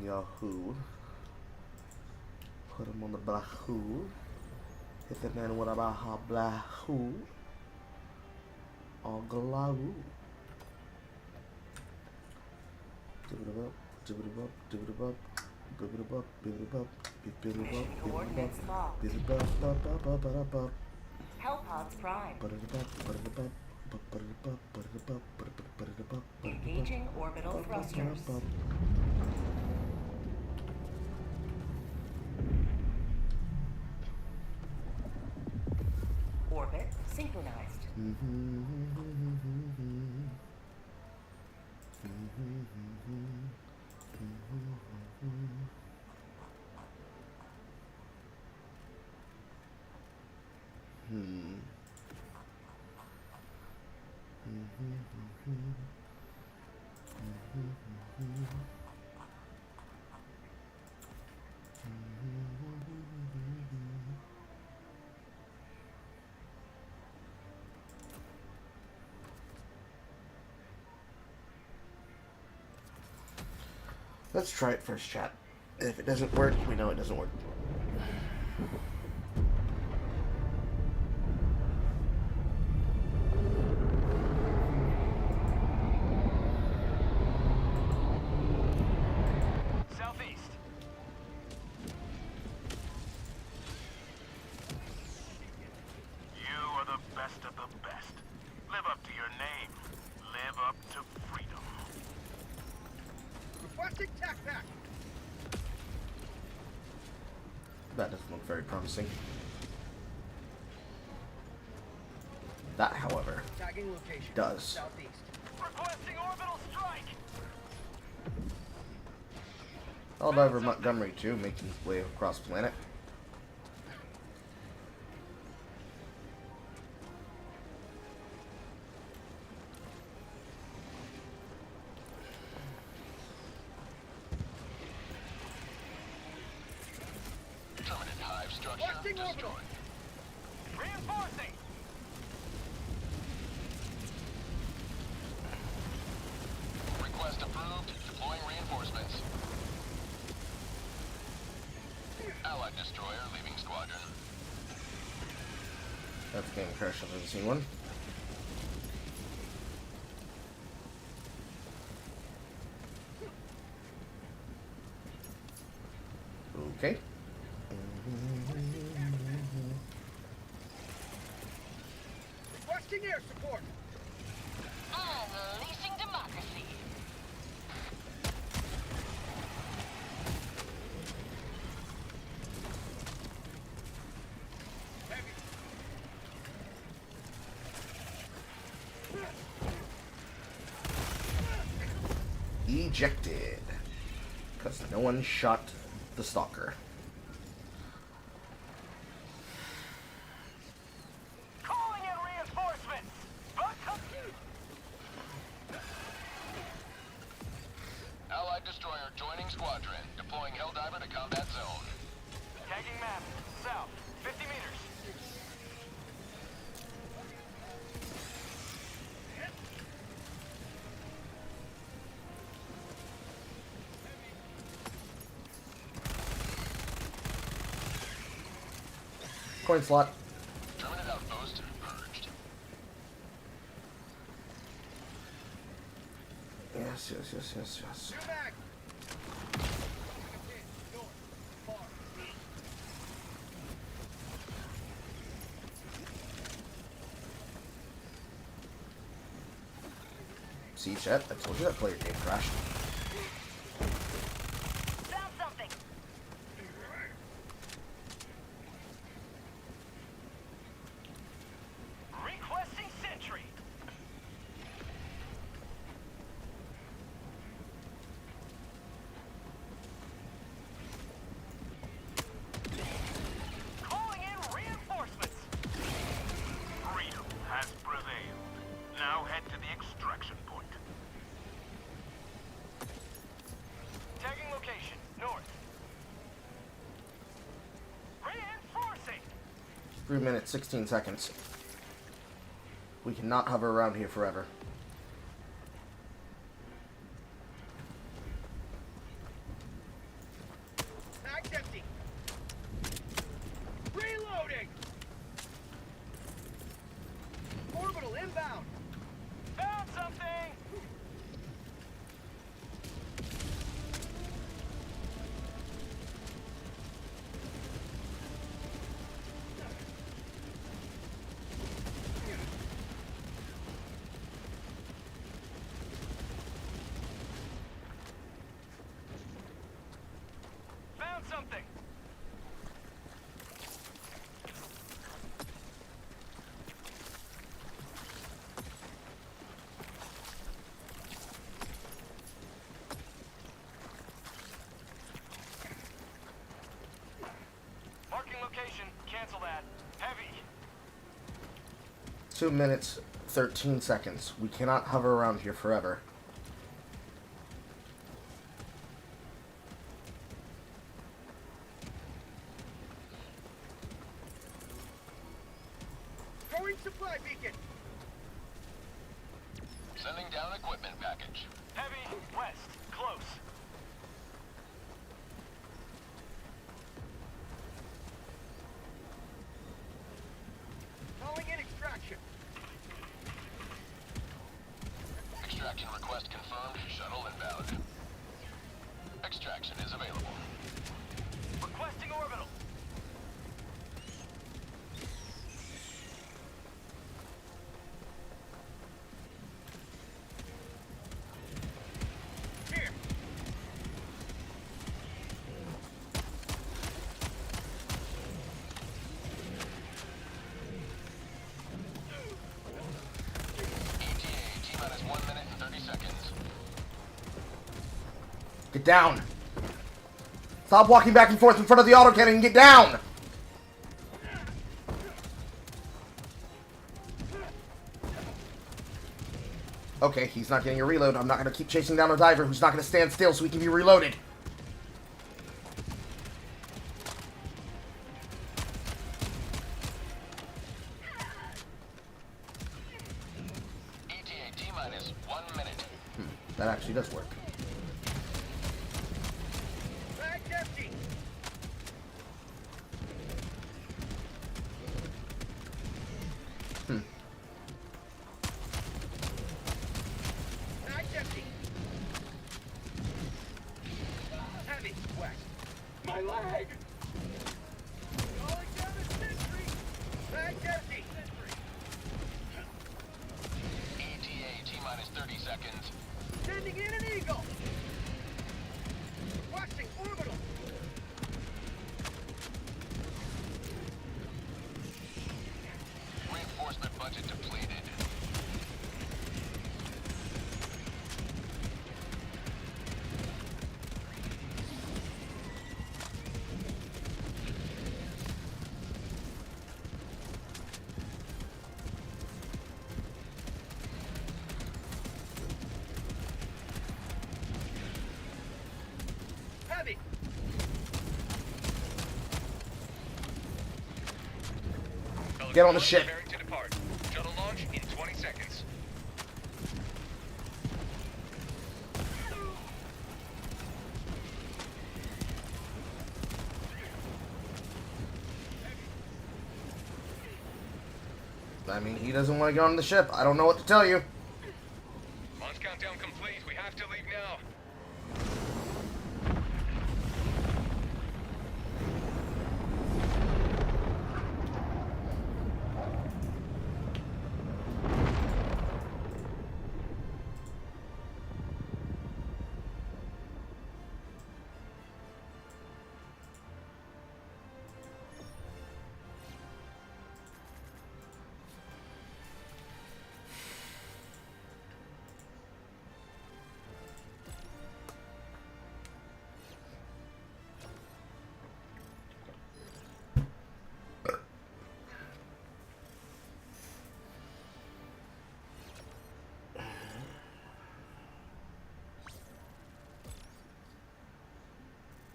Yahoo. Put him on the Bahoo. Hit the man with a Baha Blahu. All Galahu. Give it up, give it up, give it up, give it up, give it up, give it up, Coordinates locked. give it up, Hellpods prime. Engaging orbital thrusters. Orbit synchronized. Let's try it first, chat. If it doesn't work, we know it doesn't work. Southeast. You are the best of the best. Live up to your name. Live up to freedom. Requesting tac pack. That doesn't look very promising. That, however, Tagging location. does. Southeast. Requesting orbital strike. Helldiver Montgomery too, making his way across the planet. Permanent hive structure destroyed. Reinforcing. Request approved. Deploying reinforcements. Allied destroyer leaving squadron. That's game crash. I've never seen one. Okay. Requesting air support. Unleashing democracy. Ejected. Because no one shot the stalker. Calling in reinforcements. Allied destroyer joining squadron. Deploying Helldiver to combat zone. Tagging map. South. 50 meters. Coin slot. Terminate outpost purged. Yes, yes, yes, yes, yes. See, chat, I told you that player game crashed. Found something. Requesting sentry. Calling in reinforcements. Freedom has prevailed. Now head to the extraction point. Tagging location, north. Reinforcing. 3 minutes, 16 seconds. We cannot hover around here forever. Cancel that. Heavy. 2 minutes, 13 seconds. We cannot hover around here forever. Throwing supply beacon. Sending down equipment package. Heavy, west, close. Calling in extraction. Extraction request confirmed. Shuttle inbound. Extraction is available. Requesting orbital. Here. ETA, T-minus 1 minute and 30 seconds. Get down! Stop walking back and forth in front of the autocannon and get down! Okay, he's not getting a reload. I'm not going to keep chasing down a diver who's not going to stand still so he can be reloaded. ETA, T-minus 1 minute. That actually does work. Bag's empty. Bag's empty. Heavy, west. My leg! Calling down the sentry. Bag's empty. ETA, T-minus 30 seconds. Sending in an eagle. Watching orbital. Reinforcement budget depleted. Heavy. Get on the ship. Preparing to depart. Shuttle launch in 20 seconds. I mean, he doesn't want to get on the ship. I don't know what to tell you. Launch countdown complete. We have to leave now.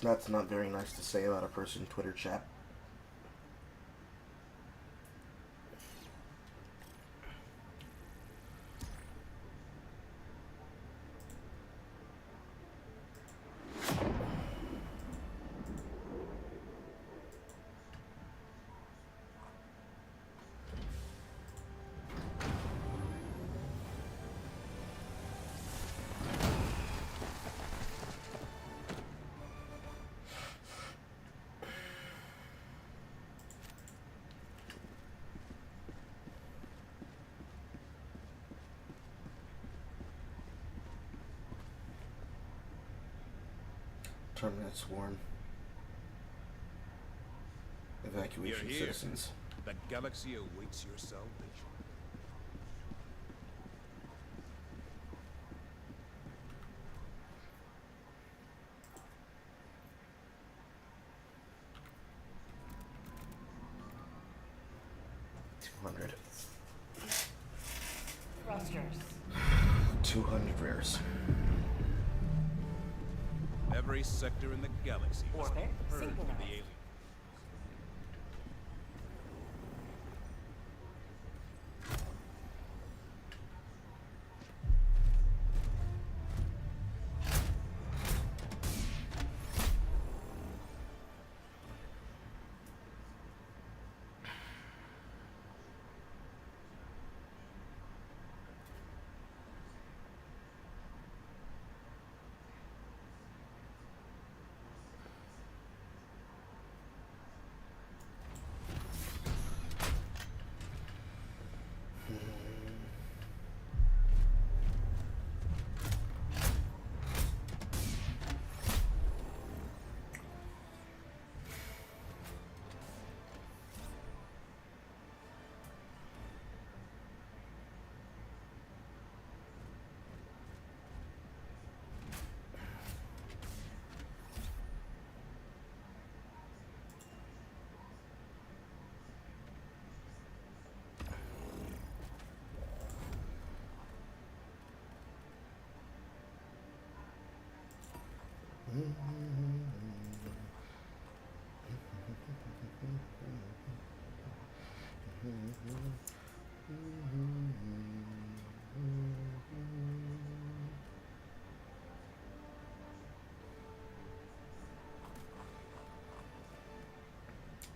That's not very nice to say about a person in Twitter chat. Terminate swarm. Evacuation You're here. citizens. The galaxy awaits your salvation. 200. Thrusters. 200 rares. Every sector in the galaxy must Orbit be purged of synchronized. the alien.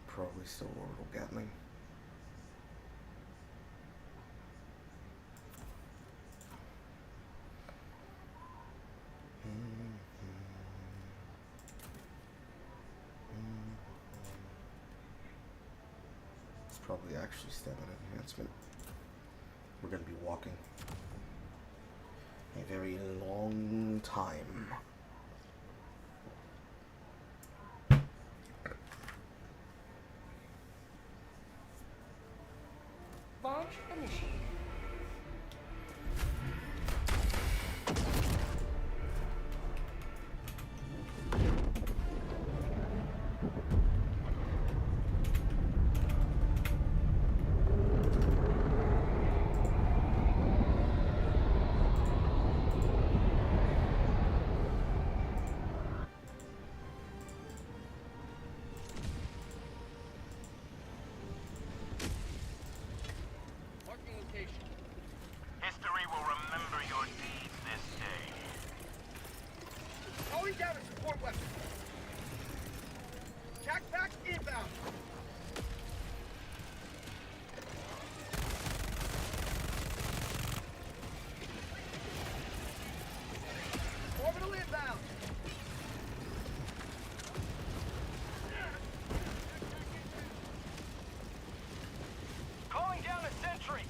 Probably still orbital Gatling. It's probably actually stamina enhancement. We're going to be walking a very long time. Launch initiated. History will remember your deeds this day. Calling down a support weapon. Attack pack inbound. Orbital inbound. Calling down a sentry.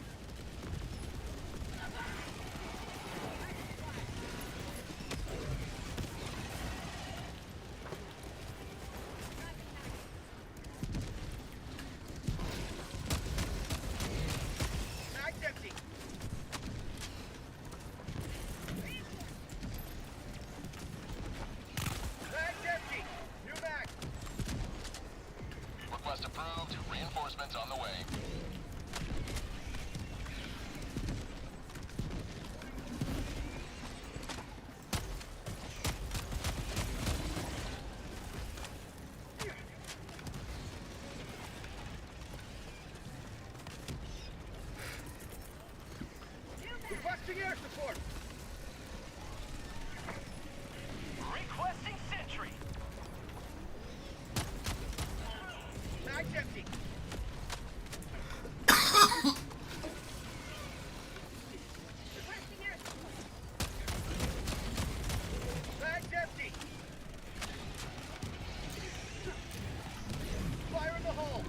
Mag's empty. Mag's empty. New mag. Request approved. Reinforcements on the way. Requesting air support. Requesting sentry. Mag's empty. Requesting air support. Mag's empty. Fire in the hole.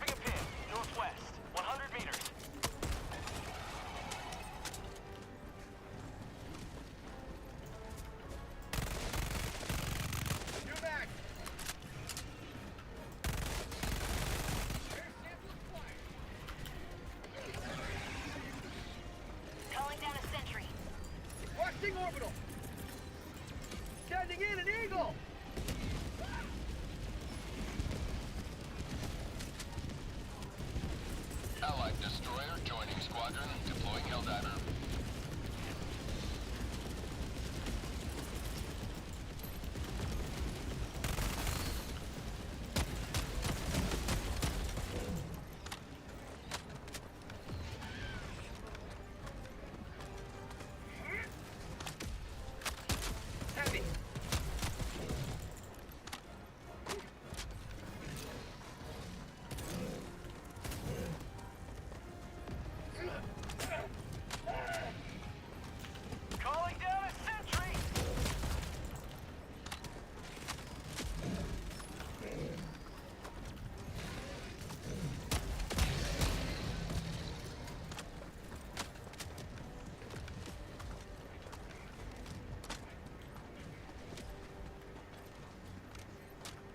Dropping a pin, northwest, 100 meters. New mag. Air sample acquired. Calling down a sentry. Requesting orbital. Sending in an eagle. Allied destroyer joining squadron, deploying Helldiver. Heavy. Calling down a sentry!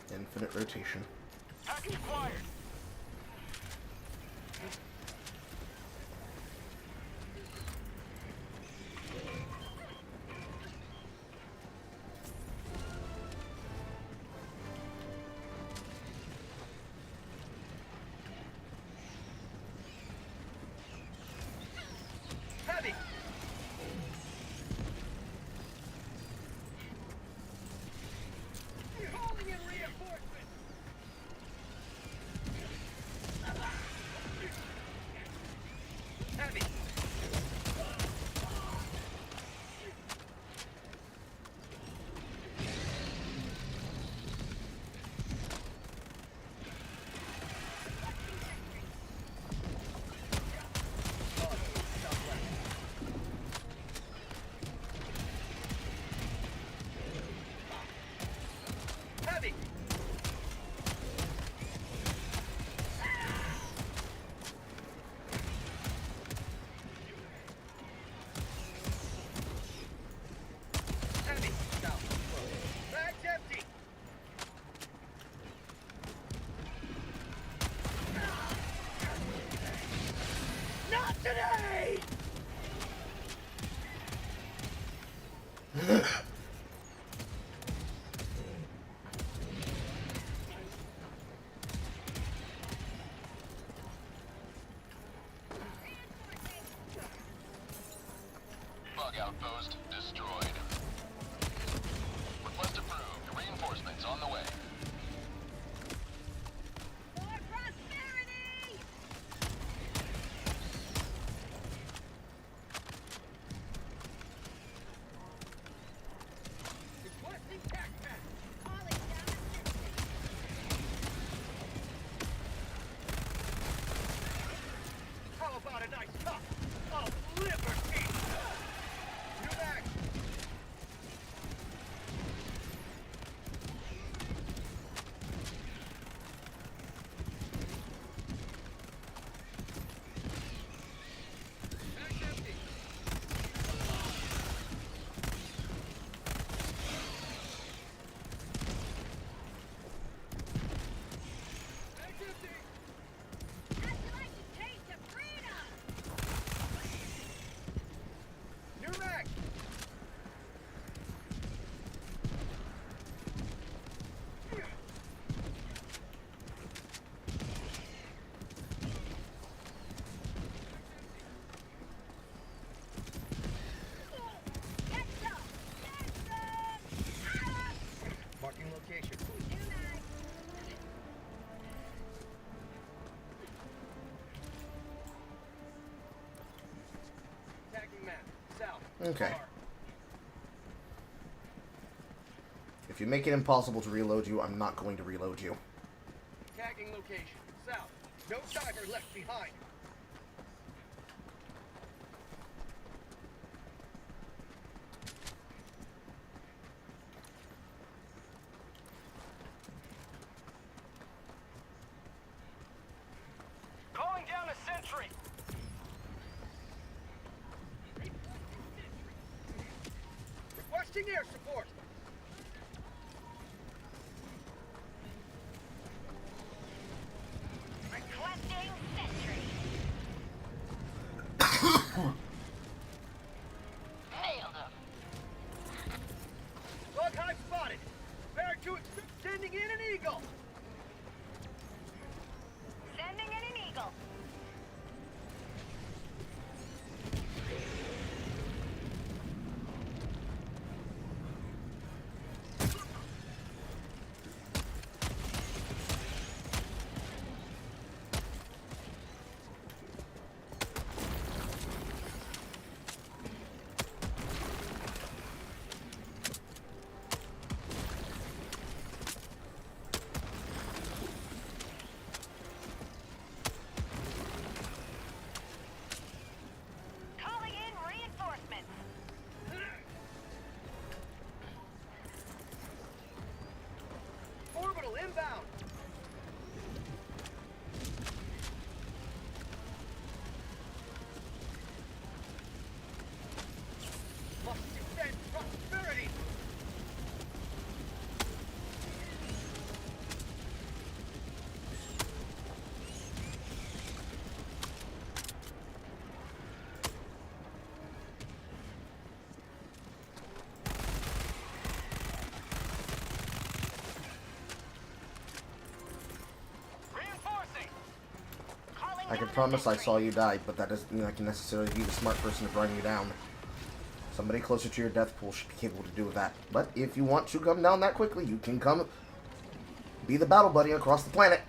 Infinite rotation. Package acquired! Heavy. Calling in reinforcements. Heavy. Heavy. Heavy. South. Bag's empty. Not today! Bug outpost destroyed. Request approved. Reinforcements on the way. For prosperity! Requesting tac pack. Calling down a sentry. How about a nice cup of liberty? New mag. Bag's empty. Bag's empty. How'd you like to taste of freedom? New mag. Get some! Get some! Marking location. New mag. Tagging map. South. Okay. Far. If you make it impossible to reload you, I'm not going to reload you. Tagging location. South. No diver left behind. air support. Requesting sentry. Nailed him. Dog hive spotted. Bear 2 sending in an eagle. Sending in an eagle. Calling in reinforcements. Orbital inbound. Must defend prosperity. Reinforcing. Calling I can down a promise I sentry. saw you die, but that doesn't mean I can necessarily be the smart person to run you down. Somebody closer to your death pool should be capable to do that. But if you want to come down that quickly, you can come be the battle buddy across the planet.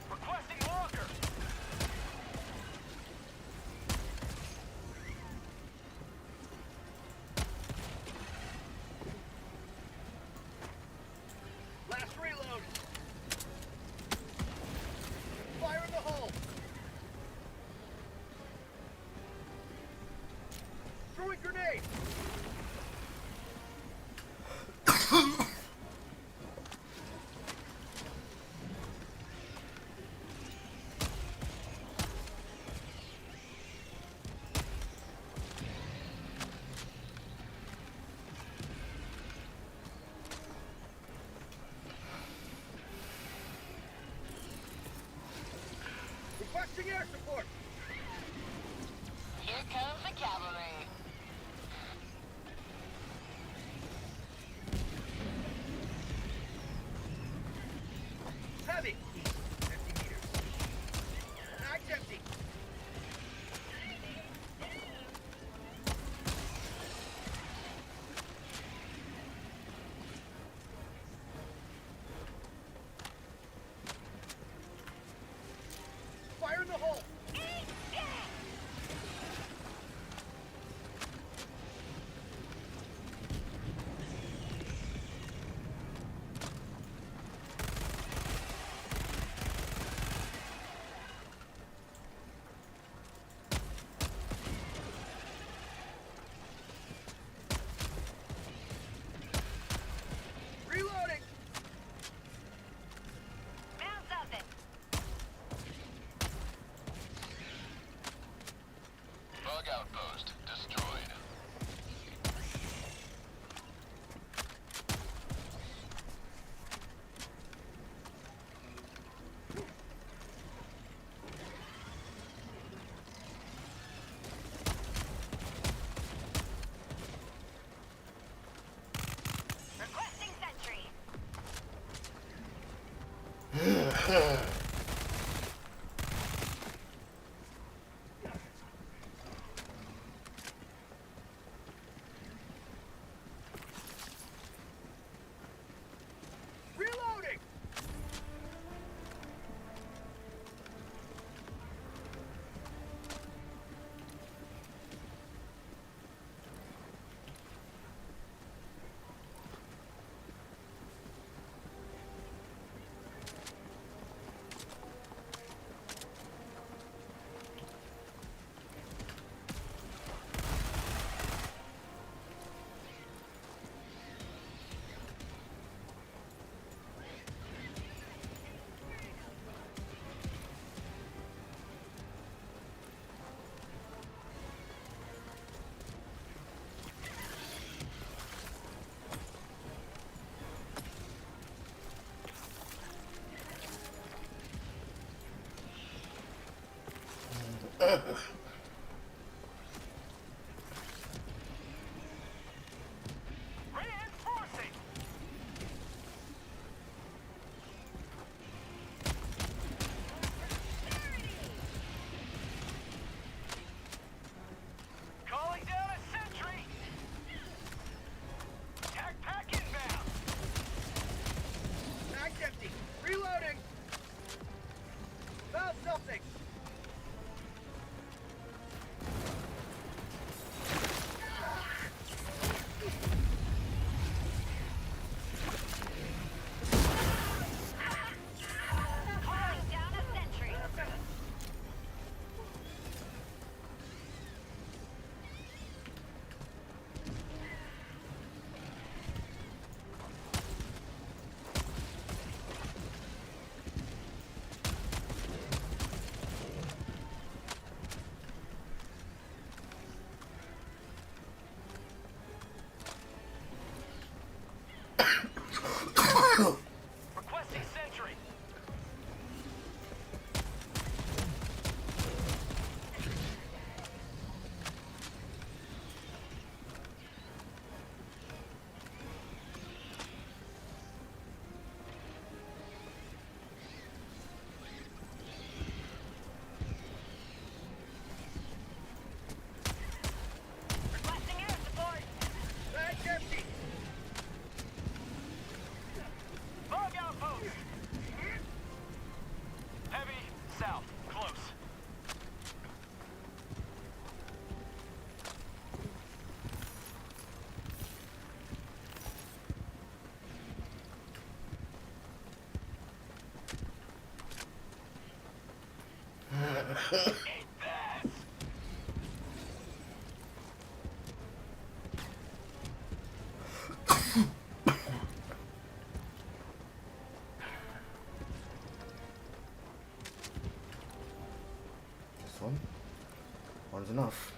Requesting walker. Last reload. Fire in the hole. Throwing grenade. Requesting air support. Here comes the cavalry. Heavy. 50 meters. Mag's empty. Fire in the hole. Reloading. Found something. Bug outpost destroyed. Requesting sentry. Reloading. Requesting sentry. Requesting air support. Bag's empty. Bug outpost. Heavy, south, close. This one. One's enough.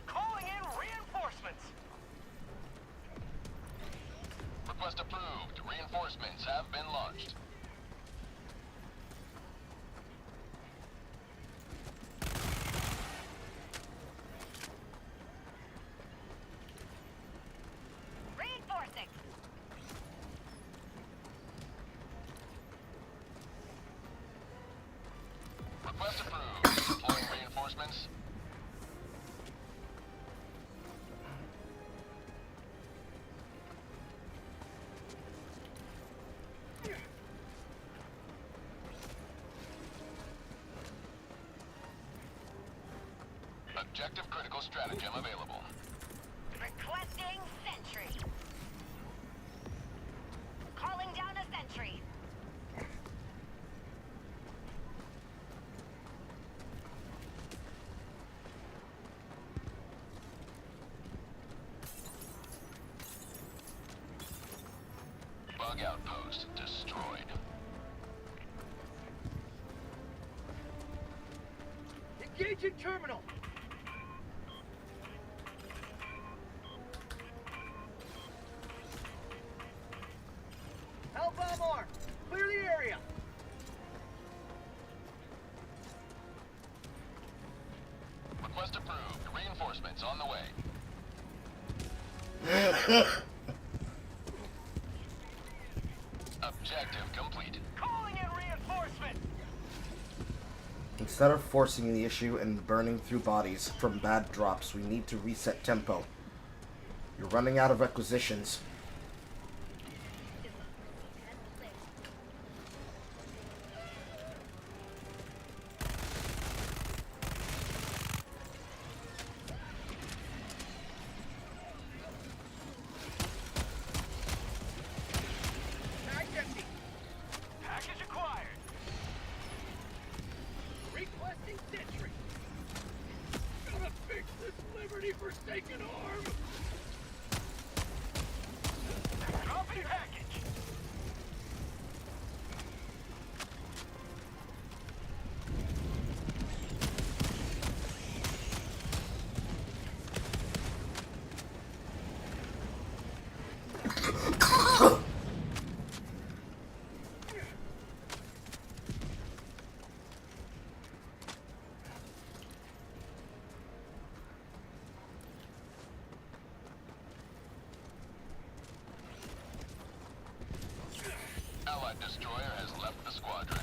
Calling in reinforcements. Request approved. Reinforcements have been launched. Reinforcing. Request approved. Deploying reinforcements. Objective critical stratagem available. Requesting sentry. Calling down a sentry. Bug outpost destroyed. Engaging terminal. Hellbomb arm. Clear the area. Request approved. Reinforcements on the way. Objective complete. Calling in reinforcement. Instead of forcing the issue and burning through bodies from bad drops, we need to reset tempo. You're running out of requisitions. Bag's empty. Package acquired. Requesting sentry. Gotta fix this liberty-forsaken arm. Dropping package. Allied destroyer has left the squadron.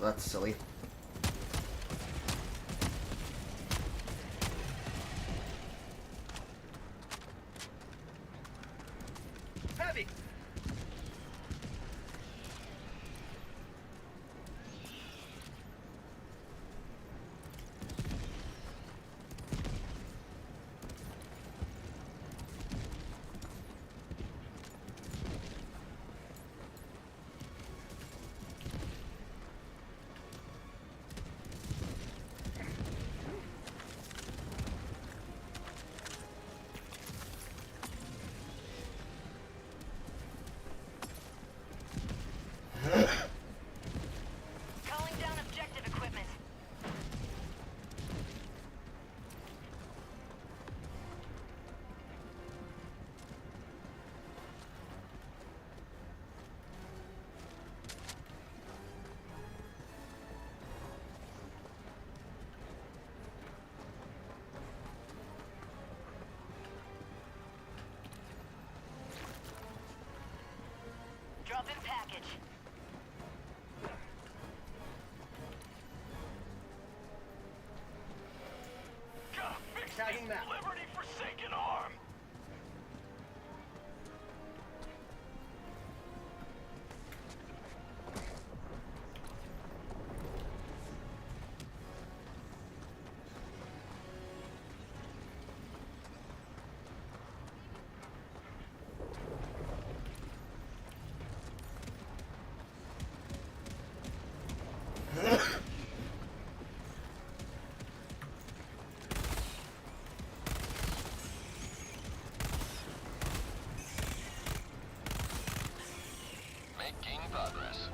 That's silly. Heavy. Dropping package. Gotta fix Tagging this map. liberty-forsaken arm! Making progress.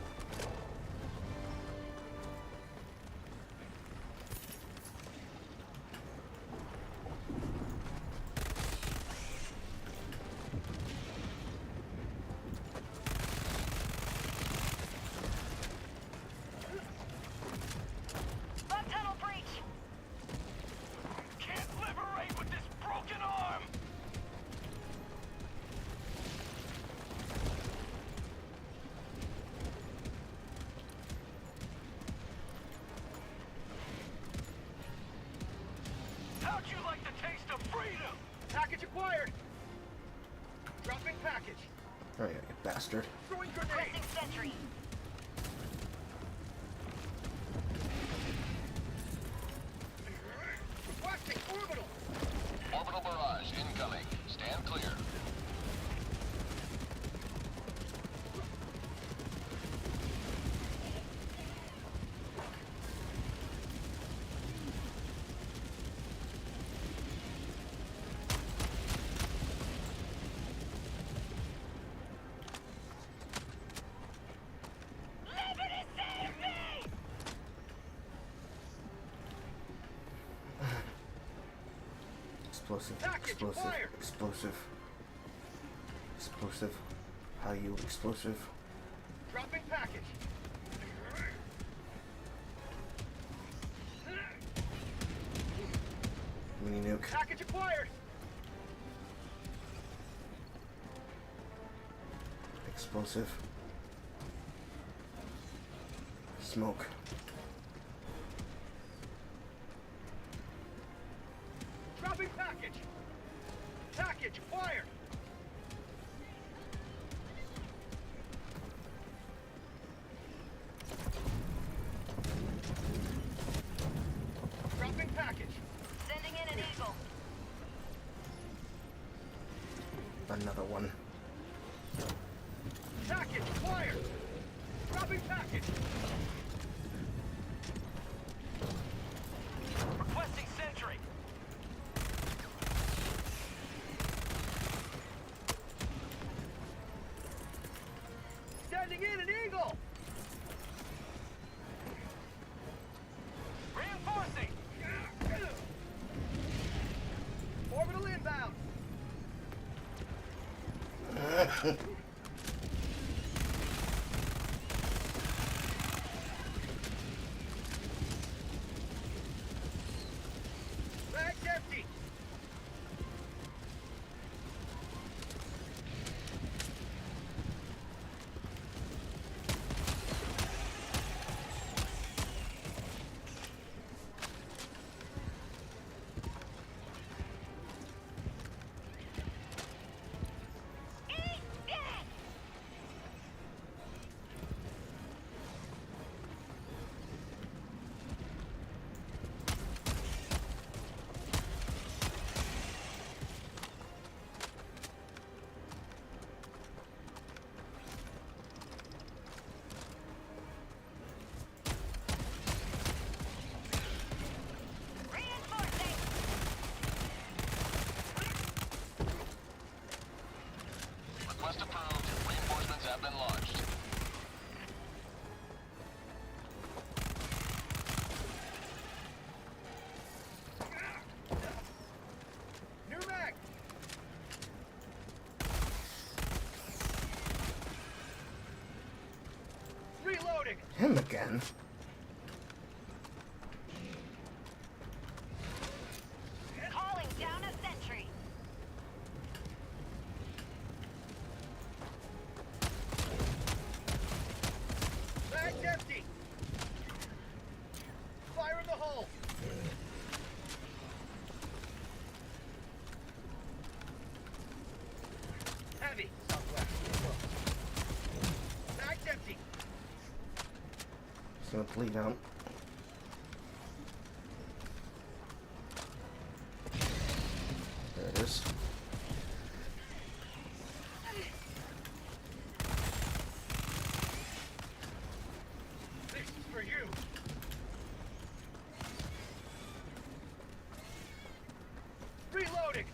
Bug tunnel breach. Can't liberate with this broken arm! How'd you like the taste of freedom? Package acquired. Dropping package. Oh yeah, you bastard. Throwing grenade. Requesting sentry. Requesting orbital. Orbital barrage incoming. Stand clear. Liberty save me! Explosive, Package explosive, acquired. explosive. Explosive. How you explosive? Dropping package. Mini nuke. Package acquired. Explosive. Smoke. Dropping package. Package acquired. Dropping package. Sending in an eagle. Another one. Package acquired. Dropping package. Requesting sentry. Standing in an eagle. Reinforcing. Orbital inbound. Bag's empty. Eat it! Reinforcing! Request approved. Reinforcements have been launched. New mag. Reloading. Him again. Calling down a sentry. It's gonna bleed out. There it is. This is for you. Reloading.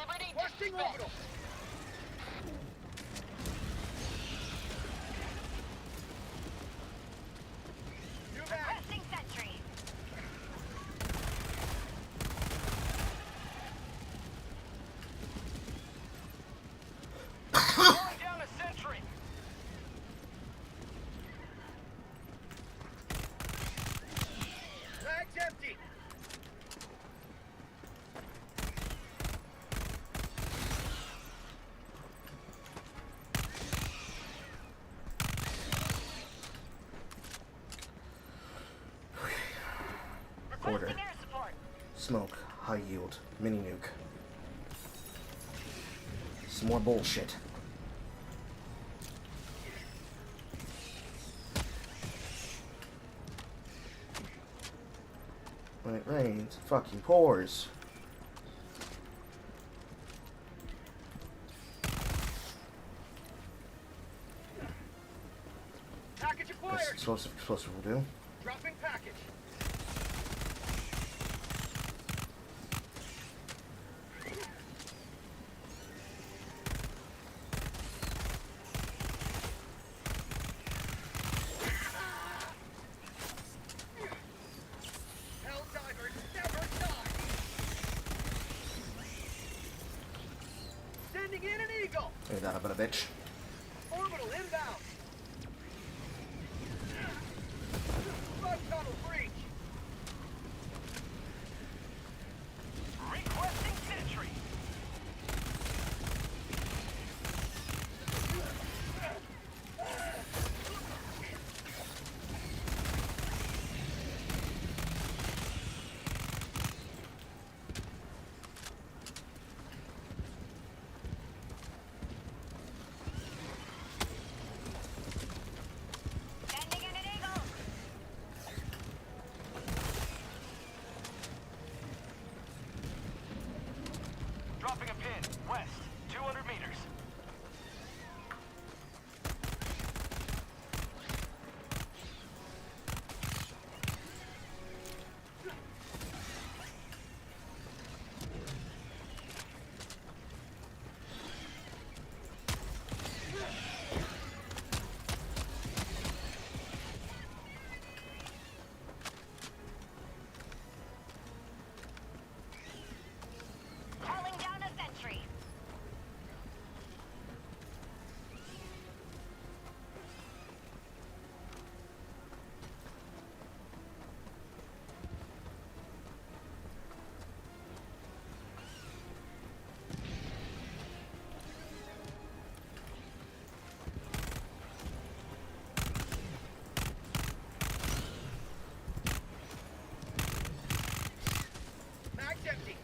Liberty Requesting dispatch. orbital. New mag. Requesting sentry. Calling down a sentry. Mag's empty. Order. Requesting air support. Smoke. High yield. Mini nuke. Some more bullshit. When it rains, it fucking pours. Package Guess acquired. explosive will do. Dropping package. Helldiver never die. Sending in an eagle. Ain't that about a bitch? Orbital inbound. Bug tunnel breach. Requesting sentry. Sending in an eagle. Dropping a pin. West. 200 meters. Calling down a sentry. Mag's empty.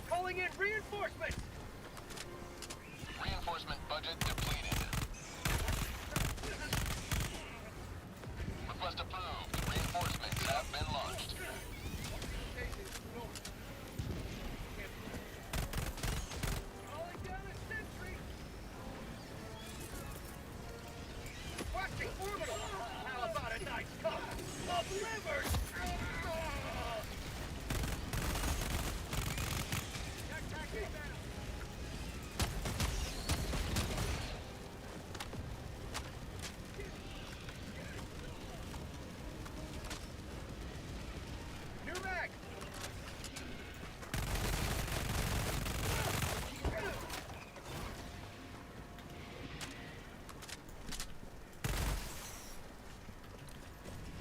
Calling in reinforcements. Reinforcement budget depleted. Request approved. Reinforcements have been launched. Calling down a sentry. Requesting orbital. How about a nice cup of livers? New mag.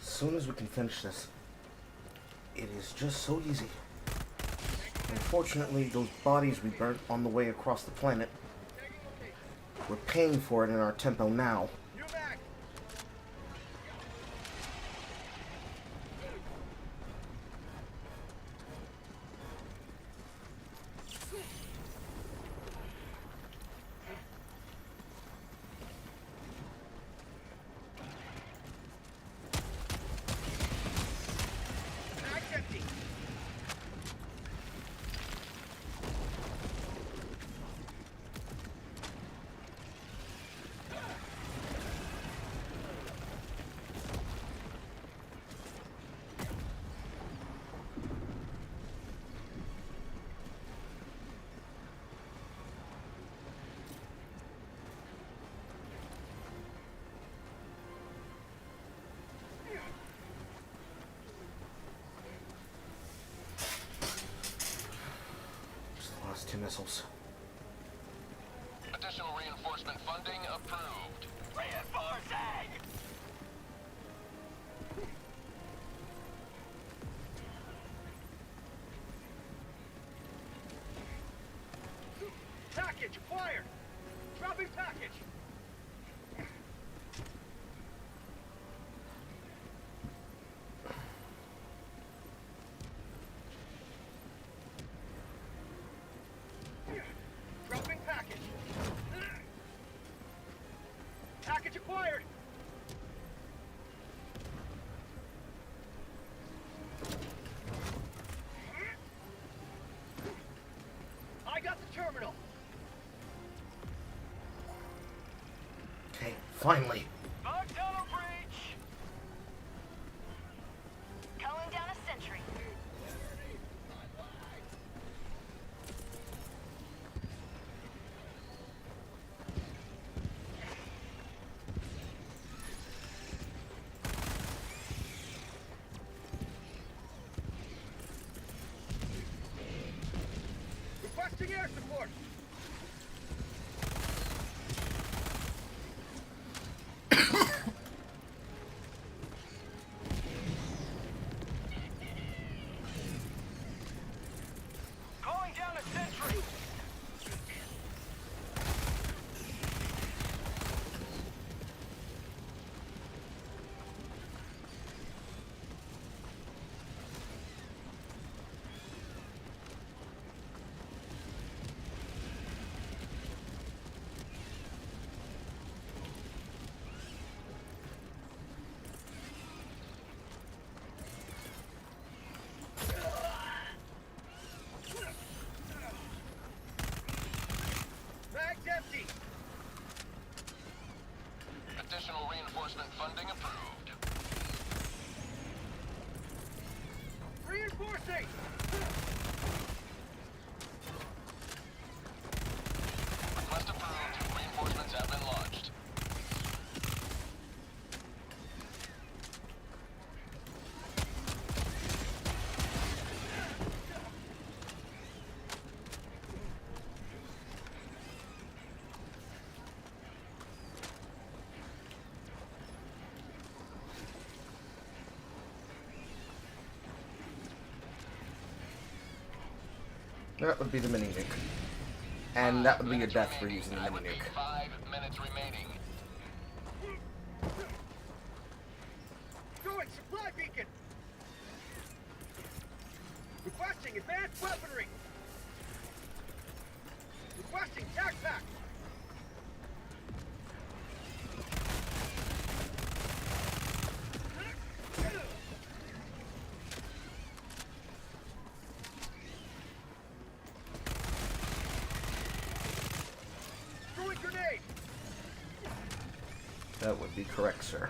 As soon as we can finish this, it is just so easy. Unfortunately, those bodies we burnt on the way across the planet We're paying for it in our tempo now. You back. Mag's empty. Just lost 2 missiles. Additional reinforcement funding approved. Reinforcing! Package acquired! Dropping package! Dropping package! Package acquired! I got the terminal! Okay, finally. Bug tunnel breach! Calling down a sentry. Requesting air support! Calling down a sentry! Bag's empty! Additional reinforcement funding approved. Reinforcing! Request approved. Reinforcements have been launched. That would be the mini nuke. And that would be your death for using the I mini repeat, nuke. 5 minutes remaining. Throwing supply beacon! Requesting advanced weaponry! Requesting tac pack! Throwing grenade! That would be correct, sir.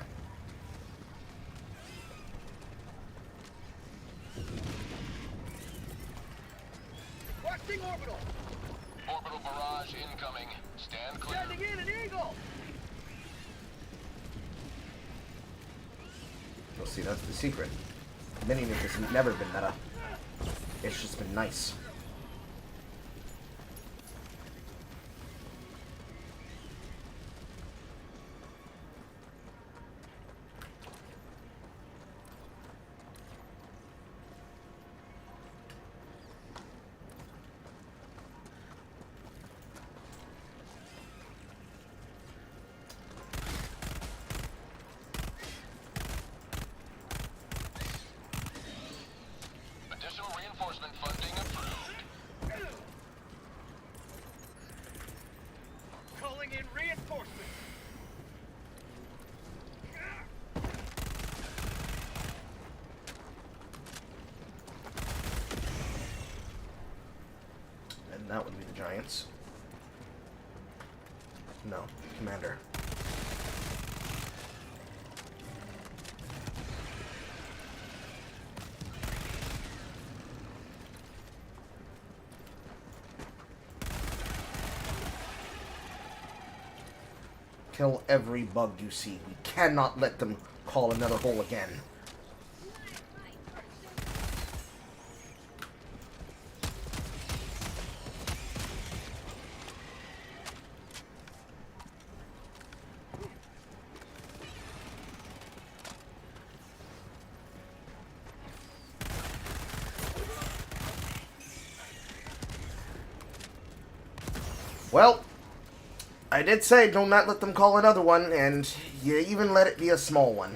Requesting orbital! Orbital barrage incoming. Stand clear. Sending in an eagle! You'll see, that's the secret. Mini nuke has never been meta. It's just been nice. That would be the Giants. No, Commander. Kill every bug you see. We cannot let them call another hole again. Well, I did say do not let them call another one, and you even let it be a small one.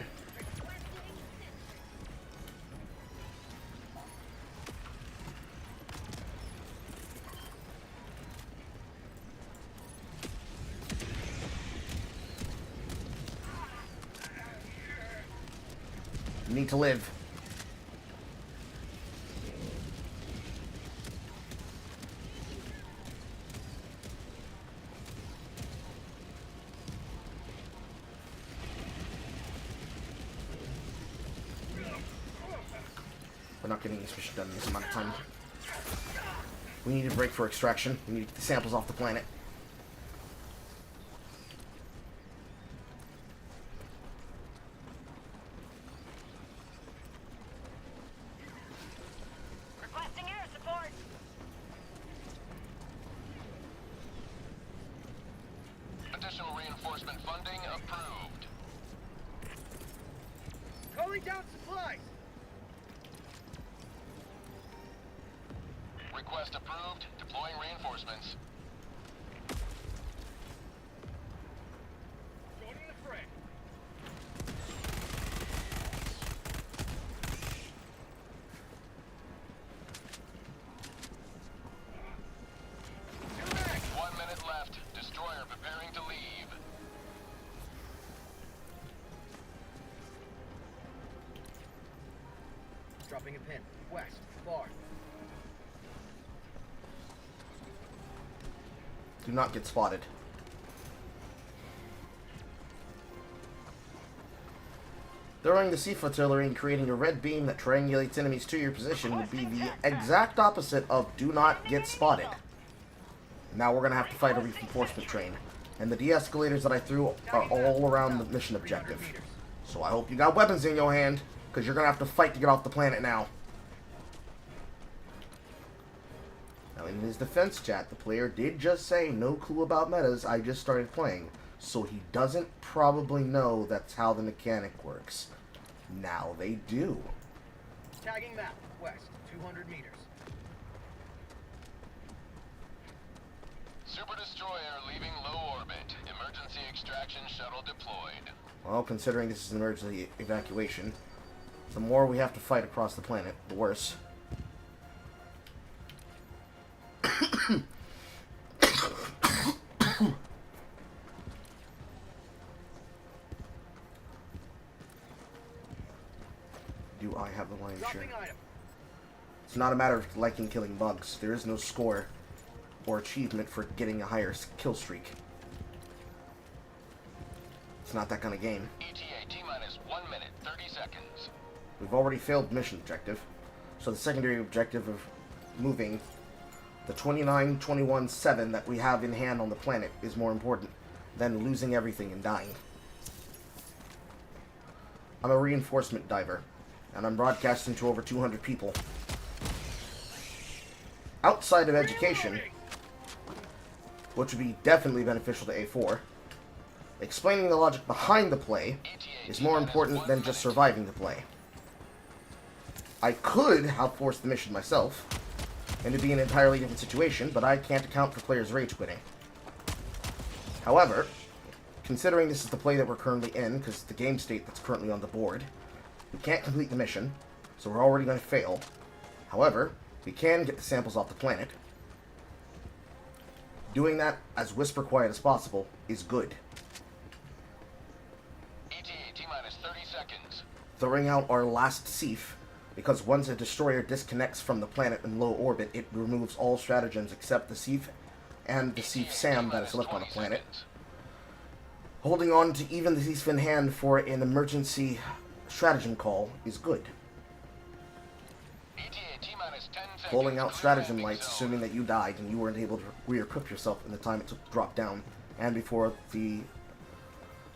You need to live. We're not getting this mission done in this amount of time. We need a break for extraction. We need to get the samples off the planet. Requesting air support. Additional reinforcement funding approved. Calling down supplies. Request approved. Deploying reinforcements. Joining the fray. Two mags. 1 minute left. Destroyer preparing to leave. Dropping a pin. West. Bar. Do not get spotted. Throwing the sea artillery and creating a red beam that triangulates enemies to your position would be the exact opposite of do not get spotted. Now we're going to have to fight a reinforcement train. And the de-escalators that I threw are all around the mission objective. So I hope you got weapons in your hand, because you're going to have to fight to get off the planet now. Now, in his defense chat, the player did just say, no clue about metas, I just started playing. So he doesn't probably know that's how the mechanic works. Now they do. Tagging map. West. 200 meters. Super Destroyer leaving low orbit. Emergency extraction shuttle deployed. Well, considering this is an emergency evacuation, the more we have to fight across the planet, the worse. Do I have the lion's share? Dropping item. It's not a matter of liking killing bugs. There is no score or achievement for getting a higher kill streak. It's not that kind of game. ETA T-minus 1 minute, 30 seconds. We've already failed mission objective, so the secondary objective of moving the 29-21-7 that we have in hand on the planet is more important than losing everything and dying. I'm a reinforcement diver, and I'm broadcasting to over 200 people. Outside of education, which would be definitely beneficial to A4, explaining the logic behind the play is more important than just surviving the play. I could have forced the mission myself, and it'd be an entirely different situation, but I can't account for players rage quitting. However, considering this is the play that we're currently in, because it's the game state that's currently on the board, we can't complete the mission, so we're already going to fail. However, we can get the samples off the planet. Doing that as whisper quiet as possible is good. ETA T-minus 30 seconds. Throwing out our last Seif because once a destroyer disconnects from the planet in low orbit, it removes all stratagems except the Seaf and the Seaf SAM that is left on the planet. Holding on to even the Seaf in hand for an emergency stratagem call is good. Pulling out stratagem lights, assuming that you died and you weren't able to re-equip yourself in the time it took to drop down, and before the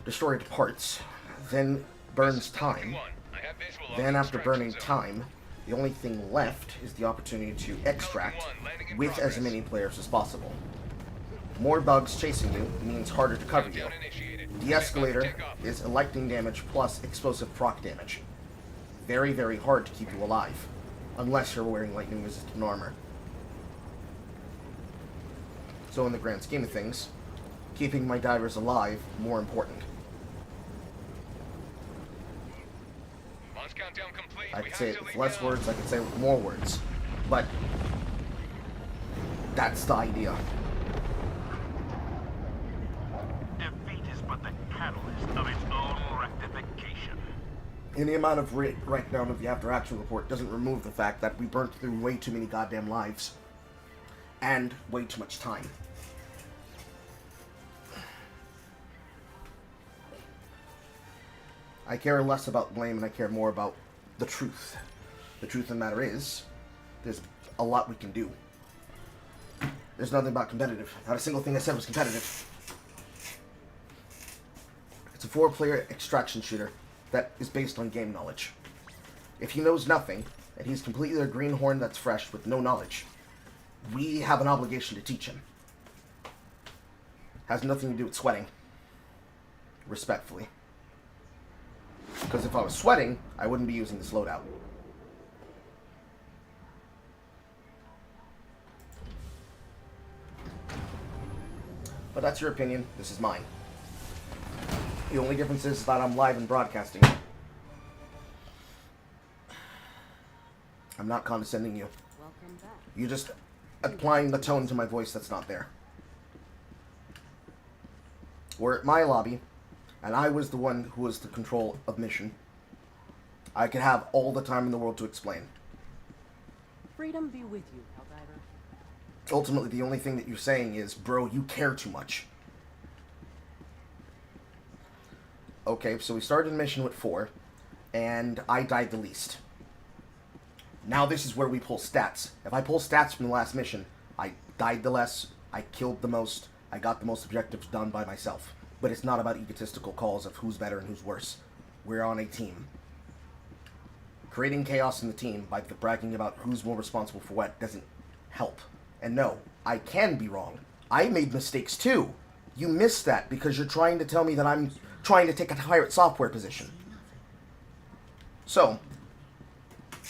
destroyer departs, then burns time. Then after burning time, the only thing left is the opportunity to extract with as many players as possible. More bugs chasing you means harder to cover you. De-escalator is lightning damage plus explosive proc damage. Very, very hard to keep you alive, unless you're wearing lightning resistant armor. So in the grand scheme of things, keeping my divers alive more important. I could say it with less words, I could say it with more words, but that's the idea. Defeat is but the catalyst of its own rectification. Any amount of write-down of the after-action report doesn't remove the fact that we burnt through way too many goddamn lives. And way too much time. I care less about blame and I care more about the truth. The truth of the matter is, there's a lot we can do. There's nothing about competitive. Not a single thing I said was competitive. It's a 4-player extraction shooter that is based on game knowledge. If he knows nothing, and he's completely a greenhorn that's fresh with no knowledge, we have an obligation to teach him. Has nothing to do with sweating. Respectfully. Because if I was sweating, I wouldn't be using this loadout. But that's your opinion. This is mine. The only difference is that I'm live and broadcasting. I'm not condescending you. Welcome back. You're just applying the tone to my voice that's not there. We're at my lobby, and I was the one who was the control of mission. I could have all the time in the world to explain. Freedom be with you, Helldiver. Ultimately, the only thing that you're saying is, bro, you care too much. Okay, so we started a mission with 4, and I died the least. Now this is where we pull stats. If I pull stats from the last mission, I died the less, I killed the most, I got the most objectives done by myself. But it's not about egotistical calls of who's better and who's worse. We're on a team. Creating chaos in the team by bragging about who's more responsible for what doesn't help. And no, I can be wrong. I made mistakes too. You missed that because you're trying to tell me that I'm trying to take a pirate software position. So,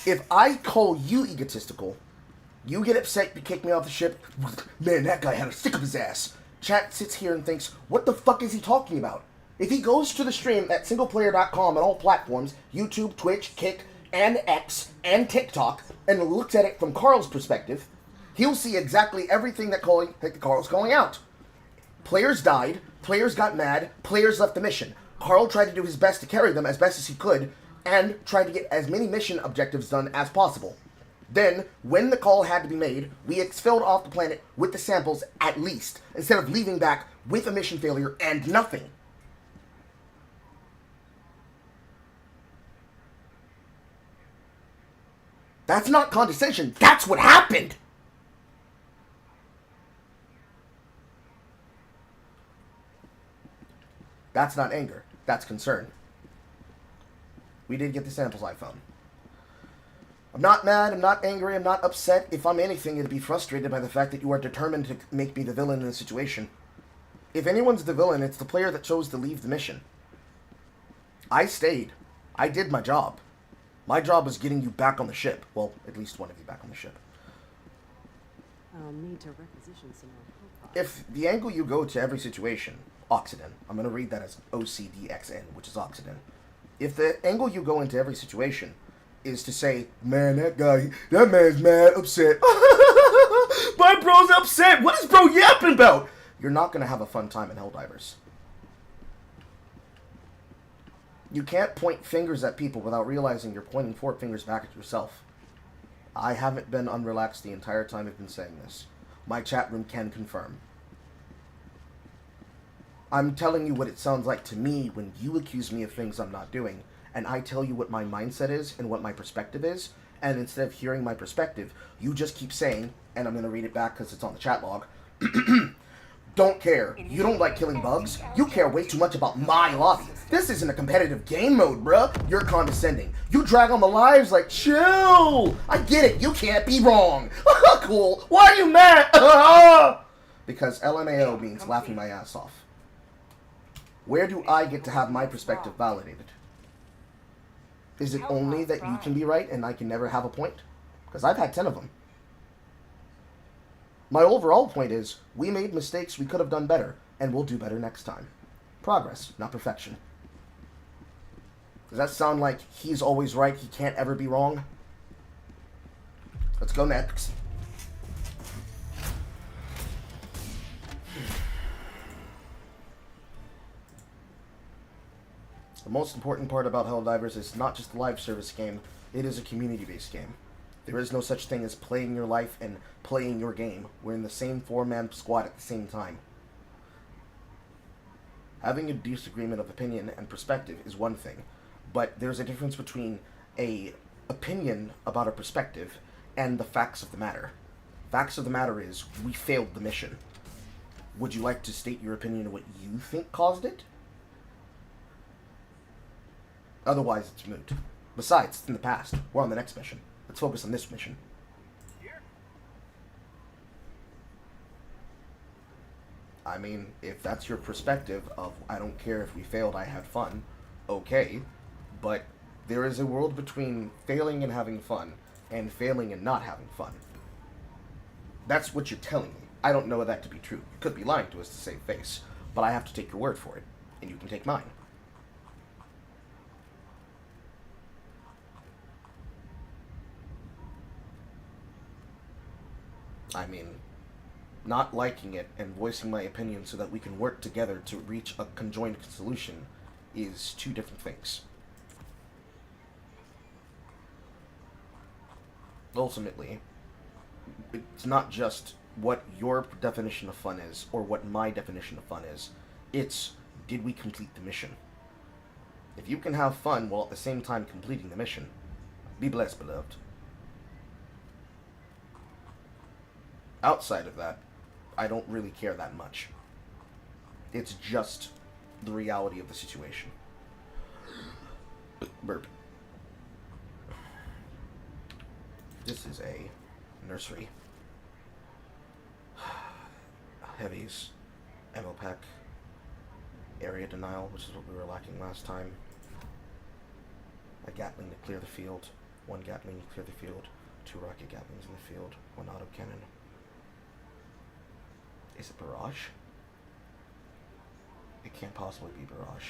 if I call you egotistical, you get upset, you kick me off the ship, man, that guy had a stick up his ass. Chat sits here and thinks, what the fuck is he talking about? If he goes to the stream at singleplayer.com on all platforms, YouTube, Twitch, Kick, and X, and TikTok, and looks at it from Carl's perspective, he'll see exactly everything that Carl's calling out. Players died, players got mad, players left the mission. Carl tried to do his best to carry them as best as he could, and tried to get as many mission objectives done as possible. Then, when the call had to be made, we expelled off the planet with the samples at least, instead of leaving back with a mission failure and nothing. That's not condescension, that's what happened! That's not anger, that's concern. We did get the samples I found. I'm not mad, I'm not angry, I'm not upset. If I'm anything, it'd be frustrated by the fact that you are determined to make me the villain in the situation. If anyone's the villain, it's the player that chose to leave the mission. I stayed. I did my job. My job was getting you back on the ship. Well, at least one of you back on the ship. I'll need to requisition some more profiles. If the angle you go to every situation, Oxiden, I'm going to read that as OCDXN, which is Oxiden. If the angle you go into every situation is to say, man, that man's mad, upset. My bro's upset. What is bro yapping about? You're not going to have a fun time in Helldivers. You can't point fingers at people without realizing you're pointing 4 fingers back at yourself. I haven't been unrelaxed the entire time I've been saying this. My chat room can confirm. I'm telling you what it sounds like to me when you accuse me of things I'm not doing, and I tell you what my mindset is and what my perspective is, and instead of hearing my perspective, you just keep saying, and I'm going to read it back because it's on the chat log, don't care. You don't like killing bugs. You care way too much about my lobby. This isn't a competitive game mode, bruh. You're condescending. You drag on the lives like, chill. I get it. You can't be wrong. Cool. Why are you mad? Because LMAO means laughing my ass off. Where do I get to have my perspective validated? Is it only that you can be right and I can never have a point? Because I've had 10 of them. My overall point is, we made mistakes we could have done better, and we'll do better next time. Progress, not perfection. Does that sound like he's always right, he can't ever be wrong? Let's go next. The most important part about Helldivers is not just a live service game, it is a community-based game. There is no such thing as playing your life and playing your game. We're in the same 4-man squad at the same time. Having a disagreement of opinion and perspective is one thing, but there's a difference between a opinion about a perspective and the facts of the matter. Facts of the matter is, we failed the mission. Would you like to state your opinion of what you think caused it? Otherwise, it's moot. Besides, it's in the past. We're on the next mission. Let's focus on this mission. I mean, if that's your perspective of, I don't care if we failed, I had fun, okay. But there is a world between failing and having fun, and failing and not having fun. That's what you're telling me. I don't know that to be true. You could be lying to us to save face, but I have to take your word for it, and you can take mine. I mean, not liking it and voicing my opinion so that we can work together to reach a conjoined solution is 2 different things. Ultimately, it's not just what your definition of fun is or what my definition of fun is. It's, did we complete the mission? If you can have fun while at the same time completing the mission, be blessed, beloved. Outside of that, I don't really care that much. It's just the reality of the situation. Burp. This is a nursery. Heavies, ammo pack, area denial, which is what we were lacking last time. A Gatling to clear the field. 1 Gatling to clear the field. 2 rocket Gatlings in the field. 1 autocannon. Is it barrage? It can't possibly be barrage.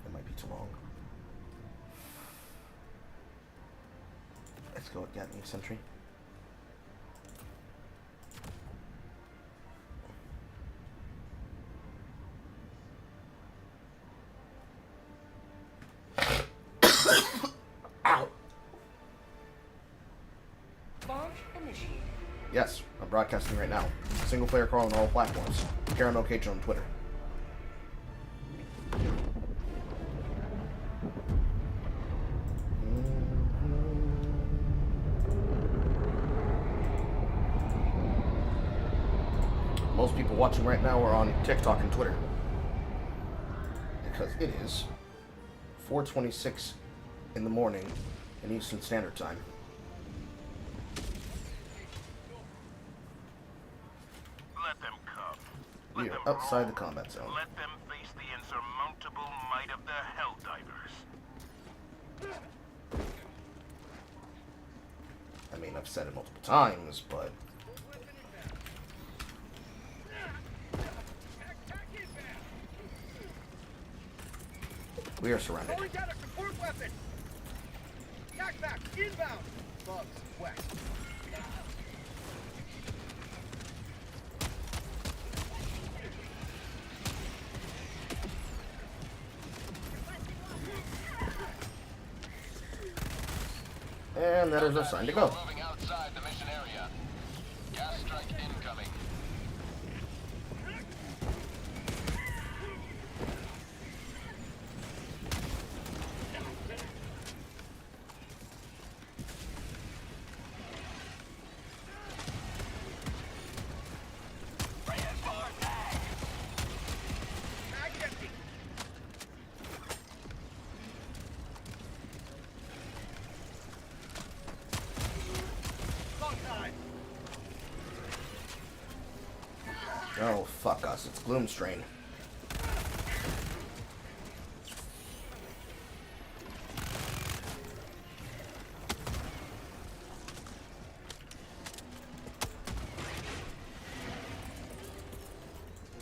It might be too long. Let's go with Gatling Sentry. Yes, I'm broadcasting right now. Single player crawl on all platforms. Karen O'Cage on Twitter. Most people watching right now are on TikTok and Twitter. Because it is 4:26 in the morning in Eastern Standard Time. We are outside the combat zone. Let them face the insurmountable might of the Helldivers. I mean, I've said it multiple times, but... we are surrounded. Calling down a support weapon! Backpack inbound! Bugs west. And that is our sign to go. Moving outside the mission area. Gas strike incoming. Mag empty. Long time. Oh, fuck us. It's Gloomstrain.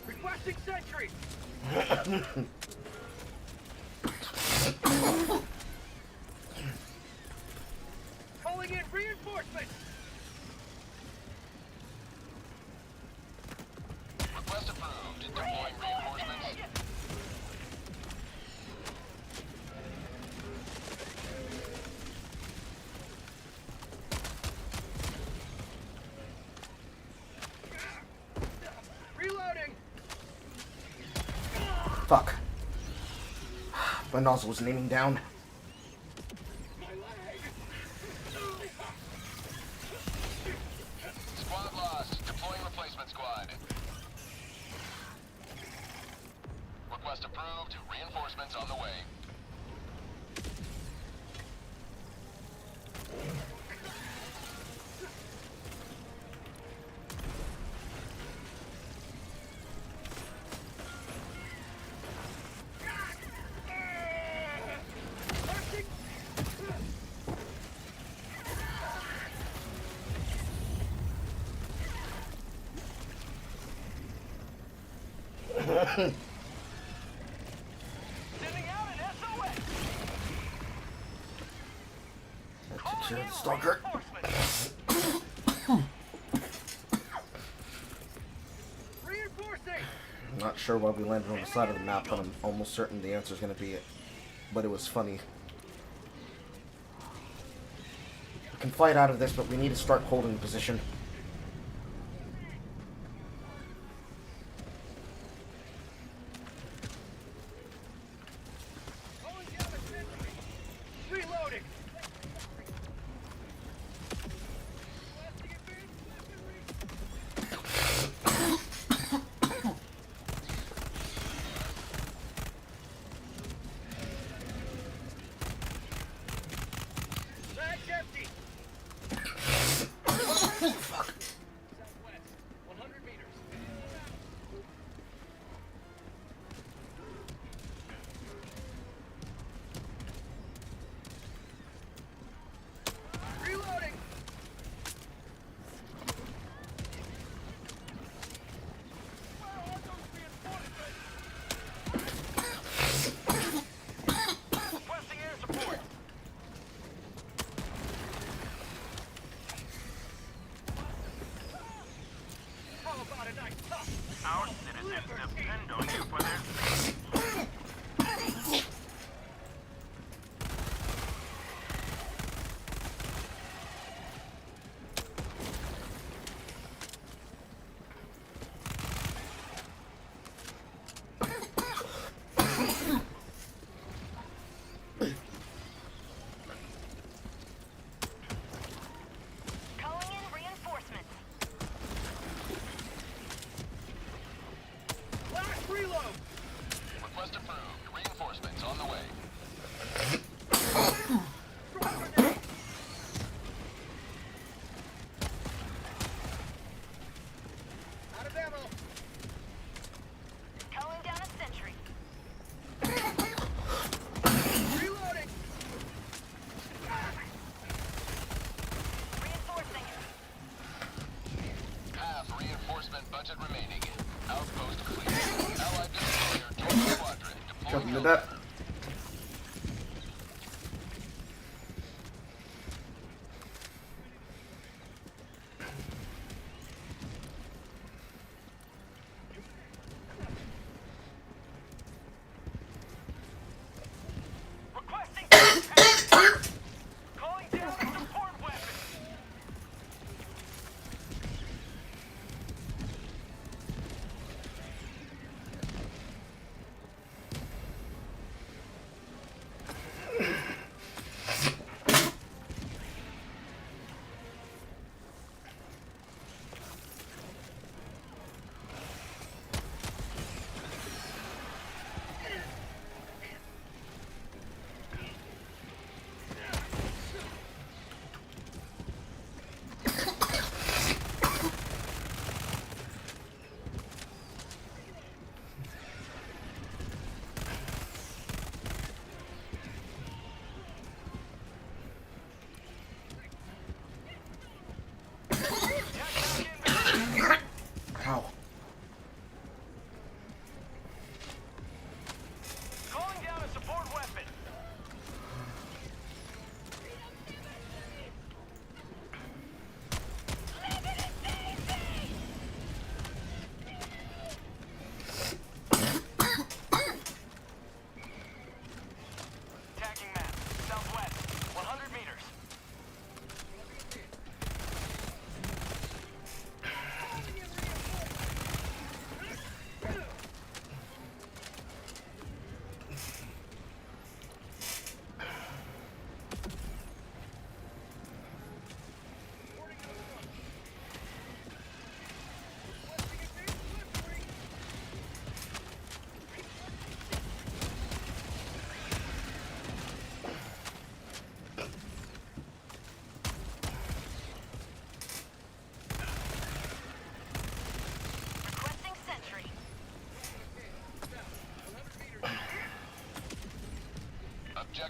Requesting sentry. Calling in reinforcements. Request approved. Deploying reinforcements. Reloading. Fuck. My nozzle was aiming down. Squad lost. Deploying replacement squad. Request approved. Reinforcements on the way. Marching. Sending out an SOS. Sure, the stalker. Reinforcing. I'm not sure why we landed on the side of the map, but I'm almost certain the answer is going to be it. But it was funny. We can fight out of this, but we need to start holding position. Calling down a sentry. Reloading. Blasting advanced weaponry. Mag's empty. Fuck. Southwest, 100 meters. Reloading. Wow, are those reinforcements? Requesting air support. How about a nice tough? Our citizens depend on you for their safety. Calling in reinforcements. Last reload. Request approved. Reinforcements on the way. Throw grenade. Out of ammo. Calling down a sentry. Reloading. Reinforcing. Half reinforcement budget remaining. Outpost clear. Allied destroyer joining squadron. Jumping Deploying to that. Requesting. Calling down support.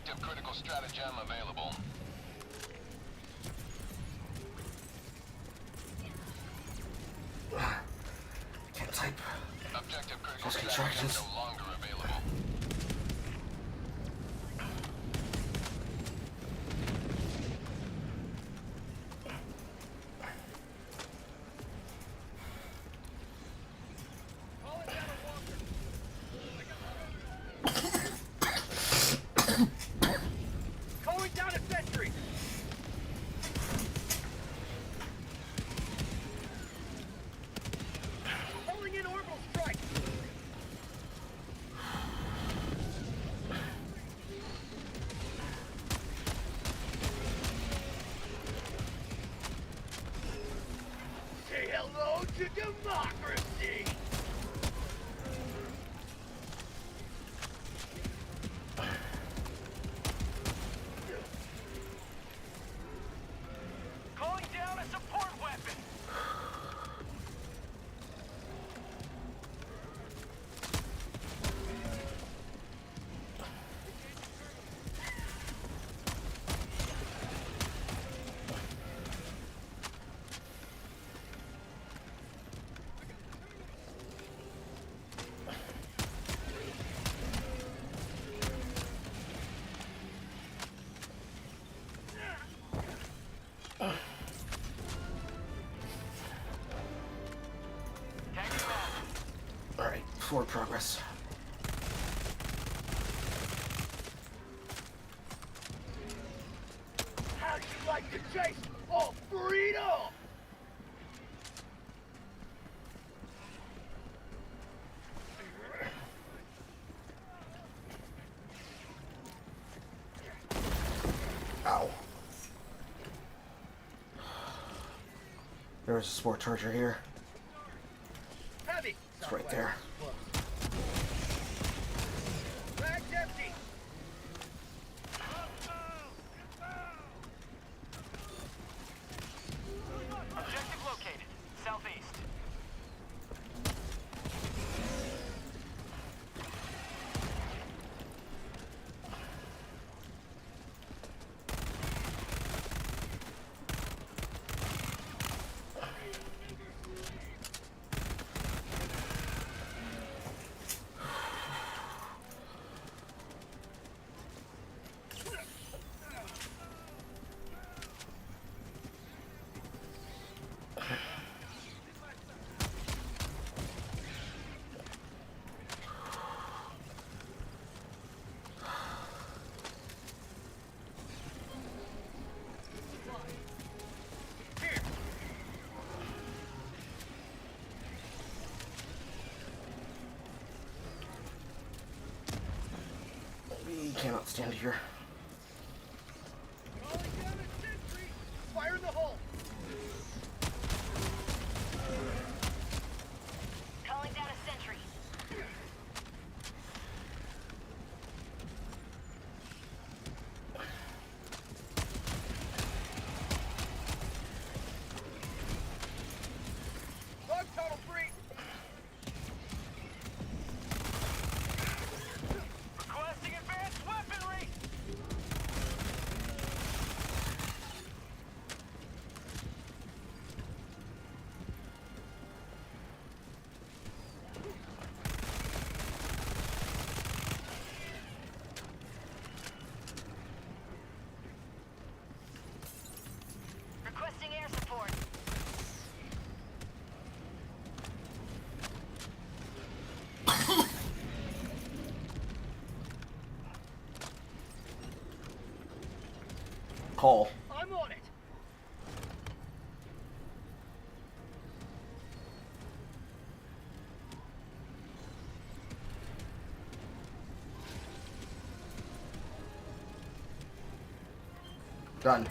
Objective critical stratagem available. Can't type. Objective critical Just stratagem contractions. no longer available. Calling down a walker. Calling down a sentry. Calling in orbital strike. Say hello to democracy. Calling down a support weapon. Alright, forward progress. How'd you like to chase all freedom? Ow. There was a sport charger here. Heavy. It's right there. Bag's empty. Objective located. Southeast. We cannot stand here. Calling down a sentry. Fire in the hole. Calling down a sentry. Dog tunnel free. Requesting advanced weaponry. Requesting air support. Call. I'm on it. Done.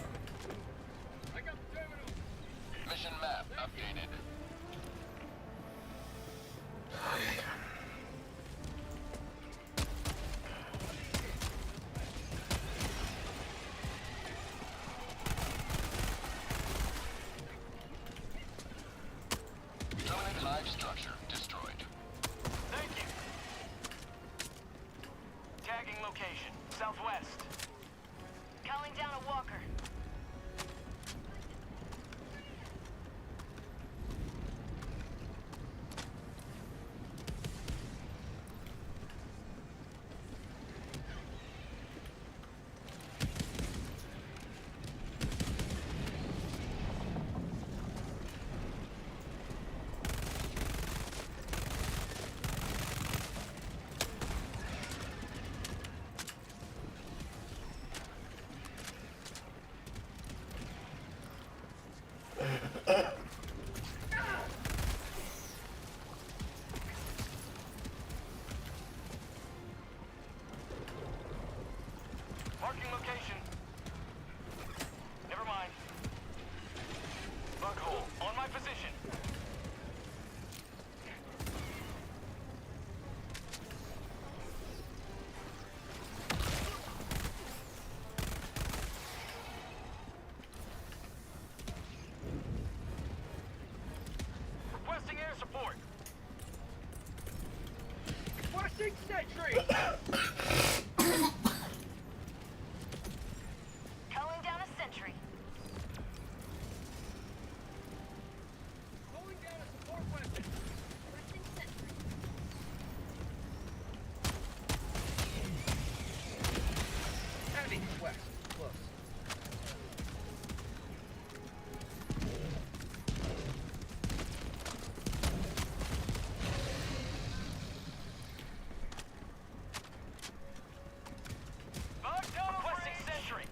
I got the terminal. Mission map updated. Terminate hive structure destroyed. Thank you. Tagging location. Southwest. Calling down a walker. Marking location. Never mind. Bug hole. On my position. Requesting air support. Requesting sentry! Calling down a sentry. Pulling down a support weapon. Requesting sentry. Heavy west. Close. Bug tunnel. Requesting sentry.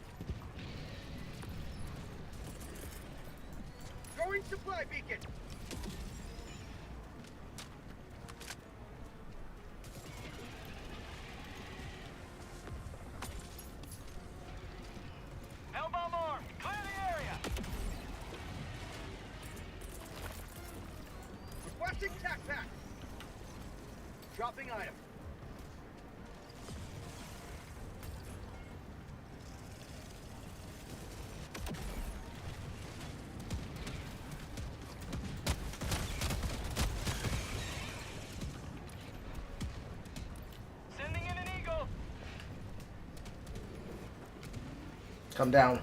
Throwing supply beacon. Hellbomb armed. Clear the area. Requesting tac pack. Dropping item. Sending in an eagle. Come down.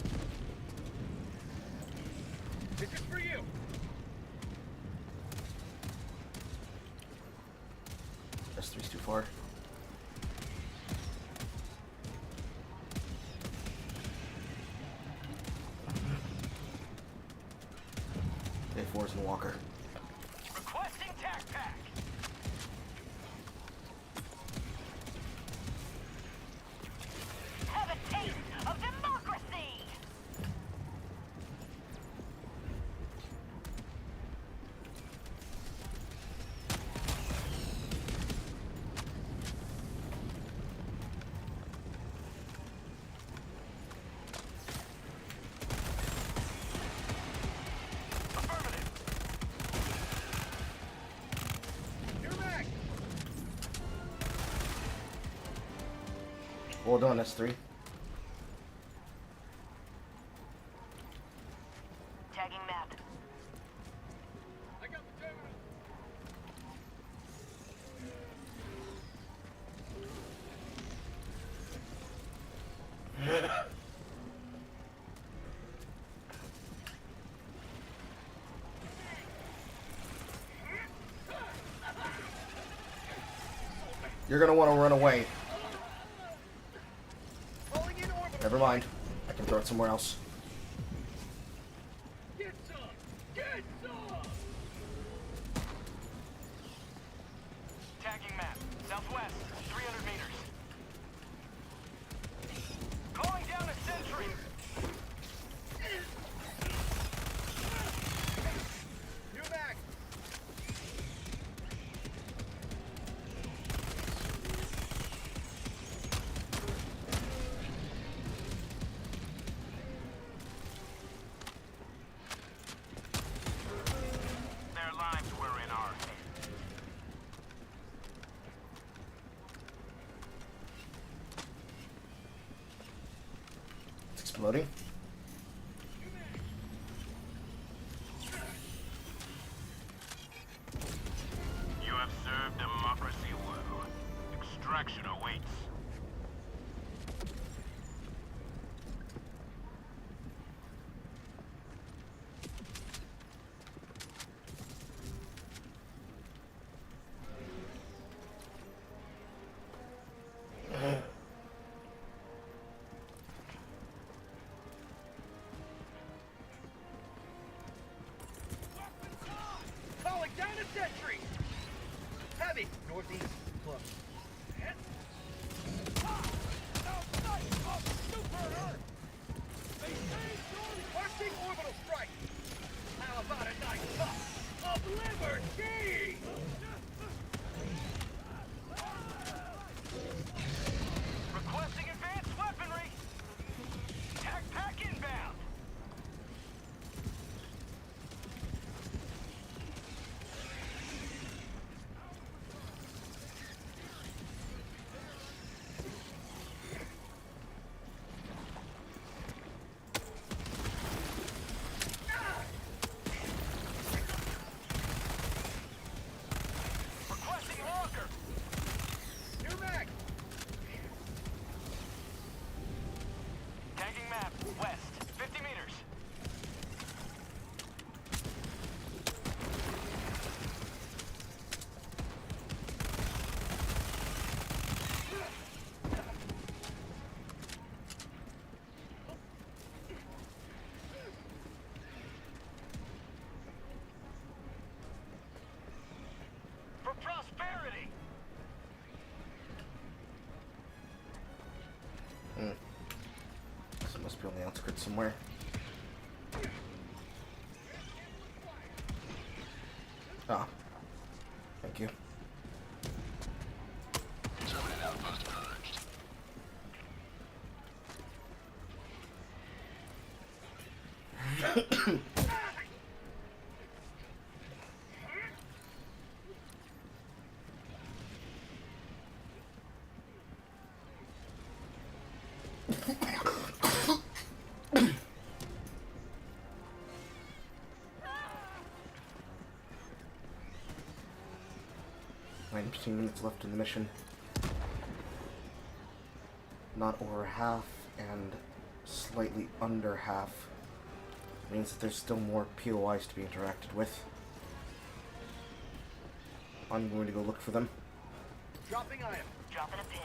This is for you. S3's too far. A4's in Walker. Requesting tac pack. Have a taste of democracy! Affirmative. Your mag. Well done, S3. Tagging map. I got the terminal. You're gonna want to run away. Calling in orbital. Never mind. I can throw it somewhere else. Get some. Get some. Tagging map. Southwest. 300 meters. Calling down a sentry. New mag. Their lives were in our hands. It's exploding. You have served democracy well. Extraction awaits. Down a sentry! Heavy! Northeast. Close. Requesting orbital strike! How about a nice puff of liberty? Requesting advanced weaponry. Tac pack inbound. Requesting locker. New mag! Tagging map, west, 50 meters. For prosperity! So it must be on the outskirts somewhere. Ah. Thank you. Terminate outpost purged. Nine 15 minutes left in the mission. Not over half and slightly under half. Means that there's still more POIs to be interacted with. I'm going to go look for them. Dropping item. Dropping a pin.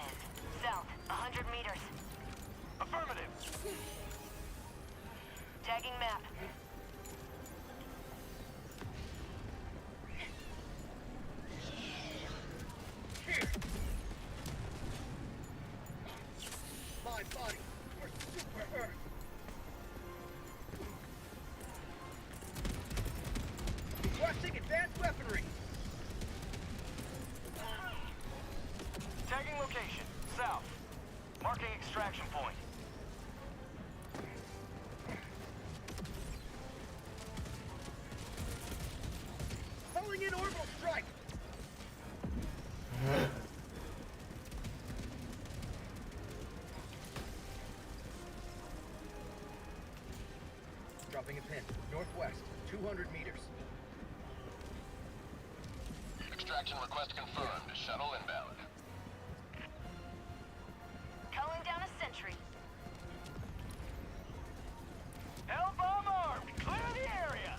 South, 100 meters. Affirmative. Tagging map. Here. My body for Super Earth. Requesting advanced weaponry. Tagging location, south. Marking extraction point. Calling in orbital strike. Dropping a pin. Northwest, 200 meters. Extraction request confirmed. Shuttle inbound. Calling down a sentry. Hellbomb armed. Clear the area.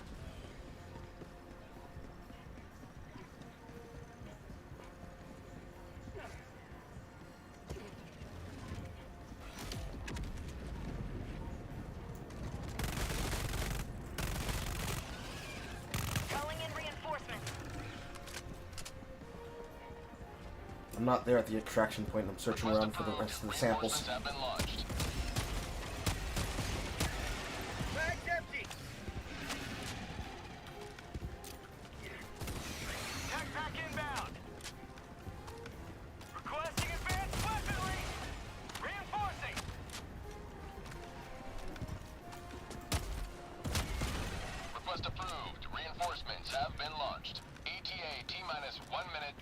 Calling in reinforcements. I'm not there at the extraction point. I'm searching around for the rest of the samples. Reinforcements have been launched. Mag's empty. Tac pack inbound. Requesting advanced weaponry. Reinforcing. Request approved. Reinforcements have been launched. ETA T-minus 1 minute.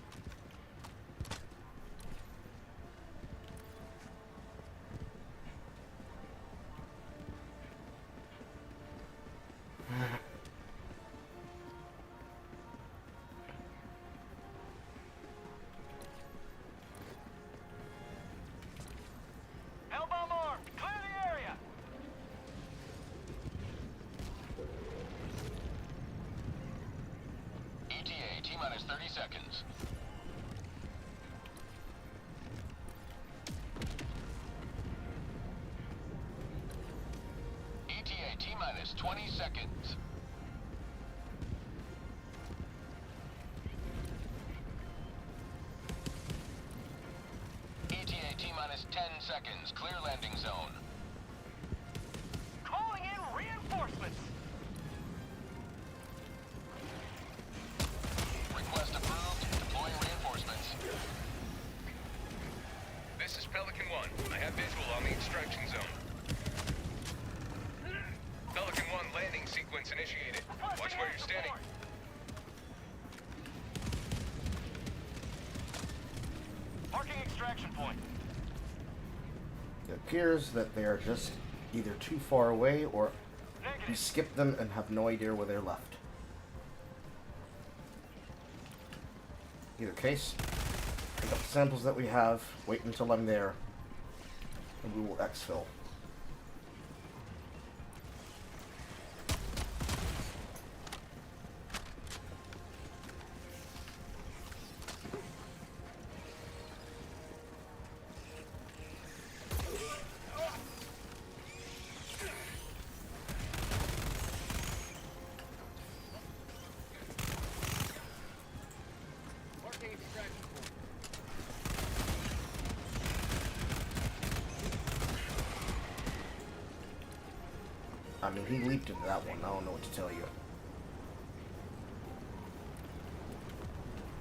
Hellbomb armed. Clear the area. ETA T-minus 30 seconds. ETA T-minus 20 seconds. seconds. Clear landing zone. Calling in reinforcements. Request approved. Deploying reinforcements. This is Pelican 1. I have visual on the extraction zone. Pelican 1 landing sequence initiated. Watch where you're standing. Marking extraction point. It appears that they are just either too far away or we Negative. skipped them and have no idea where they're left. Either case, pick up the samples that we have, wait until I'm there, and we will exfil. Marking extraction point. I mean, he leaped into that one. I don't know what to tell you.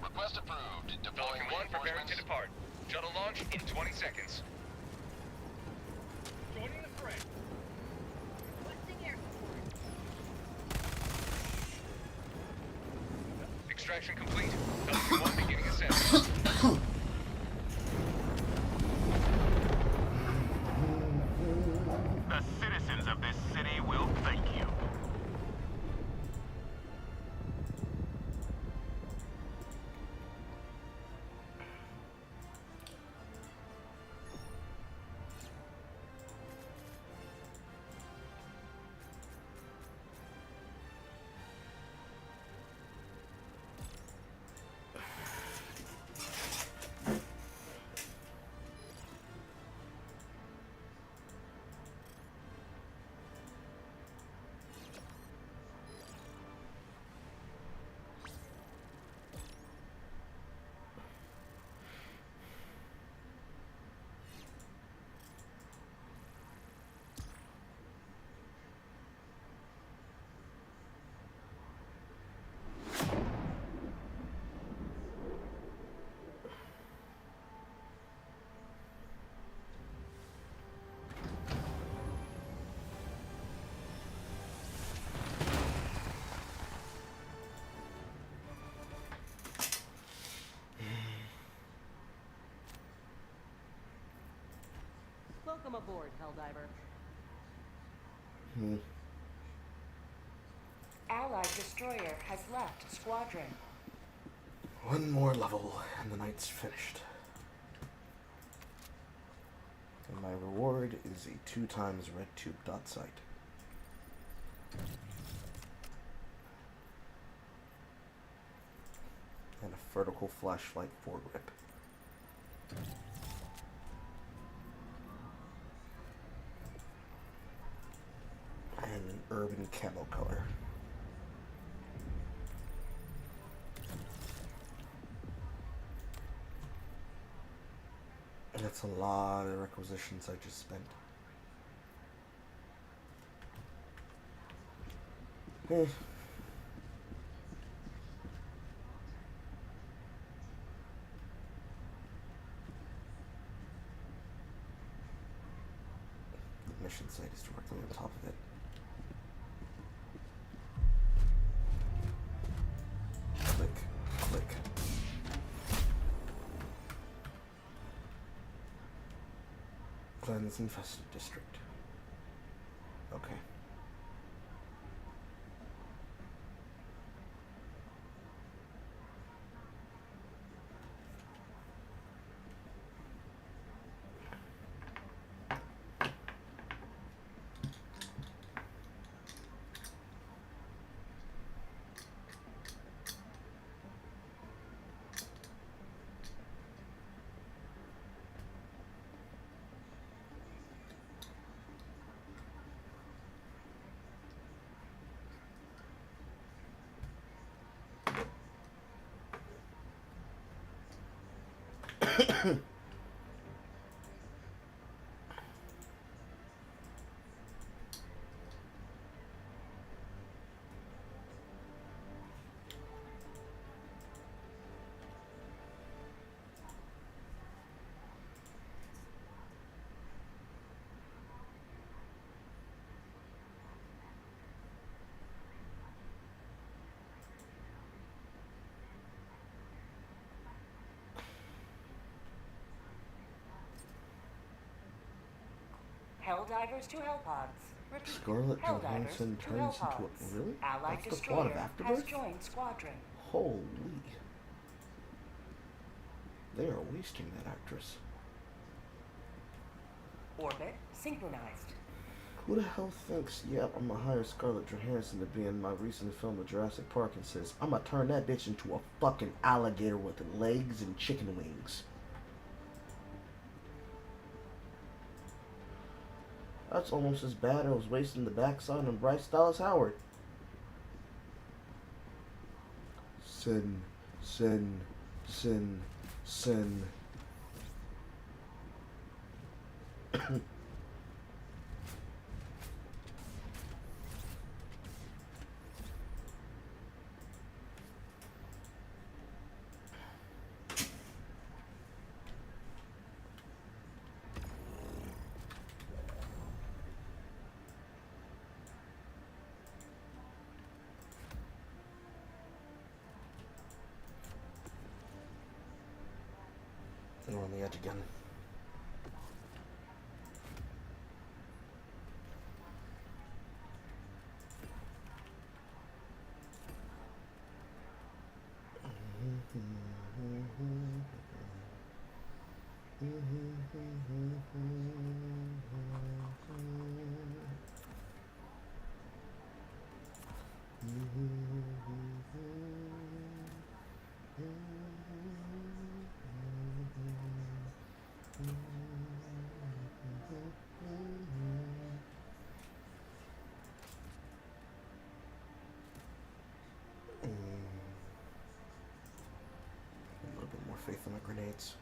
Request approved. Deploying Pelican 1 preparing to reinforcements. depart. Shuttle launch in 20 seconds. Joining the fray. Requesting air support. Extraction complete. Pelican 1 beginning ascent. The citizens of this city will thank you. Welcome aboard, Helldiver. Allied destroyer has left squadron. One more level, and the night's finished. And my reward is a 2 times red tube dot sight. And a vertical flashlight foregrip. And an urban camo color. And that's a lot of requisitions I just spent. Eh. The mission site is directly on top of it. Click, click. Glenn's infested district. Okay. Helldivers to Hellpods. Repeat. Scarlet Helldivers Johansson to turns into a... Hellpods. Really? Allied That's the plot of destroyer has Afterbirth? joined squadron. Holy. They are wasting that actress. Orbit synchronized. Who the hell thinks, yep, I'm gonna hire Scarlett Johansson to be in my recent film of Jurassic Park and says, I'm gonna turn that bitch into a fucking alligator with legs and chicken wings. That's almost as bad as wasting the backside on Bryce Dallas Howard. Sin, sin, sin, sin. We're on the edge again. A little bit more faith in my grenades.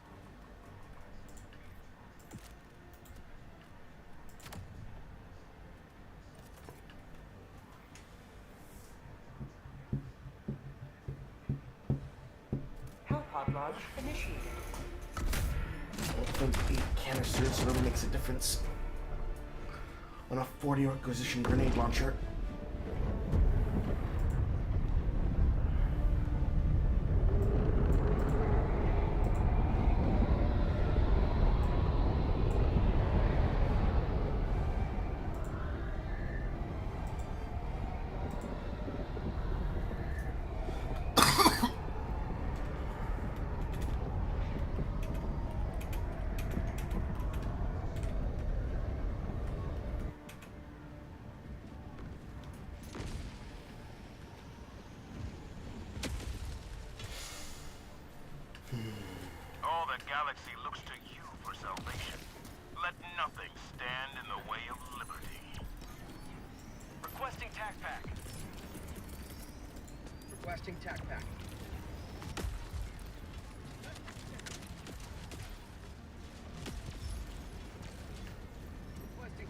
Hellpod launch initiated. I don't think 8 canisters really makes a difference on a 40 acquisition grenade launcher. All the galaxy looks to you for salvation. Let nothing stand in the way of liberty. Requesting tac pack. Requesting tac pack. Requesting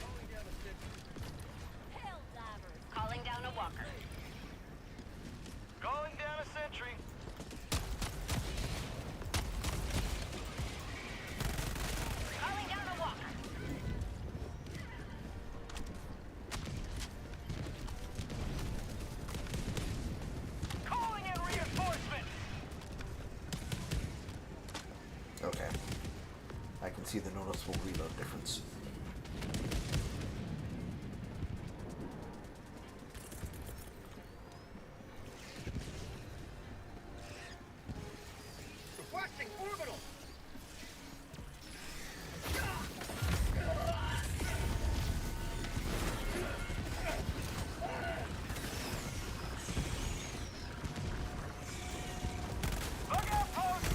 calling down a sentry. Helldivers. Calling down a walker. Calling down a sentry. Calling down a walker. Calling in reinforcements. Okay. I can see the noticeable reload difference. Requesting orbital. Look out, post!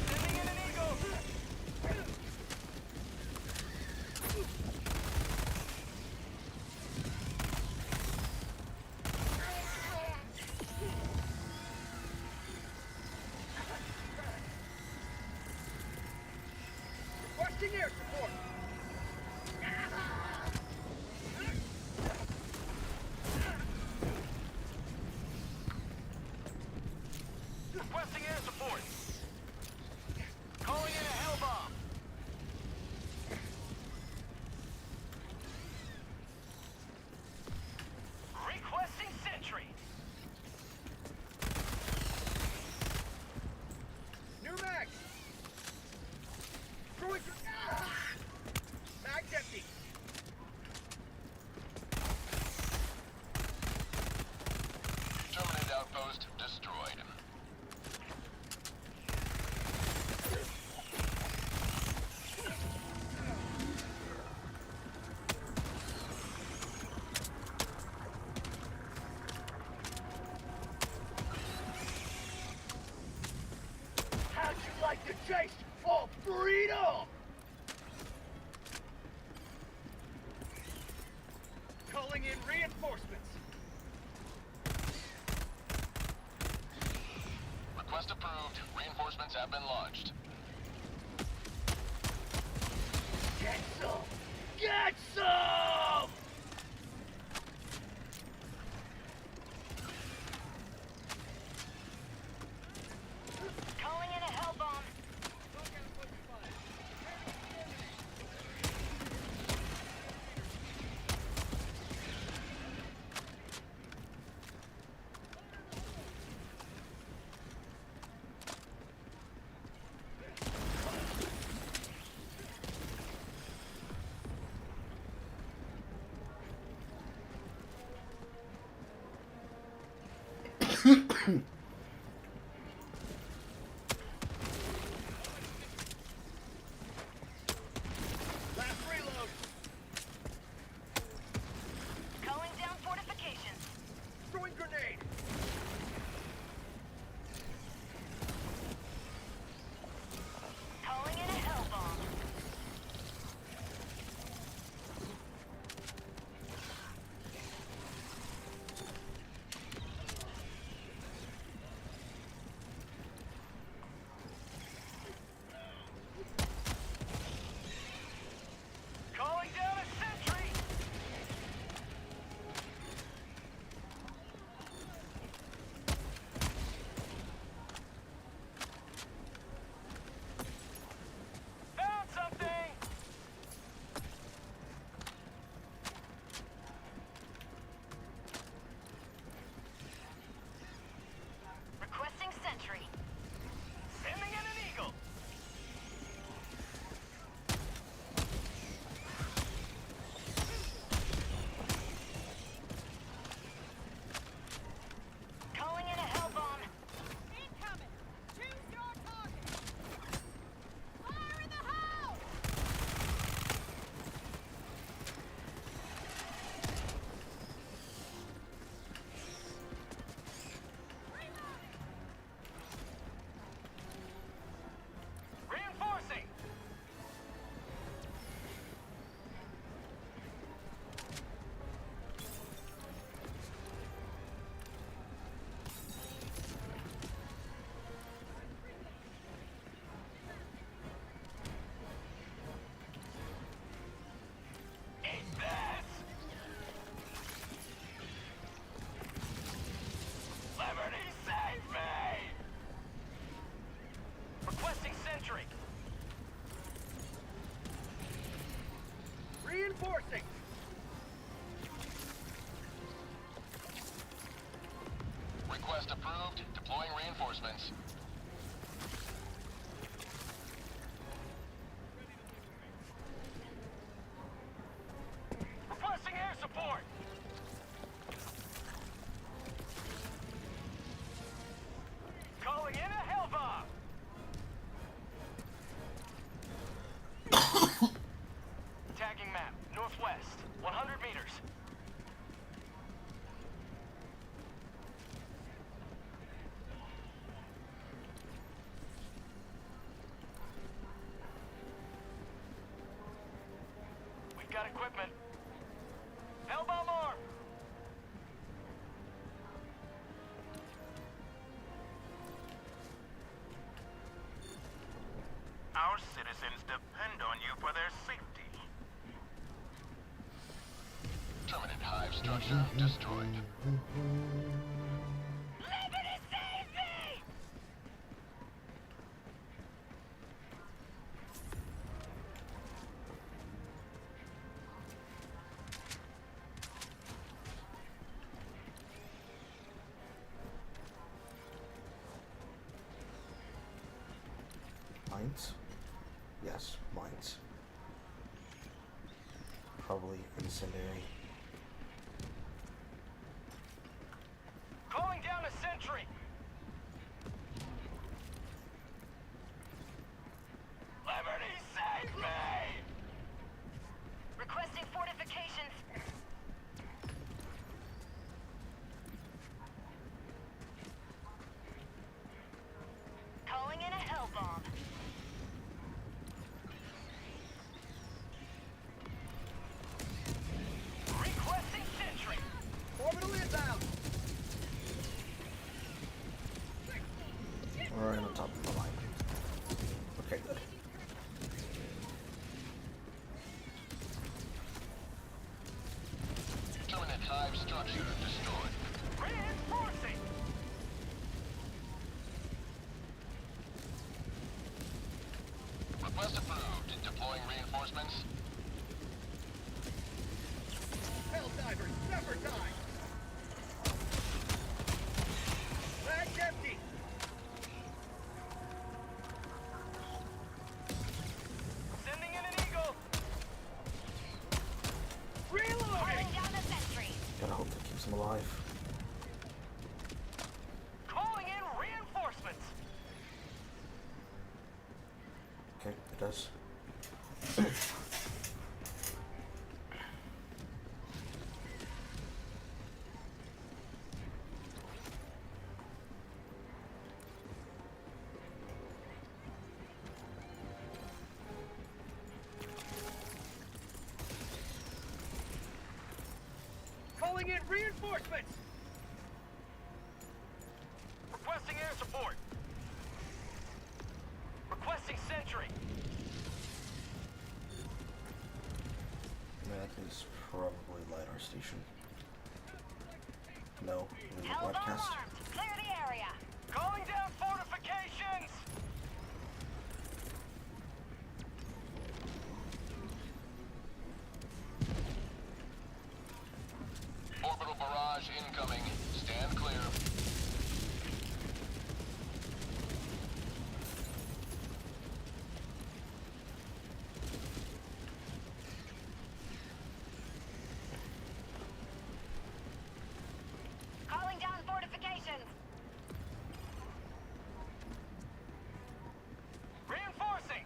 Sending in an eagle. Calling in reinforcements. Request approved. Reinforcements have been launched. Get some! Get some! Calling in a hell bomb. Last reload. Calling down fortifications. Throwing grenade. Calling in a hell bomb. Calling down a sentry. Found something. Requesting sentry. Sending in an eagle. Calling in a hell bomb. Incoming! Choose your target! Fire in the hole! Reinforcing. Eat this. Liberty, save me! Requesting sentry. Reinforcing. Request approved. Deploying reinforcements. Requesting air support. Calling in a hell bomb. Tagging map, northwest, 100 meters. We've got equipment. Hell bomb arm. Our citizens depend on you for their safety. Terminate hive structure destroyed. Liberty save me! Mines? Yes, mines. Probably incendiary. Calling down a sentry. Liberty, save me! Requesting fortifications. Calling in a hell bomb. Requesting I'm alive. Calling in reinforcements. Okay, it does. Calling in reinforcements. Requesting air support. Requesting sentry. That is probably LiDAR station. No, it is a Hellbomb broadcast. armed. Clear the area. Calling down fortifications! Orbital barrage incoming. Stand clear. Calling down fortifications. Reinforcing!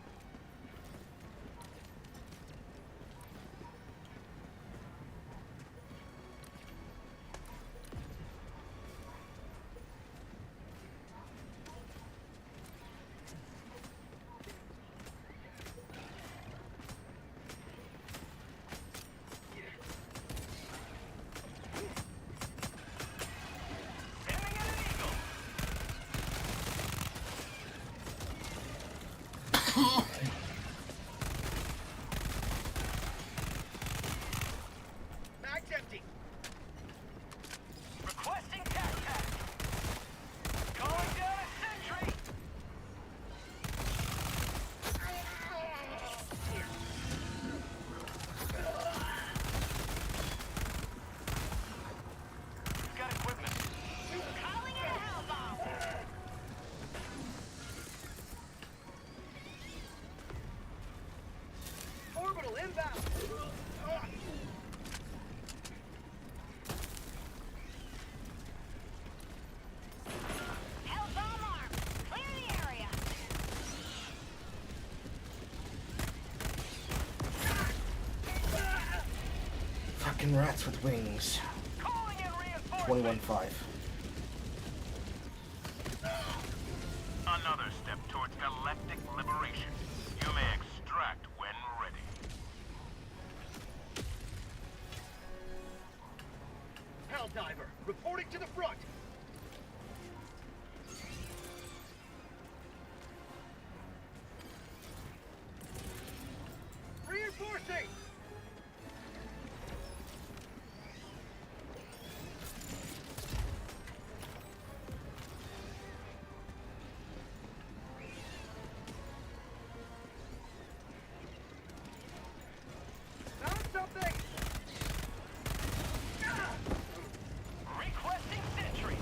Aiming at an eagle! Mag's empty. Requesting tac. Calling down a sentry! Got equipment. Calling in a hellbomb. Orbital inbound. Hellbomb armed. Clear the area. Fucking rats with wings. Calling in reinforcements! 21-5. Another step towards galactic liberation. You may extract when ready. Helldiver, reporting to the front. Reinforcing. Found something. Requesting sentry!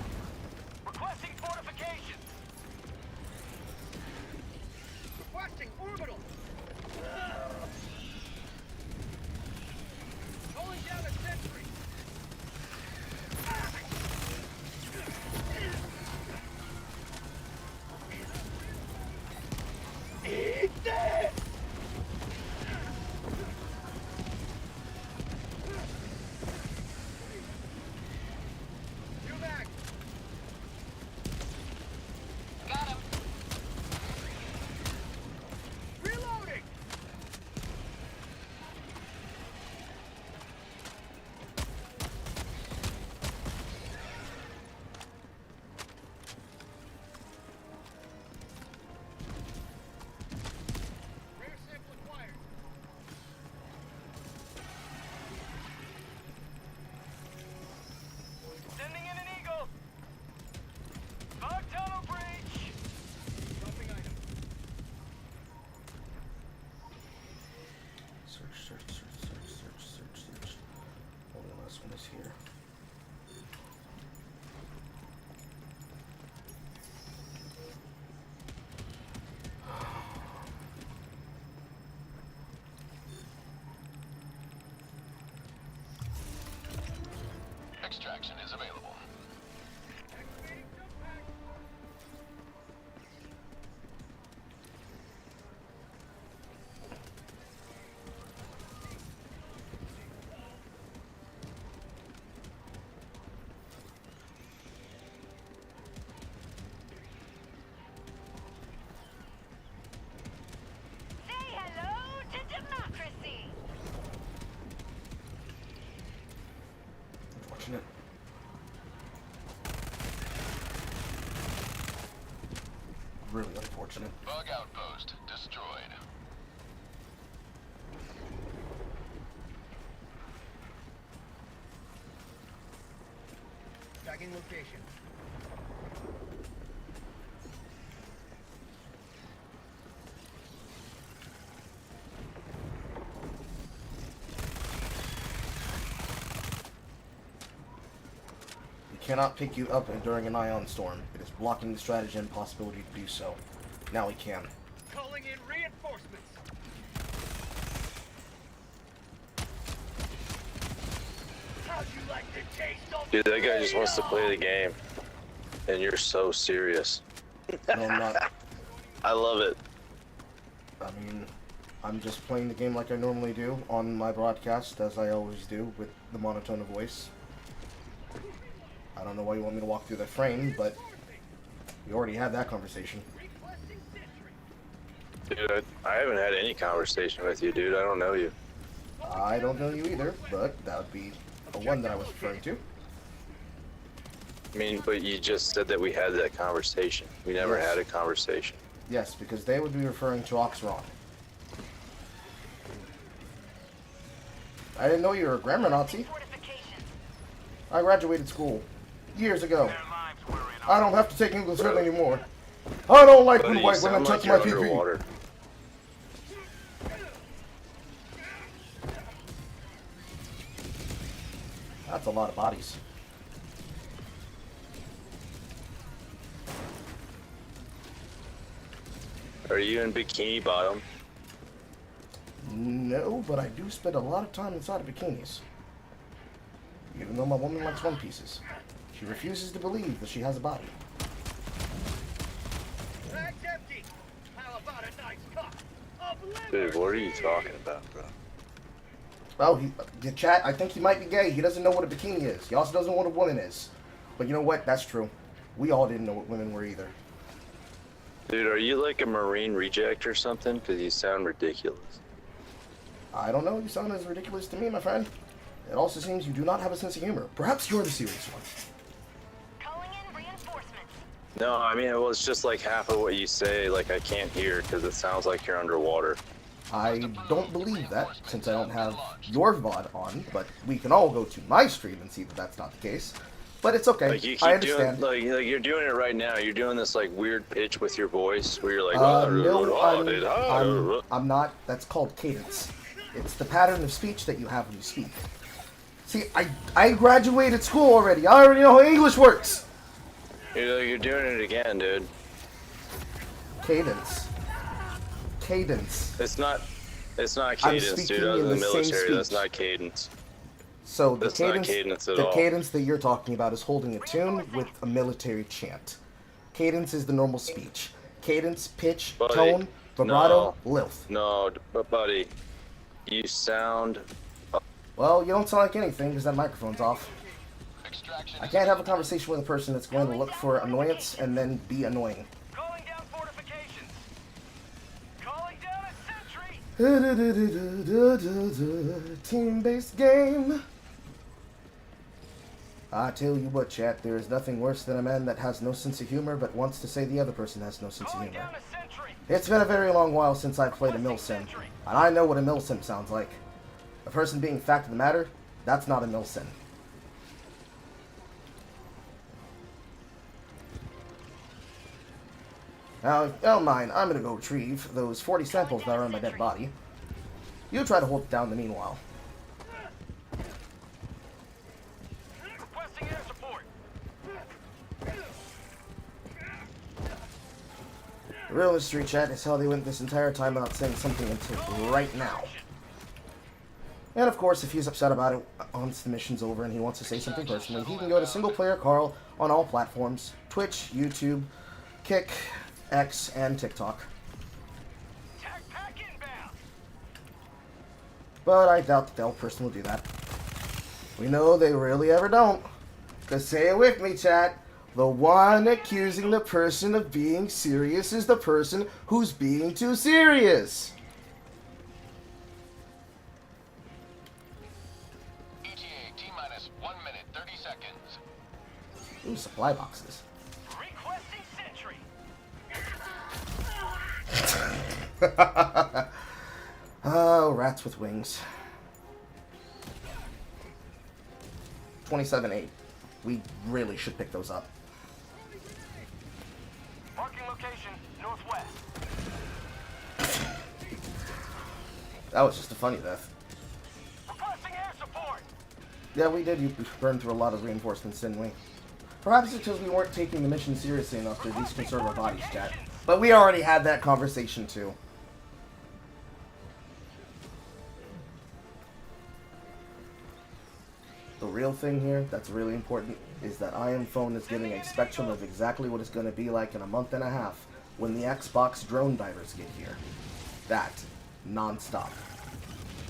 Extraction is available. Say hello to democracy. Unfortunate. Really unfortunate. Bug outpost destroyed. Tagging location. We cannot pick you up during an ion storm. It is blocking the strategy and possibility to do so. Now we can. Calling in reinforcements. How'd you like to taste of Dude, that guy just wants to play the game. And you're so serious. No, I'm not. I love it. I mean, I'm just playing the game like I normally do on my broadcast, as I always do, with the monotone of voice. I don't know why you want me to walk through the frame, but we already had that conversation. requesting sentry. Dude, I haven't had any conversation with you, dude. I don't know you. I don't know you either, but that would be the one that I was referring to. I mean, but you just said that we had that conversation. We never Yes. had a conversation. Yes, because they would be referring to Oxron. I didn't know you were a grammar Nazi. I graduated school years ago. Their lives were in I don't have to take English lit anymore. I don't like Buddy, when you white women sound touch like my you're PP. underwater. That's a lot of bodies. Are you in Bikini Bottom? No, but I do spend a lot of time inside of bikinis. Even though my woman likes one pieces. She refuses to believe that she has a body. Bag's empty. How about a nice cup of liver? Dude, what are you talking about, bro? Oh, the chat, I think he might be gay. He doesn't know what a bikini is. He also doesn't know what a woman is. But you know what? That's true. We all didn't know what women were either. Dude, are you like a Marine reject or something? Because you sound ridiculous. I don't know. You sound as ridiculous to me, my friend. It also seems you do not have a sense of humor. Perhaps you're the serious one. Calling in reinforcements. No, I mean, it was just like half of what you say, like I can't hear because it sounds like you're underwater. I don't believe that, since I don't have your VOD on, but we can all go to my stream and see that that's not the case. But it's okay. Like you I keep understand. doing, like you're doing it right now. You're doing this like weird pitch with your voice where you're like, No, I'm not. That's called cadence. It's the pattern of speech that you have when you speak. See, I graduated school already. I already know how English works. You're doing it again, dude. Cadence. Cadence. It's not I'm cadence, speaking dude. I was in in the the same military. That's speech. not cadence. So the That's not cadence, cadence at the all. cadence that you're talking about is holding a tune with a military chant. Cadence is the normal speech. Cadence, pitch, Buddy, tone, vibrato, no. lilth. No, but buddy, you sound. Well, you don't sound like anything because that microphone's off. Extraction I is can't have a conversation with a person that's going to look for annoyance and then be annoying. Calling down fortifications. Calling down a sentry. Team-based game. I tell you what, chat, there is nothing worse than a man that has no sense of humor but wants to say the other person has no sense of Calling humor. down a sentry. It's been a very long while since I've played a milsim, and I know what a milsim sounds like. A person being fact of the matter, that's not a milsim. Now, if you don't mind, I'm gonna go retrieve those 40 samples that are on my dead body. You try to hold it down in the meanwhile. Requesting air support. The real mystery, chat, is how they went this entire time without saying something until right now. And of course, if he's upset about it once the mission's over and he wants to say something personally, he can go to Single Player Carl on all platforms: Twitch, YouTube, Kick, X, and TikTok. But I doubt that they'll personally do that. We know they really ever don't. Because say it with me, chat. The one accusing the person of being serious is the person who's being too serious. ETA T-minus 1 minute, 30 seconds. Ooh, supply boxes. Requesting sentry. Oh, rats with wings. 27-8. We really should pick those up. Marking location, northwest. That was just a funny death. Requesting air support. Yeah, we did burn through a lot of reinforcements, didn't we? Perhaps it's because we weren't taking the mission seriously enough to at least conserve our bodies, chat. But we already had that conversation, too. The real thing here that's really important is that Iron Phone is giving a spectrum of exactly what it's going to be like in a month and a half when the Xbox drone divers get here. That, non-stop.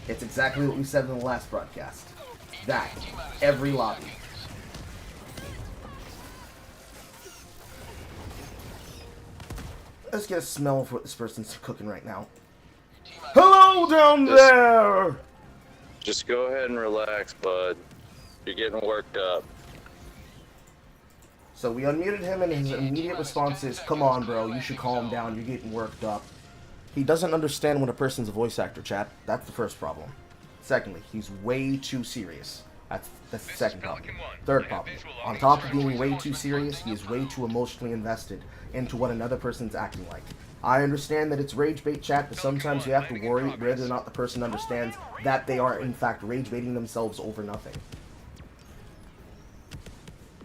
It's exactly what we said in the last broadcast. That, every lobby. Let's get a smell of what this person's cooking right now. Hello down there! Just go ahead and relax, bud. You're getting worked up. So we unmuted him and his immediate response is, come on bro, you should calm down, you're getting worked up. He doesn't understand when a person's a voice actor, chat. That's the first problem. Secondly, he's way too serious. That's the second problem. Third problem, on top of being way too serious, he is way too emotionally invested into what another person's acting like. I understand that it's rage bait, chat, but sometimes you have to worry whether or not the person understands that they are in fact rage baiting themselves over nothing.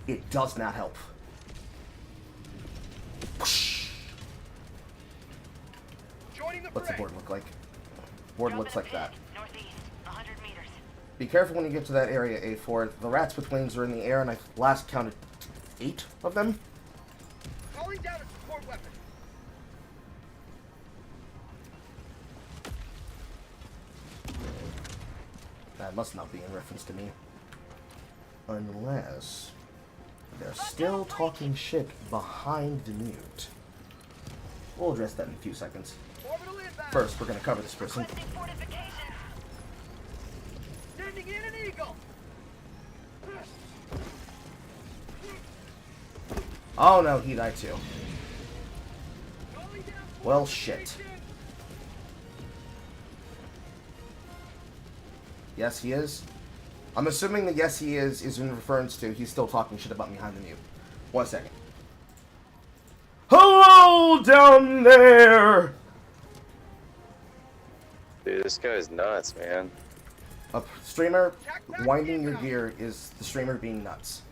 It does not help. What's the board look like? Board looks like that. Northeast, 100 meters. Be careful when you get to that area, A4. The rats with wings are in the air, and I last counted 8 of them. Calling down a support weapon. That must not be in reference to me. Unless they're still talking shit behind the mute. We'll address that in a few seconds. Orbital inbound. First, we're going to cover this person. Requesting fortification. Sending in an eagle. Oh no, he died too. Calling down Well, shit. fortification. Yes, he is. I'm assuming the yes, he is in reference to he's still talking shit about me behind the mute. 1 second. Hello down there! Dude, this guy's nuts, man. A streamer winding your gear is the streamer being nuts.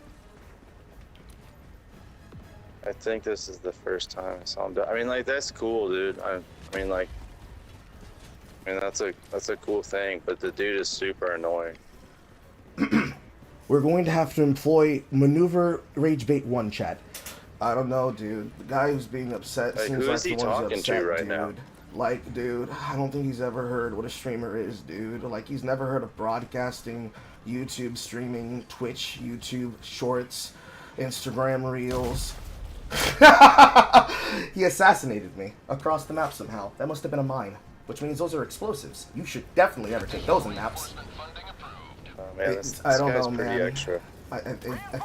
I think this is the first time I saw him do. I mean, like, that's cool, dude. I mean, like, that's a cool thing, but the dude is super annoying. We're going to have to employ maneuver rage bait 1, chat. I don't know, dude. The guy who's being upset Like, seems who like is he the one who's talking upset, to right dude. now? Like, dude, I don't think he's ever heard what a streamer is, dude. Like, he's never heard of broadcasting, YouTube streaming, Twitch, YouTube shorts, Instagram reels. He assassinated me across the map somehow. That must have been a mine, which means those are explosives. You should definitely ever take those in maps. Funding approved. Oh, man, this I don't guy's know, pretty man. extra. I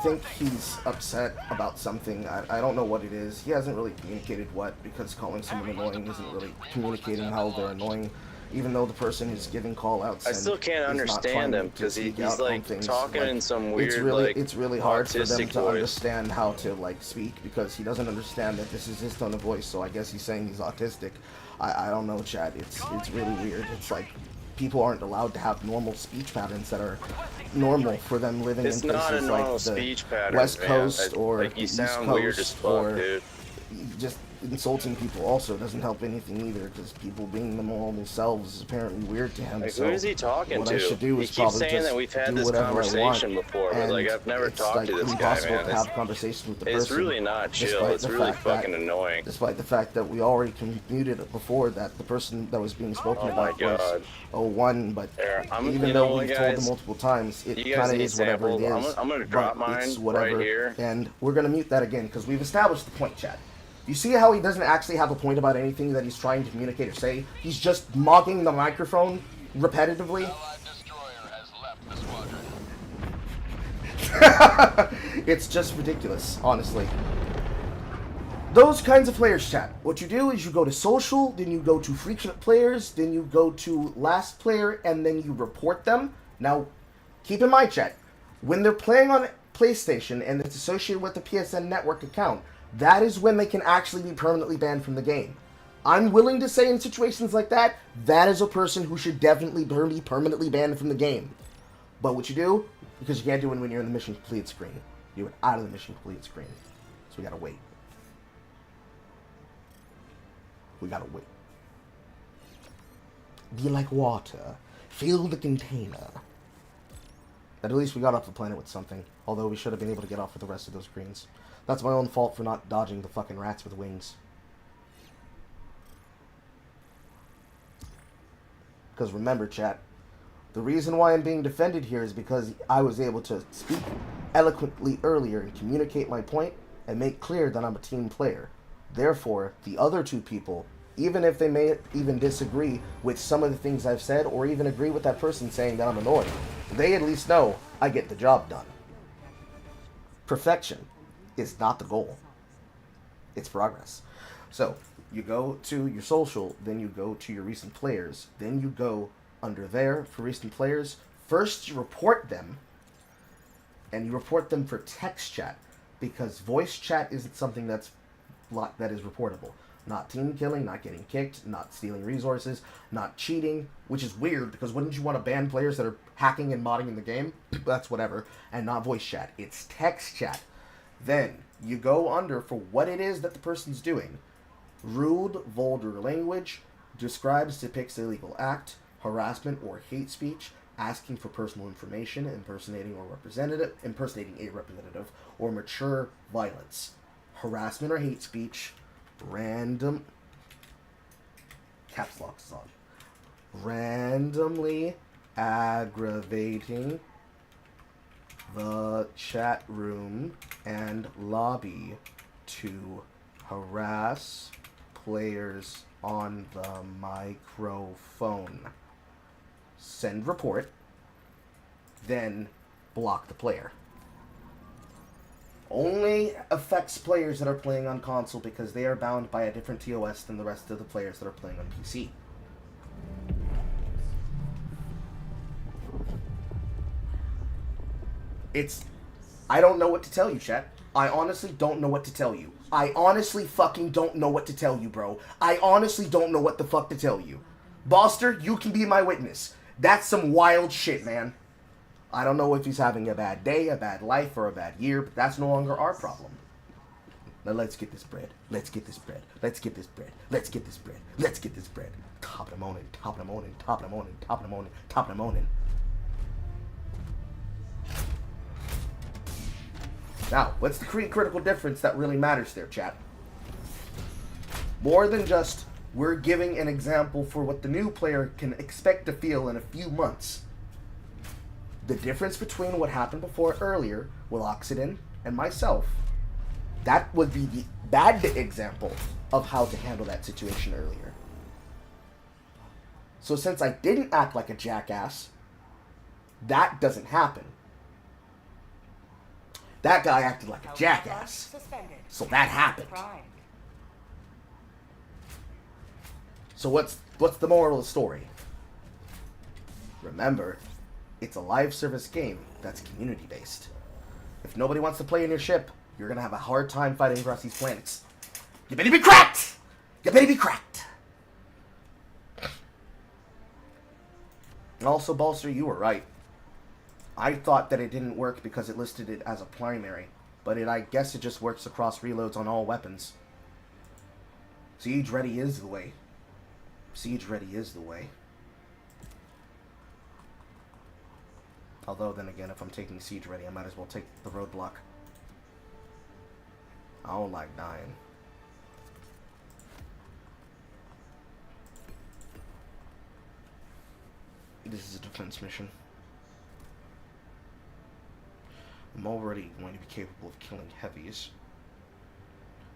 think he's upset about something. I don't know what it is. He hasn't really communicated what, because calling someone annoying isn't really communicating how they're annoying, even though the person is giving call-outs. I still can't understand him because he's like talking in some weird, it's really hard for them autistic to voice. understand how to like speak, because he doesn't understand that this is his tone of voice. So I guess he's saying he's autistic. I don't know, Chad. It's really weird. It's like people aren't allowed to have normal speech patterns that are normal for them living It's in not a places normal like the speech pattern, West man. Coast or like, the you East sound weird as Coast, fuck, or dude. just insulting people also doesn't help anything either, because people being them all themselves is apparently weird to him. Like, so who is he talking what to? I should do He is keeps probably saying just that we've had do this whatever I want. conversation before, but like And I've never it's talked like to this guy, impossible man. to have a conversation with the person. It's really not chill. despite It's the really fact that- fucking annoying. Despite the fact that we already commuted before that the person that was being spoken Oh my about was God. 01, but There, even you though know we've what, told them guys? multiple times, it You guys kind of need is whatever it samples. is. I'm gonna drop but it's mine whatever, right here. And we're going to mute that again, because we've established the point, chat. You see how he doesn't actually have a point about anything that he's trying to communicate or say? He's just mogging the microphone repetitively. Allied destroyer has left the squadron. It's just ridiculous, honestly. Those kinds of players, chat. What you do is you go to social, then you go to frequent players, then you go to last player, and then you report them. Now, keep in mind, chat, when they're playing on PlayStation and it's associated with the PSN network account, that is when they can actually be permanently banned from the game. I'm willing to say in situations like that, that is a person who should definitely be permanently banned from the game. But what you do, because you can't do it when you're in the mission complete screen. You do it out of the mission complete screen. So we gotta wait. We gotta wait. Be like water. Fill the container. At least we got off the planet with something. Although we should have been able to get off with the rest of those greens. That's my own fault for not dodging the fucking rats with wings. Because remember, chat, the reason why I'm being defended here is because I was able to speak eloquently earlier and communicate my point and make clear that I'm a team player. Therefore, the other two people, even if they may even disagree with some of the things I've said or even agree with that person saying that I'm annoying, they at least know I get the job done. Perfection is not the goal. It's progress. So, you go to your social, then you go to your recent players, then you go under there for recent players. First, you report them, and you report them for text chat, because voice chat isn't something that is reportable. Not team killing, not getting kicked, not stealing resources, not cheating, which is weird, because wouldn't you want to ban players that are hacking and modding in the game? That's whatever. And not voice chat. It's text chat. Then, you go under for what it is that the person's doing. Rude, vulgar language, describes, depicts illegal act, harassment or hate speech, asking for personal information, impersonating a representative, or mature violence. Harassment or hate speech, random, caps lock is on, randomly aggravating the chat room and lobby to harass players on the microphone. Send report, then block the player. Only affects players that are playing on console because they are bound by a different TOS than the rest of the players that are playing on PC. I don't know what to tell you, chat. I honestly don't know what to tell you. I honestly fucking don't know what to tell you, bro. I honestly don't know what the fuck to tell you. Boster, you can be my witness. That's some wild shit, man. I don't know if he's having a bad day, a bad life, or a bad year, but that's no longer our problem. Now let's get this bread. Let's get this bread. Let's get this bread. Let's get this bread. Let's get this bread. Top of the morning, top of the morning, top of the morning, top of the morning, top of the morning. Now, what's the critical difference that really matters there, chat? More than just, we're giving an example for what the new player can expect to feel in a few months. The difference between what happened before earlier with Oxiden and myself, that would be the bad example of how to handle that situation earlier. So since I didn't act like a jackass, that doesn't happen. That guy acted like a jackass. So that happened. So what's the moral of the story? Remember, it's a live service game that's community based. If nobody wants to play in your ship, you're gonna have a hard time fighting across these planets. You better be cracked! You better be cracked! Also, Bolster, you were right. I thought that it didn't work because it listed it as a primary, but I guess it just works across reloads on all weapons. Siege ready is the way. Siege ready is the way. Although, then again, if I'm taking siege ready, I might as well take the roadblock. I don't like dying. This is a defense mission. I'm already going to be capable of killing heavies.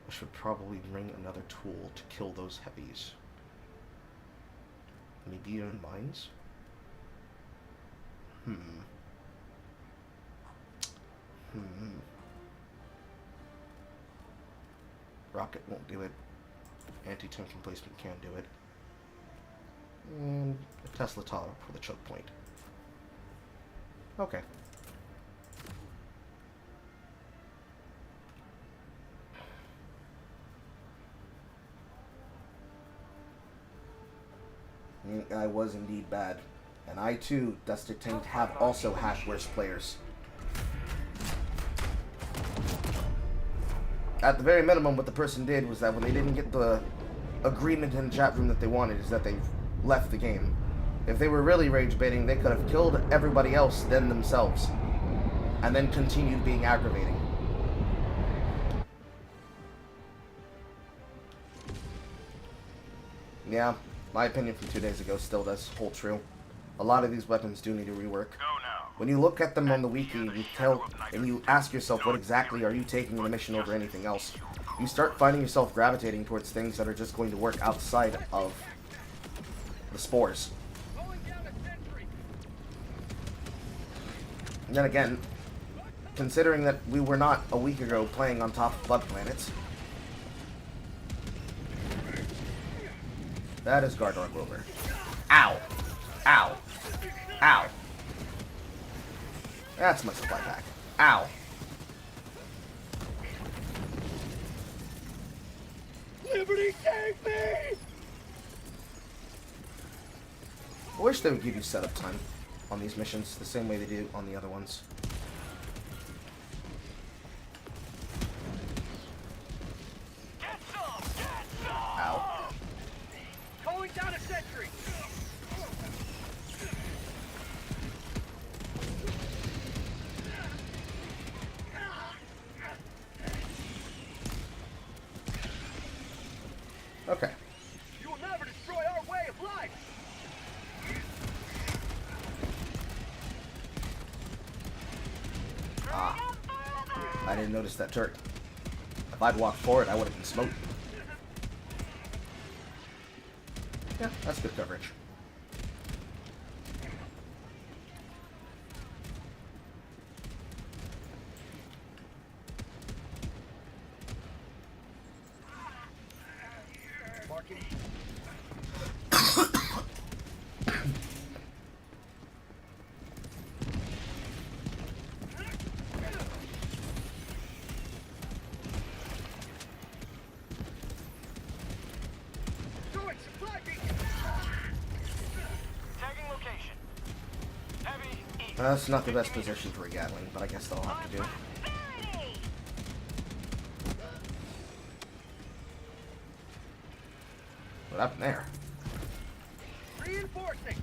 I should probably bring another tool to kill those heavies. Maybe even mines? Rocket won't do it. Anti-tank emplacement can do it. And a Tesla tower for the choke point. Okay. I was indeed bad. And I too, Dusted Tank, have also had worse players. At the very minimum, what the person did was that when they didn't get the agreement in the chat room that they wanted, is that they left the game. If they were really rage baiting, they could have killed everybody else then themselves. And then continued being aggravating. Yeah, my opinion from 2 days ago still does hold true. A lot of these weapons do need to rework. When you look at them on the wiki, you ask yourself, what exactly are you taking in the mission over anything else? You start finding yourself gravitating towards things that are just going to work outside of the spores. And then again, considering that we were not a week ago playing on top of flood planets, that is Gardor Grover. Ow! Ow! Ow! That's my supply pack. Ow! Liberty, save me! I wish they would give you setup time on these missions the same way they do on the other ones. Get some! Get some! Ow. Calling down a sentry! Okay. You will never destroy our way of life! Ah. I didn't notice that turret. If I'd walked forward, I would have been smoked. Yeah, that's good coverage. Marking. Throwing supply beacon! Tagging location. Heavy east. That's not the best position for a Gatling, but I guess that'll have to do. What happened there? Reinforcing.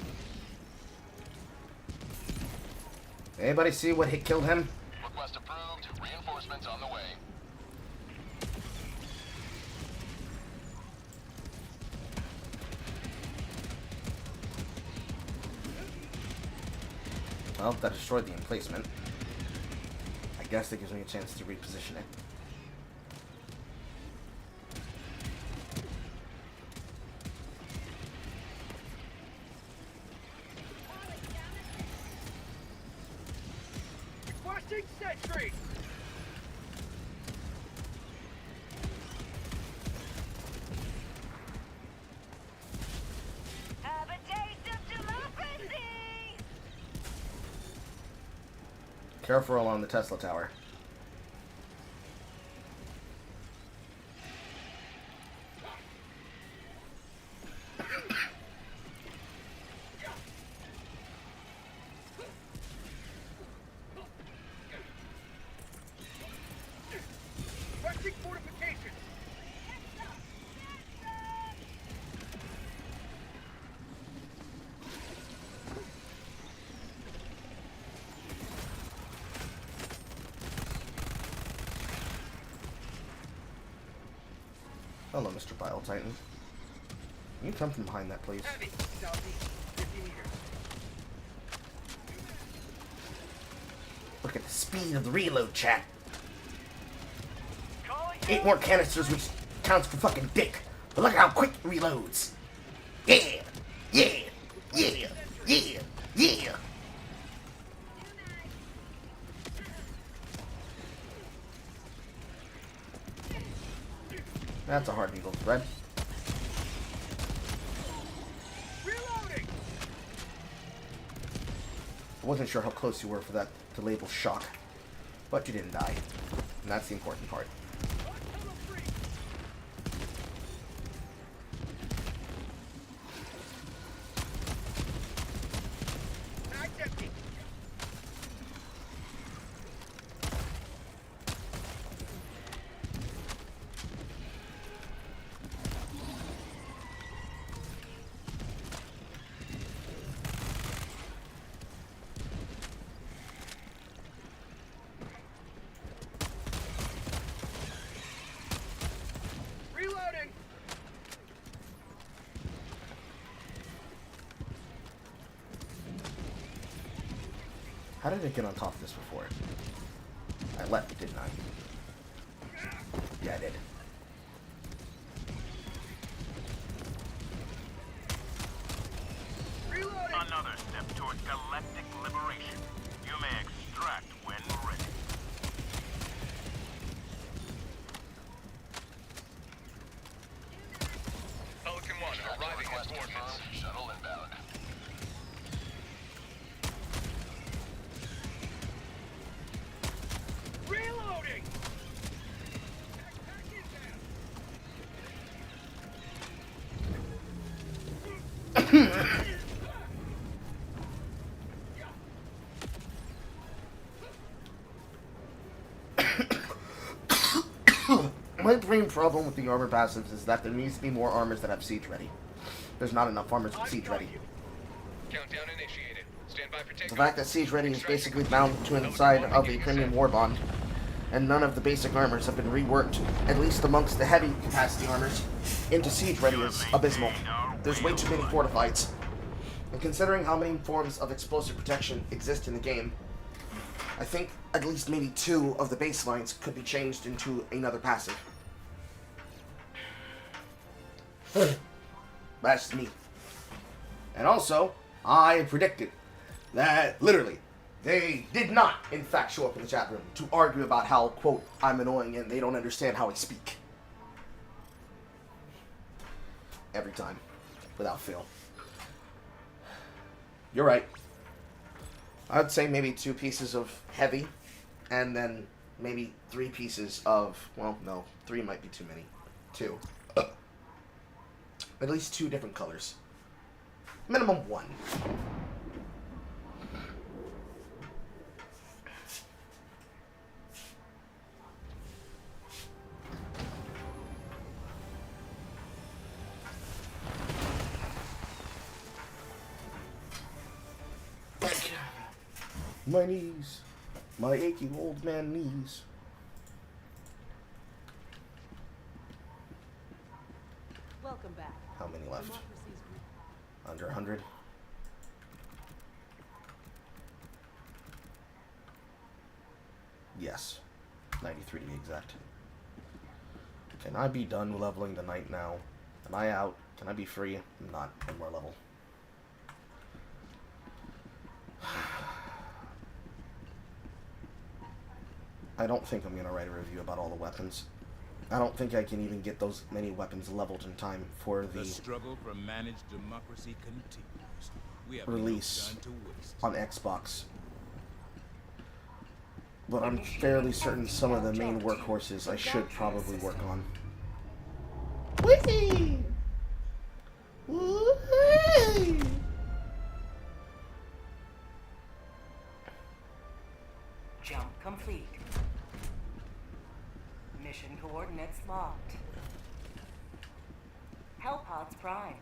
Anybody see what hit killed him? Request approved. Reinforcements on the way. Well, that destroyed the emplacement. I guess that gives me a chance to reposition it. Requesting sentry. Have a taste of democracy! Careful along the Tesla tower. Requesting fortifications. Hello, Mr. Bile Titan. Can you come from behind that, please? Heavy. Southeast. 50 meters. Look at the speed of the reload, chat. Calling 8 more canisters, which counts for fucking dick. But look how quick it reloads. Yeah, yeah, yeah, yeah, yeah. That's a hard needle thread. Reloading. I wasn't sure how close you were for that to label shock, but you didn't die, and that's the important part. Mag's empty. Reloading. How did it get on top of this before? I left, didn't I? Yeah, I did. Reloading. Another step toward galactic liberation. You may extract when ready. Pelican 1 arriving at coordinates. Shuttle inbound. Reloading. My main problem with the armor passives is that there needs to be more armors that have siege ready. There's not enough armors with siege ready. Countdown initiated. Stand by for takeoff. The fact that siege ready is basically bound to inside of a premium war bond, and none of the basic armors have been reworked, at least amongst the heavy capacity armors, into siege ready is abysmal. There's way too many fortifieds. And considering how many forms of explosive protection exist in the game, I think at least maybe 2 of the baselines could be changed into another passive. That's me. And also, I predicted that literally they did not, in fact, show up in the chat room to argue about how, quote, I'm annoying and they don't understand how I speak. Every time, without fail. You're right. I'd say maybe 2 pieces of heavy, and then maybe 3 pieces of, well, no, 3 might be too many. 2. At least 2 different colors. Minimum 1. My knees. My aching old man knees. Welcome back. How many left? Democracy's Under 100? Yes. 93 to be exact. Can I be done leveling the knight now? Am I out? Can I be free? I'm not. One more level. I don't think I'm going to write a review about all the weapons. I don't think I can even get those many weapons leveled in time for The the struggle for managed democracy continues. We have release no time to waste. on Xbox. But I'm fairly certain some of the main workhorses I should probably work on. Whee! Whee! Jump complete. Mission coordinates locked. Hellpods primed.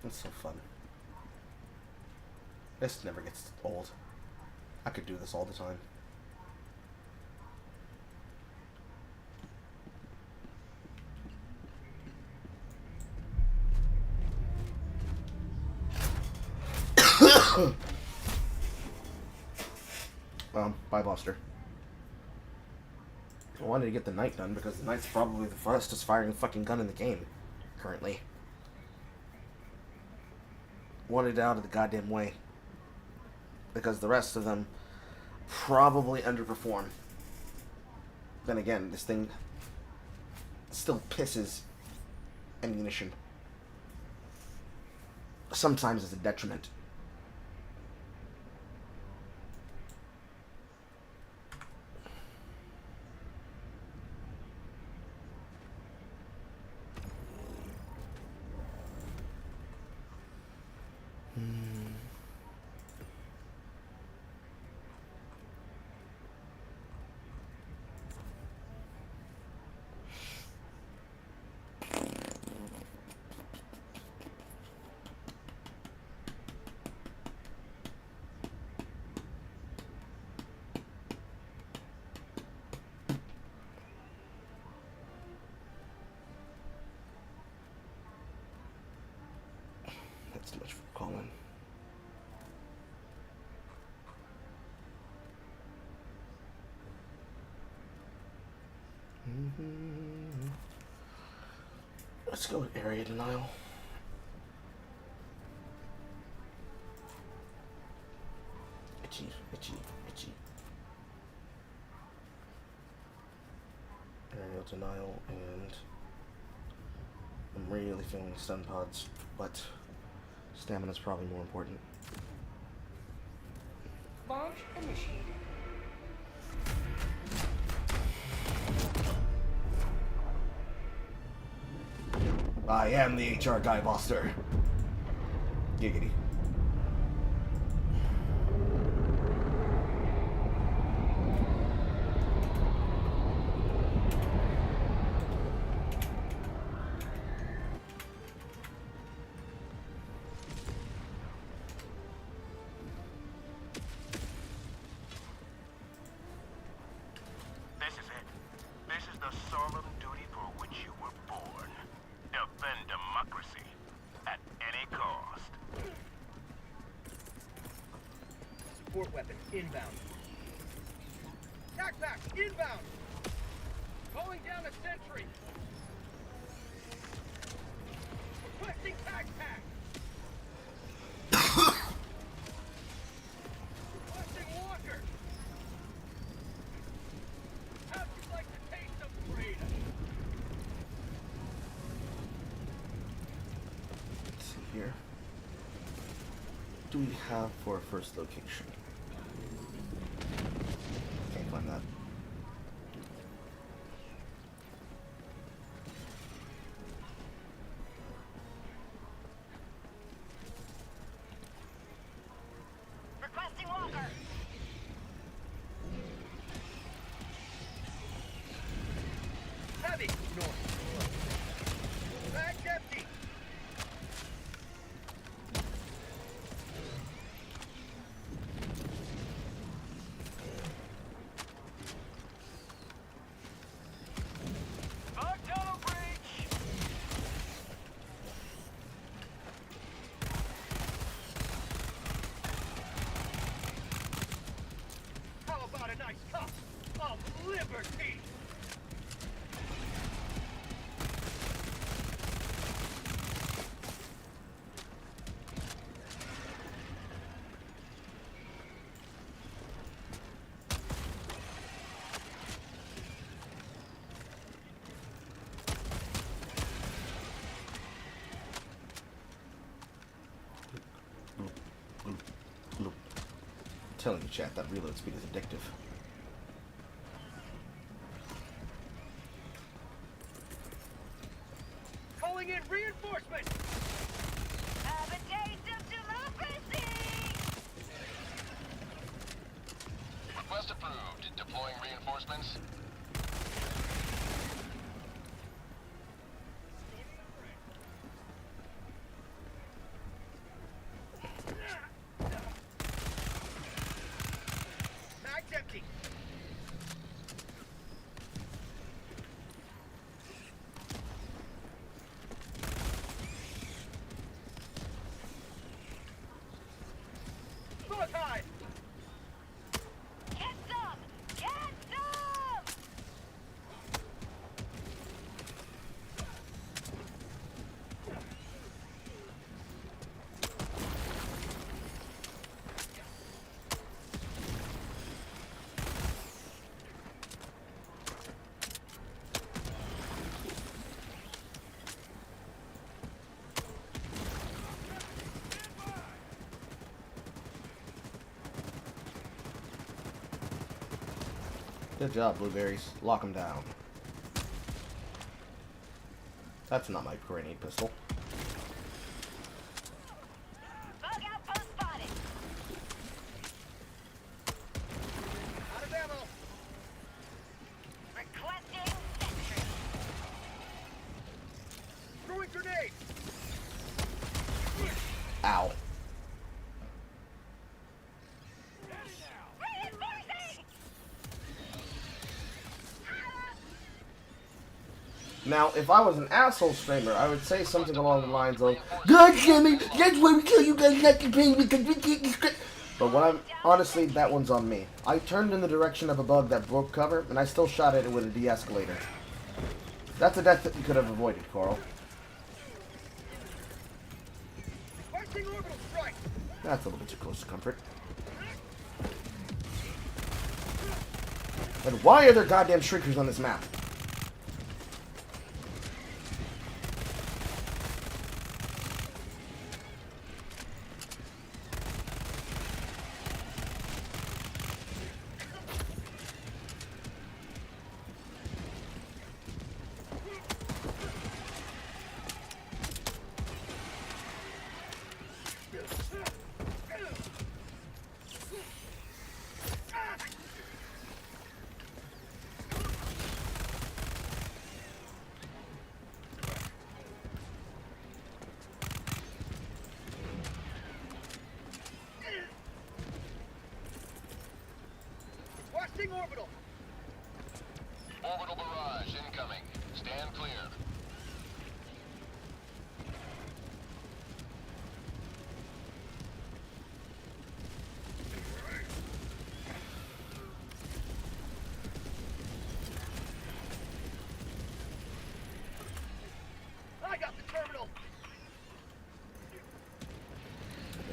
It's so fun. This never gets old. I could do this all the time. Bye, Buster. I wanted to get the Knight done because the Knight's probably the fastest firing fucking gun in the game, currently. Wanted it out of the goddamn way. Because the rest of them probably underperform. Then again, this thing still pisses ammunition. Sometimes it's a detriment. That's too much for calling. Let's go with area denial. Itchy, itchy, itchy. Aerial denial, and I'm really feeling stun pods, but stamina's probably more important. Launch initiated. I am the HR guy, Buster. Giggity. This is it. This is the solemn duty for which you were born. Defend democracy at any cost. Support weapon inbound. Tac pack inbound. Calling down a sentry. Requesting tac pack. Requesting walker. How'd you like to taste of freedom? Let's see here. What do we have for our first location? Can't find that. Requesting walker. Heavy north. Bag's empty. Bug tunnel breach! How about a nice cup of liberty? I'm telling you, chat, that reload speed is addictive. Calling in reinforcements. Have a taste of democracy. Request approved. Deploying reinforcements. empty. Suicide! Get some! Get some! Good job, Blueberries. Lock them down. That's not my grenade pistol. Bug outpost spotted. Out of ammo. Requesting sentry. Throwing grenade. Ow. Reinforcing! Now, if I was an asshole streamer, I would say something along the lines of, God damn it, that's why we kill you guys not to pay because we can't get script. But what I'm, honestly, that one's on me. I turned in the direction of a bug that broke cover, and I still shot at it with a de-escalator. That's a death that you could have avoided, Coral. Requesting orbital strike. That's a little bit too close to comfort. And why are there goddamn shriekers on this map? Requesting orbital. Orbital barrage incoming. Stand clear. I got the terminal.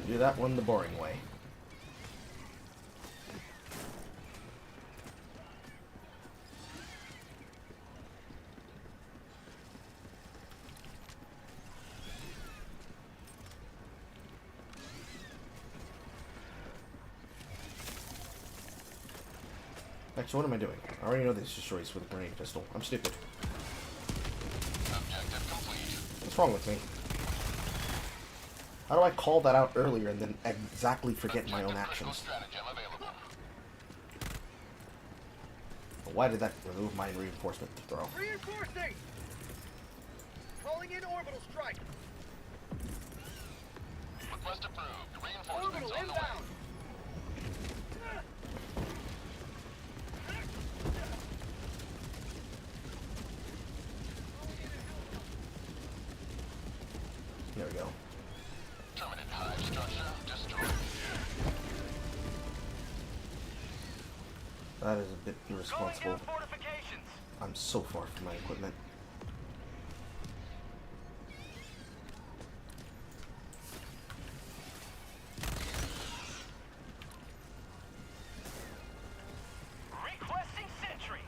Do that one the boring way. Actually, what am I doing? I already know this destroys with a grenade pistol. I'm stupid. Objective complete. What's wrong with me? How do I call that out earlier and then exactly forget my own Critical actions? stratagem available. Why did that remove my reinforcement throw? Reinforcing. Calling in orbital strike. Request approved. Reinforcements Orbital on the way. inbound. There we go. Terminate hive structure destroyed. That is a bit irresponsible. Fortifications. I'm so far from my equipment. Requesting sentry.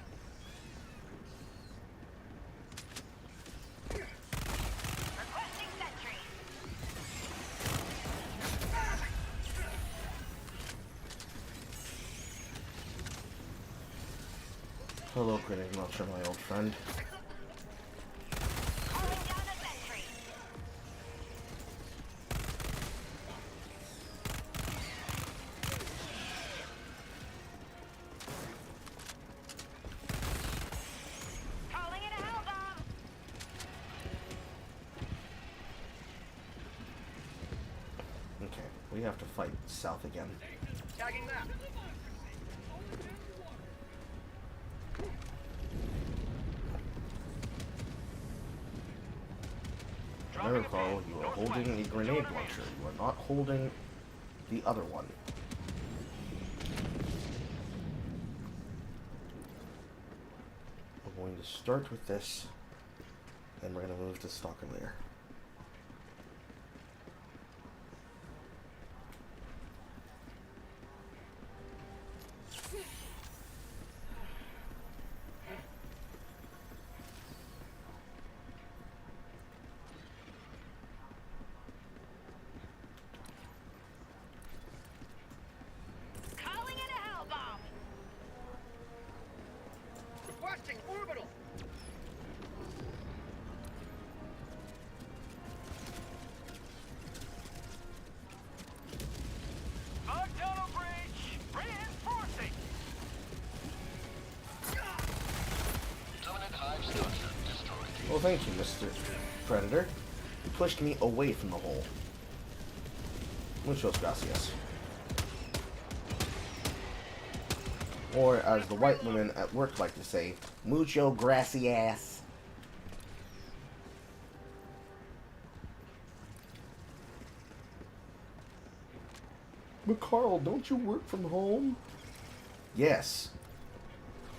Requesting sentry. Hello, grenade launcher, my old friend. Calling down a sentry. Calling in a hell bomb. Okay, we have to fight south again. Tagging map. Remember, Carl, you are holding a grenade launcher. You are not holding the other one. We're going to start with this, and we're going to move to Stalker Lair. Calling in a hell bomb. Requesting orbital. Bug tunnel breach! Reinforcing! Permanent hive structure destroyed. Well, thank you, Mr. Predator. You pushed me away from the hole. Muchos gracias. Or, as the white women at work like to say, mucho gracias. But Carl, don't you work from home? Yes.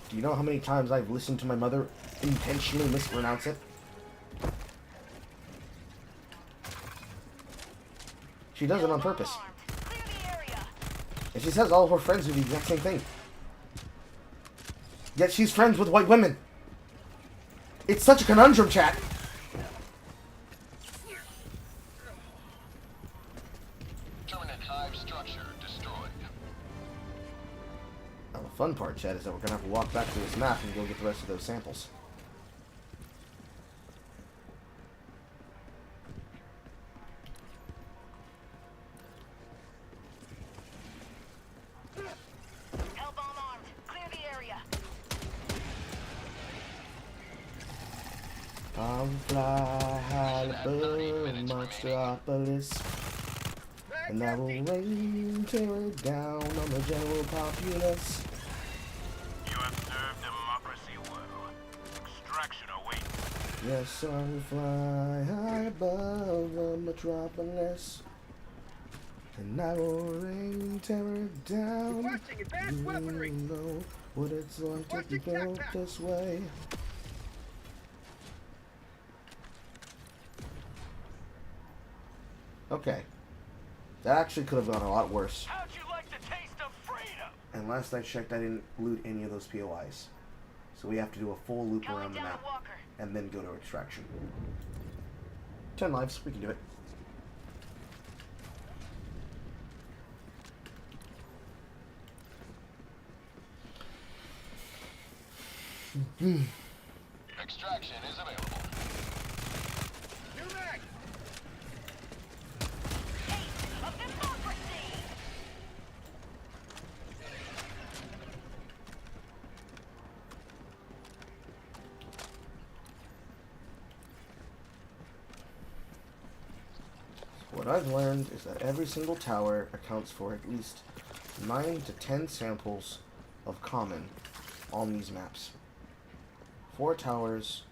Do you know how many times I've listened to my mother intentionally mispronounce it? She does it on purpose. Clear the area. And she says all of her friends do the exact same thing. Yet she's friends with white women. It's such a conundrum, chat. Permanent hive structure destroyed. Now the fun part, chat, is that we're gonna have to walk back to this map and go get the rest of those samples. Hell bomb armed. Clear the area. I'll fly high above Monstropolis, and I will rain terror down on the general populace. You observe democracy well. Extraction awaits. Yes, I will fly high above the metropolis, and I will rain terror down. Requesting advanced weaponry. You know what it's like to be Requesting built tactics. this way. Okay. That actually could have gone a lot worse. How'd you like the taste of freedom? And last I checked, I didn't loot any of those POIs. So we have to do a full loop Calling around the down map. a walker. And then go to extraction. 10 lives, we can do it. Extraction is available. New mag. Taste of democracy. What I've learned is that every single tower accounts for at least 9 to 10 samples of common on these maps. 4 towers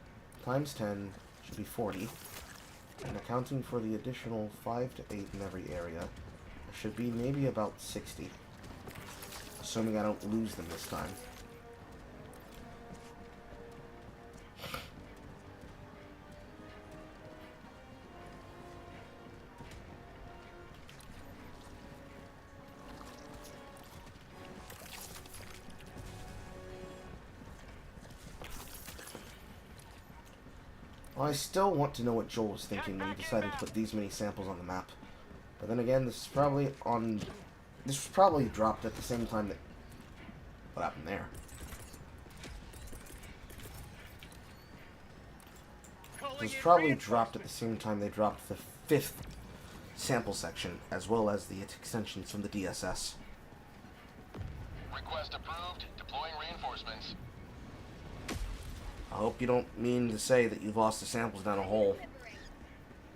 times 10 should be 40, and accounting for the additional 5 to 8 in every area, there should be maybe about 60, assuming I don't lose them this time. I still want to know what Joel was thinking when he decided to put these many samples on the map. But then again, this was probably dropped at the same time that... What happened there? It was probably dropped at the same time they dropped the 5th sample section, as well as the extensions from the DSS. Request approved. Deploying reinforcements. I hope you don't mean to say that you've lost the samples down a hole.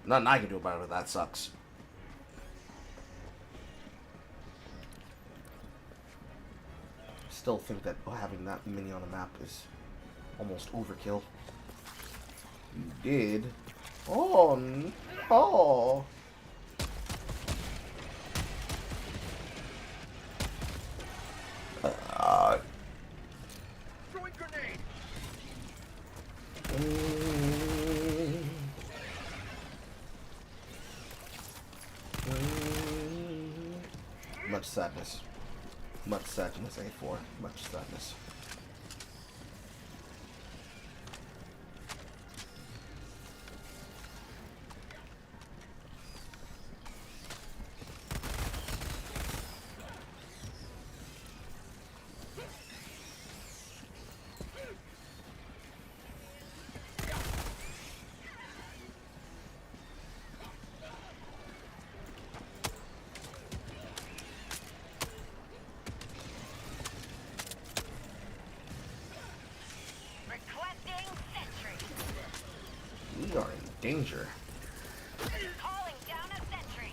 Nothing I can do about it, but that sucks. Still think that having that many on the map is almost overkill. You did Oh, oh. Throwing grenade. Much sadness. Much sadness, A4. Much sadness. Requesting sentry. We are in danger. Calling down a sentry.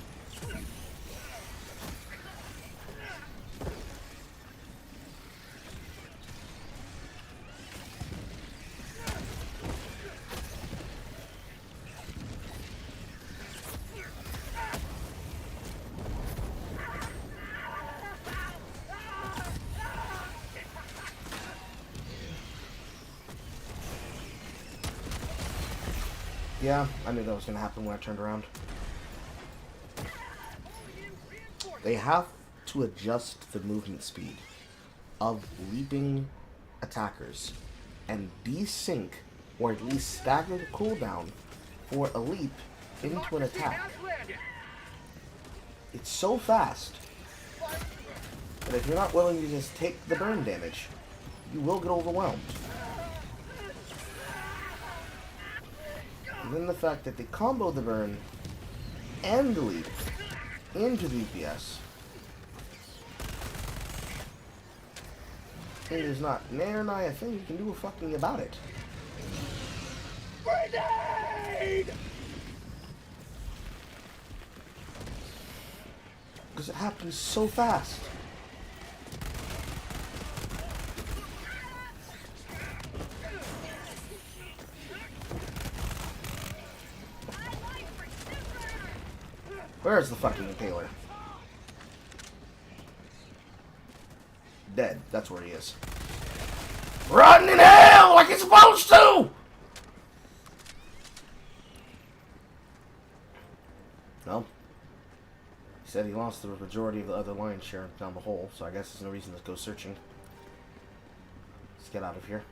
Yeah, I knew that was going to happen when I turned around. They have to adjust the movement speed of leaping attackers and desync, or at least stagger the cooldown for a leap into an attack. It's so fast that if you're not willing to just take the burn damage, you will get overwhelmed. And then the fact that they combo the burn and the leap into DPS. And there's not near nigh a thing you can do fucking about it. Grenade! Because it happens so fast. Where's the fucking impaler? Dead. That's where he is. Rotten in hell like it's supposed to! Well, he said he lost the majority of the other lion share down the hole, so I guess there's no reason to go searching. Let's get out of here.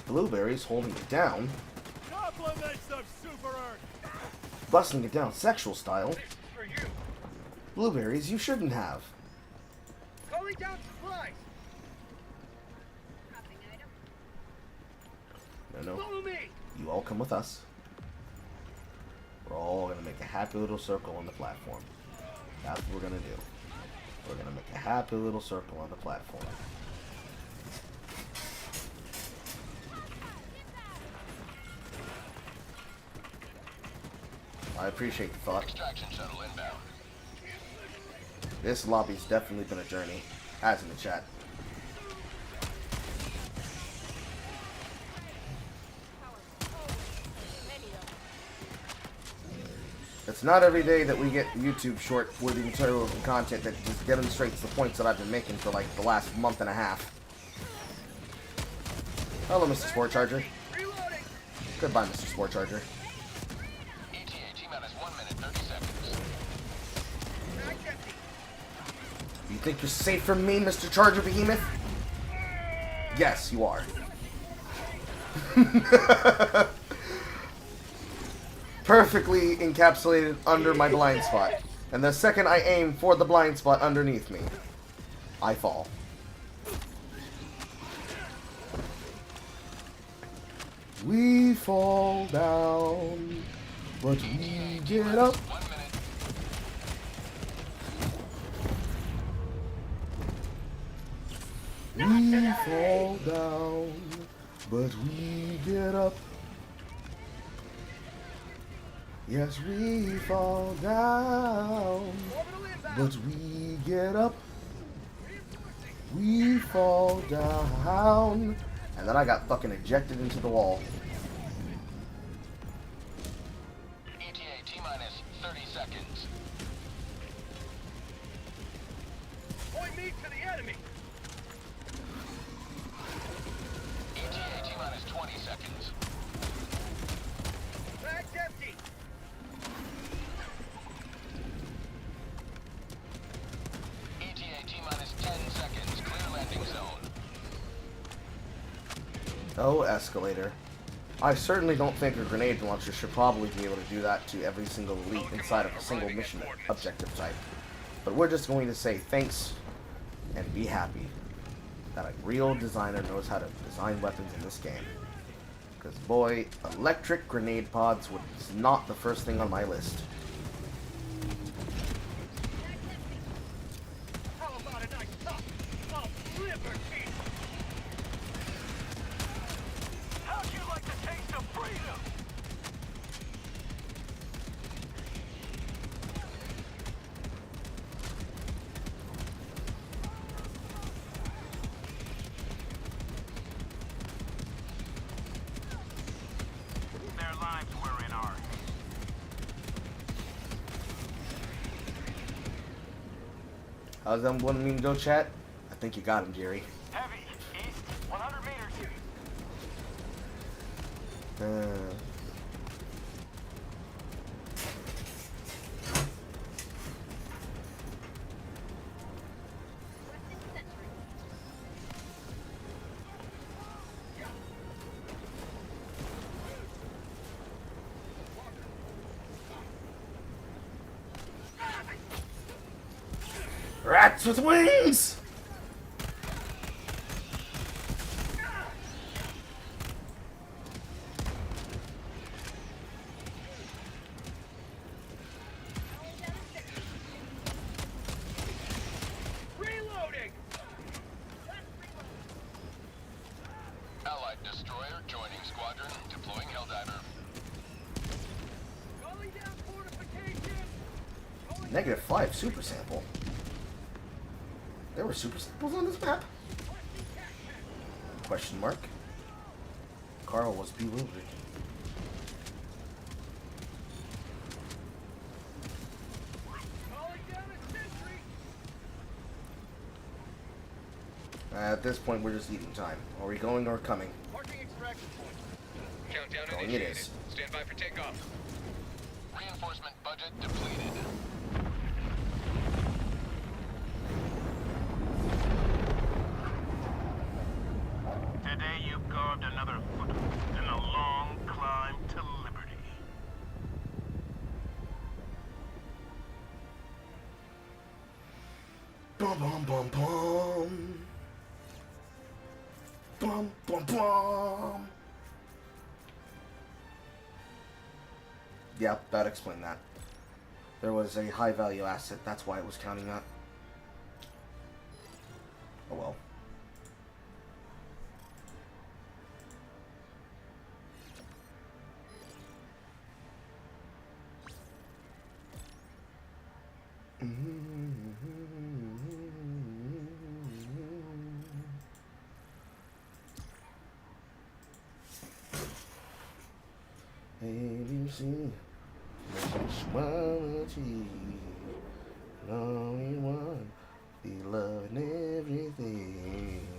Blueberry's holding it down. Compliments of Super Earth. Busting it down sexual style. This is for you. Blueberries you shouldn't have. Calling down supplies. Dropping item. No, no. Follow me. You all come with us. We're all gonna make a happy little circle on the platform. That's what we're gonna do. We're gonna make a happy little circle on the platform. I appreciate the thought. Extraction shuttle inbound. This lobby's definitely been a journey, as in the chat. It's not every day that we get YouTube short with material and content that just demonstrates the points that I've been making for like the last month and a half. Hello, Mr. Sport Charger. Reloading. Goodbye, Mr. Sport Charger. ETA T-minus 1 minute, 30 seconds. Mag's empty. You think you're safe from me, Mr. Charger Behemoth? Yes, you are. Perfectly encapsulated under my blind spot. And the second I aim for the blind spot underneath me, I fall. We fall down, but we get up. 1 minute. We fall down, but we get up. Yes, we fall down, Orbital inbound. but we get up. We fall down. And then I got fucking ejected into the wall. ETA T-minus 30 seconds. Point me to the enemy. ETA T-minus 20 seconds. Bag's empty. ETA T-minus 10 seconds. Clear landing zone. Oh, escalator. I certainly don't think a grenade launcher should probably be able to do that to every single elite inside of a single mission objective type. But we're just going to say thanks and be happy that a real designer knows how to design weapons in this game. Because boy, electric grenade pods was not the first thing on my list. How about a nice puff of liberty? How'd you like the taste of freedom? Their lives were in ours. How's that one mean go, chat? I think you got him, Jerry. Heavy, east, 100 meters. Rats with wings! Reloading. Allied destroyer joining squadron. Deploying Helldiver. Calling down fortification. -5 super sample. There were super samples on this map? Question mark. Carl was bewildered. Calling down a sentry. At this point, we're just eating time. Are we going or coming? Marking extraction point. Countdown Going it is. Stand by for takeoff. Reinforcement budget depleted. Today you've carved another foothold in a long climb to liberty. Bum bum bum bum. Bum bum bum. Yeah, that explained that. There was a high value asset, that's why it was counting that. Oh well. ABC, sexuality, only one, be loving everything.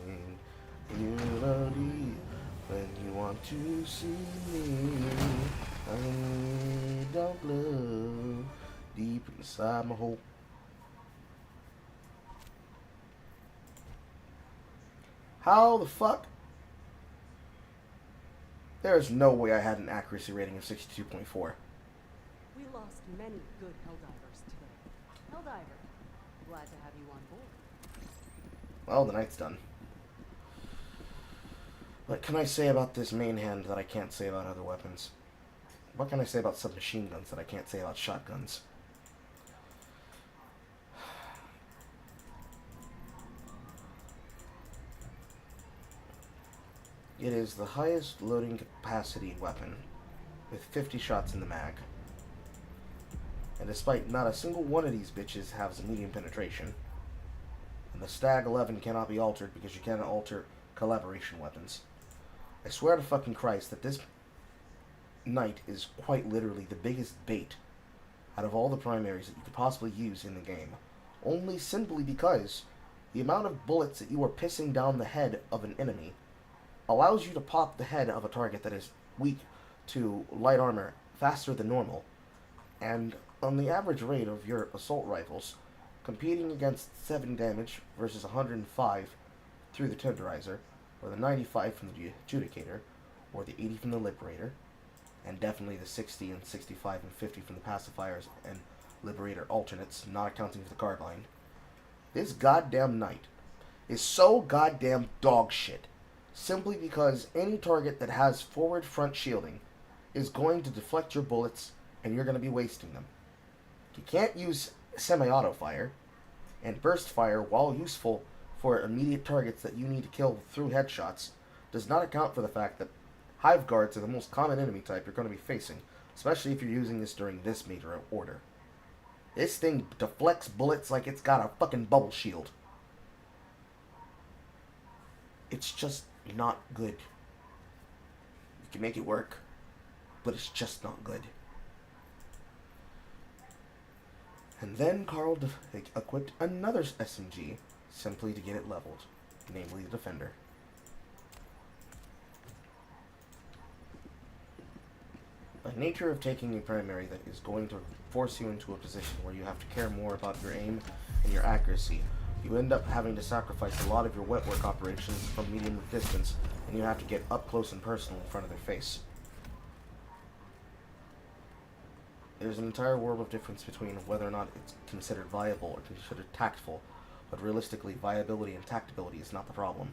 You don't need when you want to see me. I need dark love deep inside my hole. How the fuck? There's no way I had an accuracy rating of 62.4. We lost many good Helldivers today. Helldiver, glad to have you on board. Well, the night's done. What can I say about this main hand that I can't say about other weapons? What can I say about submachine guns that I can't say about shotguns? It is the highest loading capacity weapon, with 50 shots in the mag. And despite not a single one of these bitches has a medium penetration, And the Stag 11 cannot be altered because you cannot alter collaboration weapons. I swear to fucking Christ that this knight is quite literally the biggest bait out of all the primaries that you could possibly use in the game. Only simply because the amount of bullets that you are pissing down the head of an enemy allows you to pop the head of a target that is weak to light armor faster than normal. And on the average rate of your assault rifles, competing against 7 damage versus 105 through the Tenderizer, or the 95 from the Adjudicator, or the 80 from the Liberator, and definitely the 60 and 65 and 50 from the Pacifiers and Liberator alternates, not accounting for the Carbine. This goddamn knight is so goddamn dog shit, simply because any target that has forward front shielding is going to deflect your bullets, and you're going to be wasting them. You can't use semi-auto fire, and burst fire, while useful for immediate targets that you need to kill through headshots, does not account for the fact that Hive Guards are the most common enemy type you're going to be facing, especially if you're using this during this major order. This thing deflects bullets like it's got a fucking bubble shield. It's just not good. You can make it work, but it's just not good. And then Carl equipped another SMG simply to get it leveled, namely the Defender. By nature of taking a primary that is going to force you into a position where you have to care more about your aim and your accuracy, you end up having to sacrifice a lot of your wet work operations from medium distance, and you have to get up close and personal in front of their face. There's an entire world of difference between whether or not it's considered viable or considered tactful, but realistically, viability and tactability is not the problem.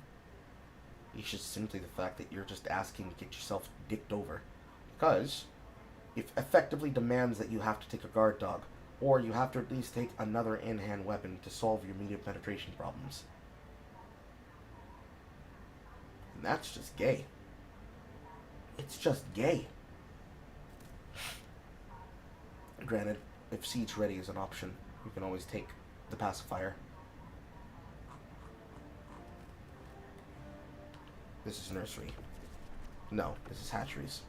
It's just simply the fact that you're just asking to get yourself dicked over. Because it effectively demands that you have to take a guard dog, or you have to at least take another in-hand weapon to solve your medium penetration problems. And that's just gay. It's just gay. Granted, if Siege Ready is an option, you can always take the Pacifier. This is Nursery. No, this is Hatcheries.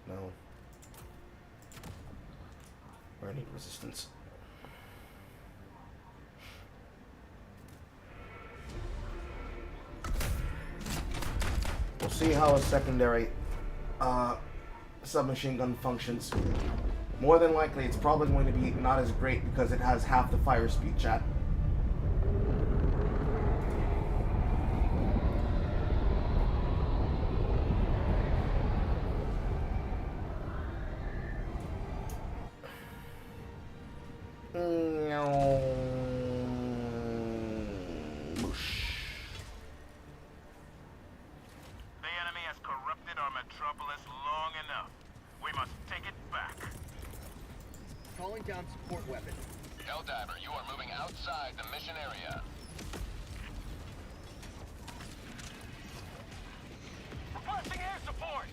No. Or I need resistance. We'll see how a secondary submachine gun functions. More than likely, it's probably going to be not as great because it has half the fire speed, chat. Calling down support weapon. Helldiver, you are moving outside the mission area. Requesting air support!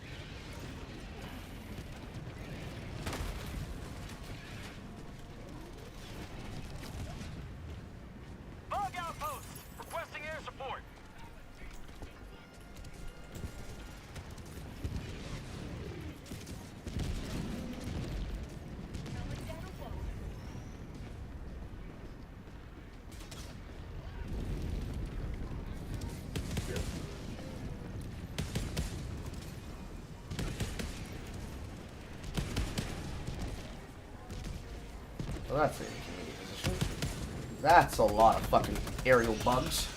Bug outpost! Requesting air support! Well, that's an intermediate position. That's a lot of fucking aerial bugs.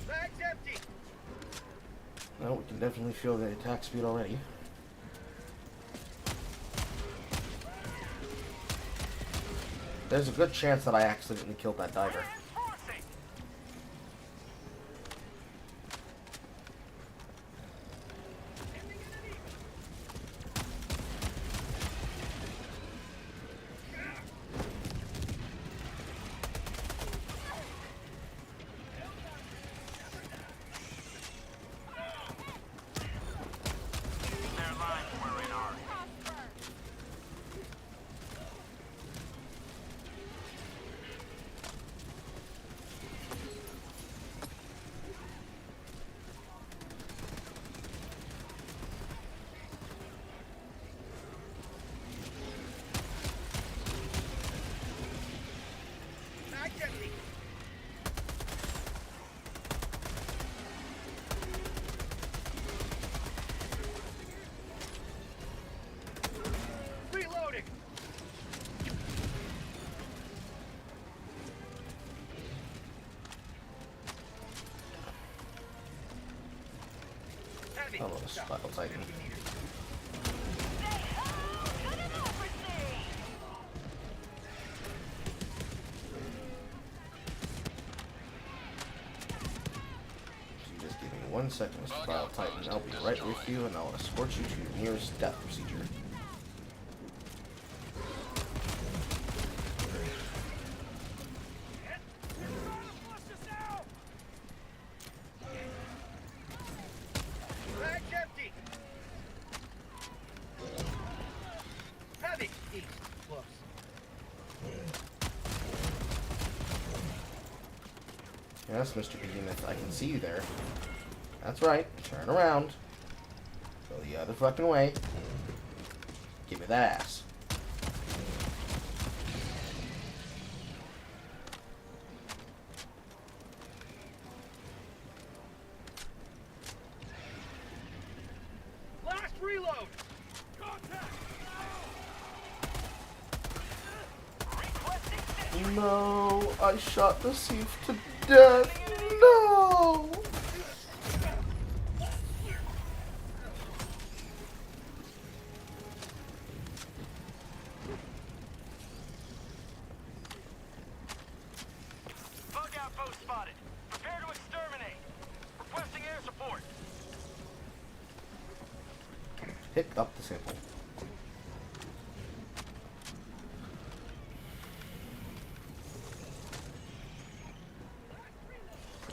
Bag's empty. Well, we can definitely feel the attack speed already. There's a good chance that I accidentally killed that diver. Oh, a Spiral Titan. So you just give me 1 second, Mr. Spiral Titan. I'll be right with you, and I'll escort you to your nearest death procedure. Bag's empty. Heavy. East. Close. Yes, Mr. Behemoth, I can see you there. That's right. Turn around. Go the other fucking way. Give me that ass. Last reload. Contact. No, I shot the thief to death. No! Bug outpost spotted. Prepare to exterminate. Requesting air support. Pick up the sample.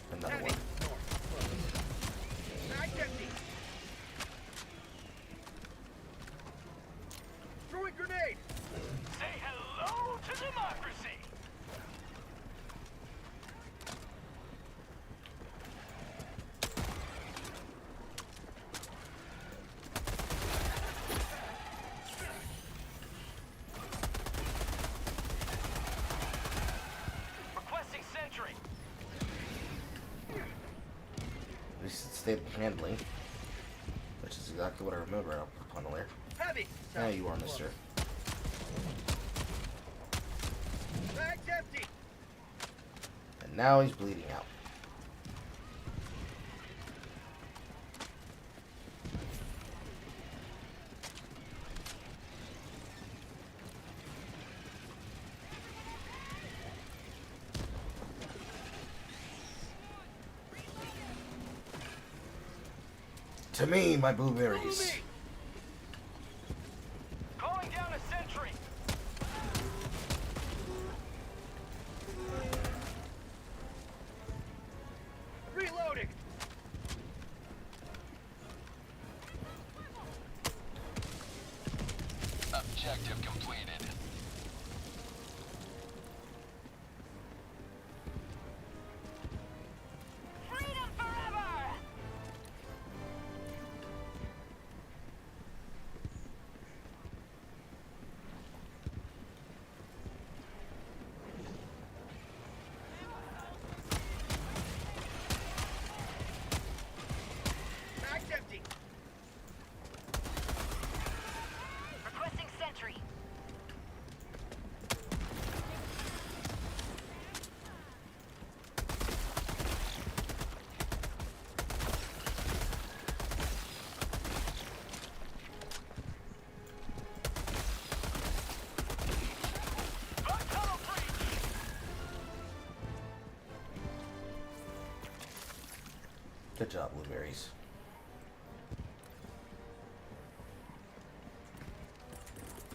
Another Heavy. one. North. Bag's empty. Throwing grenade. Say hello to democracy. Requesting sentry. At least it's stable handling. Which is exactly what I remember upon alert. Heavy. There you are, mister. Bag's empty. And now he's bleeding out. To me, my blueberries. Calling down a sentry. Reloading. Objective completed. Freedom forever! Bag's empty. Requesting sentry. Bug tunnel breach. Good job, blueberries.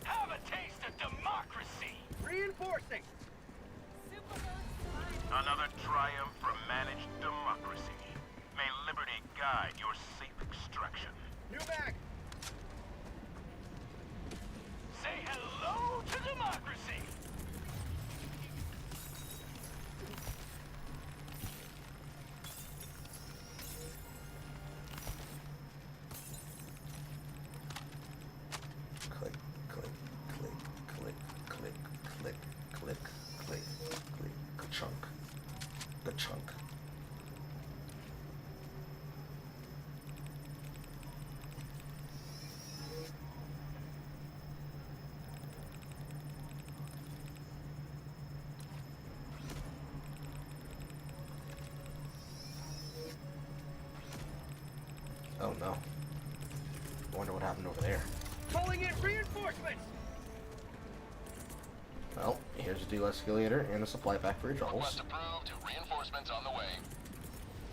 Have a taste of democracy. Reinforcing. Another triumph for managed democracy. May liberty guide your safe extraction. New mag. Say hello to democracy. Click, click, click, click, click, click, click, click, click. Ka-chunk. Ka-chunk. Oh no. I wonder what happened over there. Calling in reinforcements! Well, here's a deal escalator and a supply pack for your troubles. Request approved. Reinforcements on the way.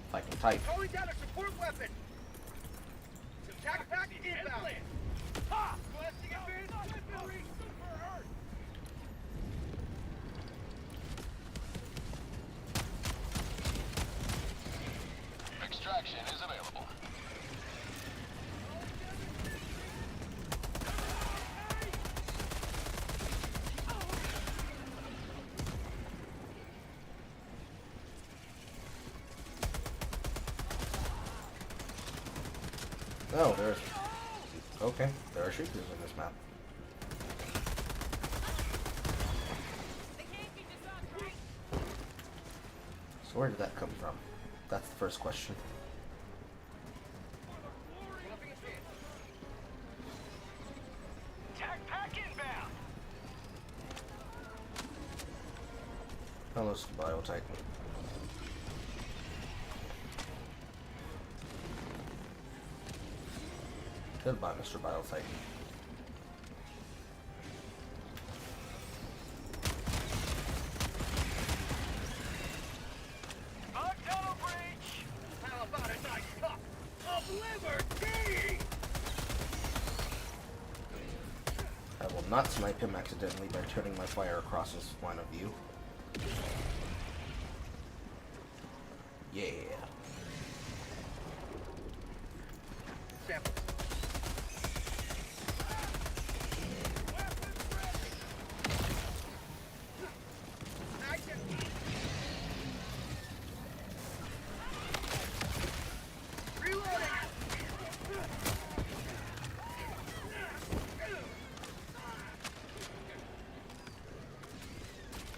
If I can type. Calling down a support weapon! Attack pack inbound! Ha! Blasting advanced weaponry! Super hurt! Extraction is available. Oh, there's... Okay, there are shriekers in this map. So where did that come from? That's the first question. Attack pack inbound! Hello, Biotitan. Goodbye, Mr. Biotitan. A tunnel breach! How about a nice cup of liberty? I will not snipe him accidentally by turning my fire across his line of view. Yeah. Samples.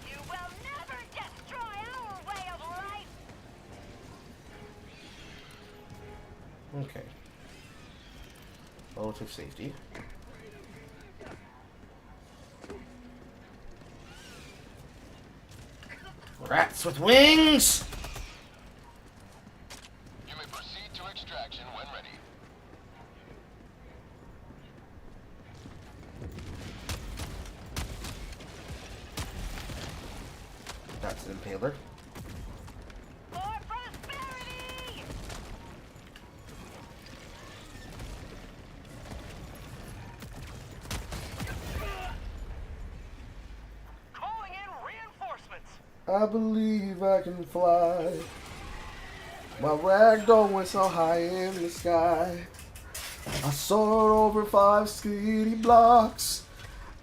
You will never destroy our way of life! Okay. Relative safety. Rats with wings! You may proceed to extraction when ready. That's an impaler. For prosperity! Calling in reinforcements! I believe I can fly. My ragdoll went so high in the sky. I soared over 5 skitty blocks.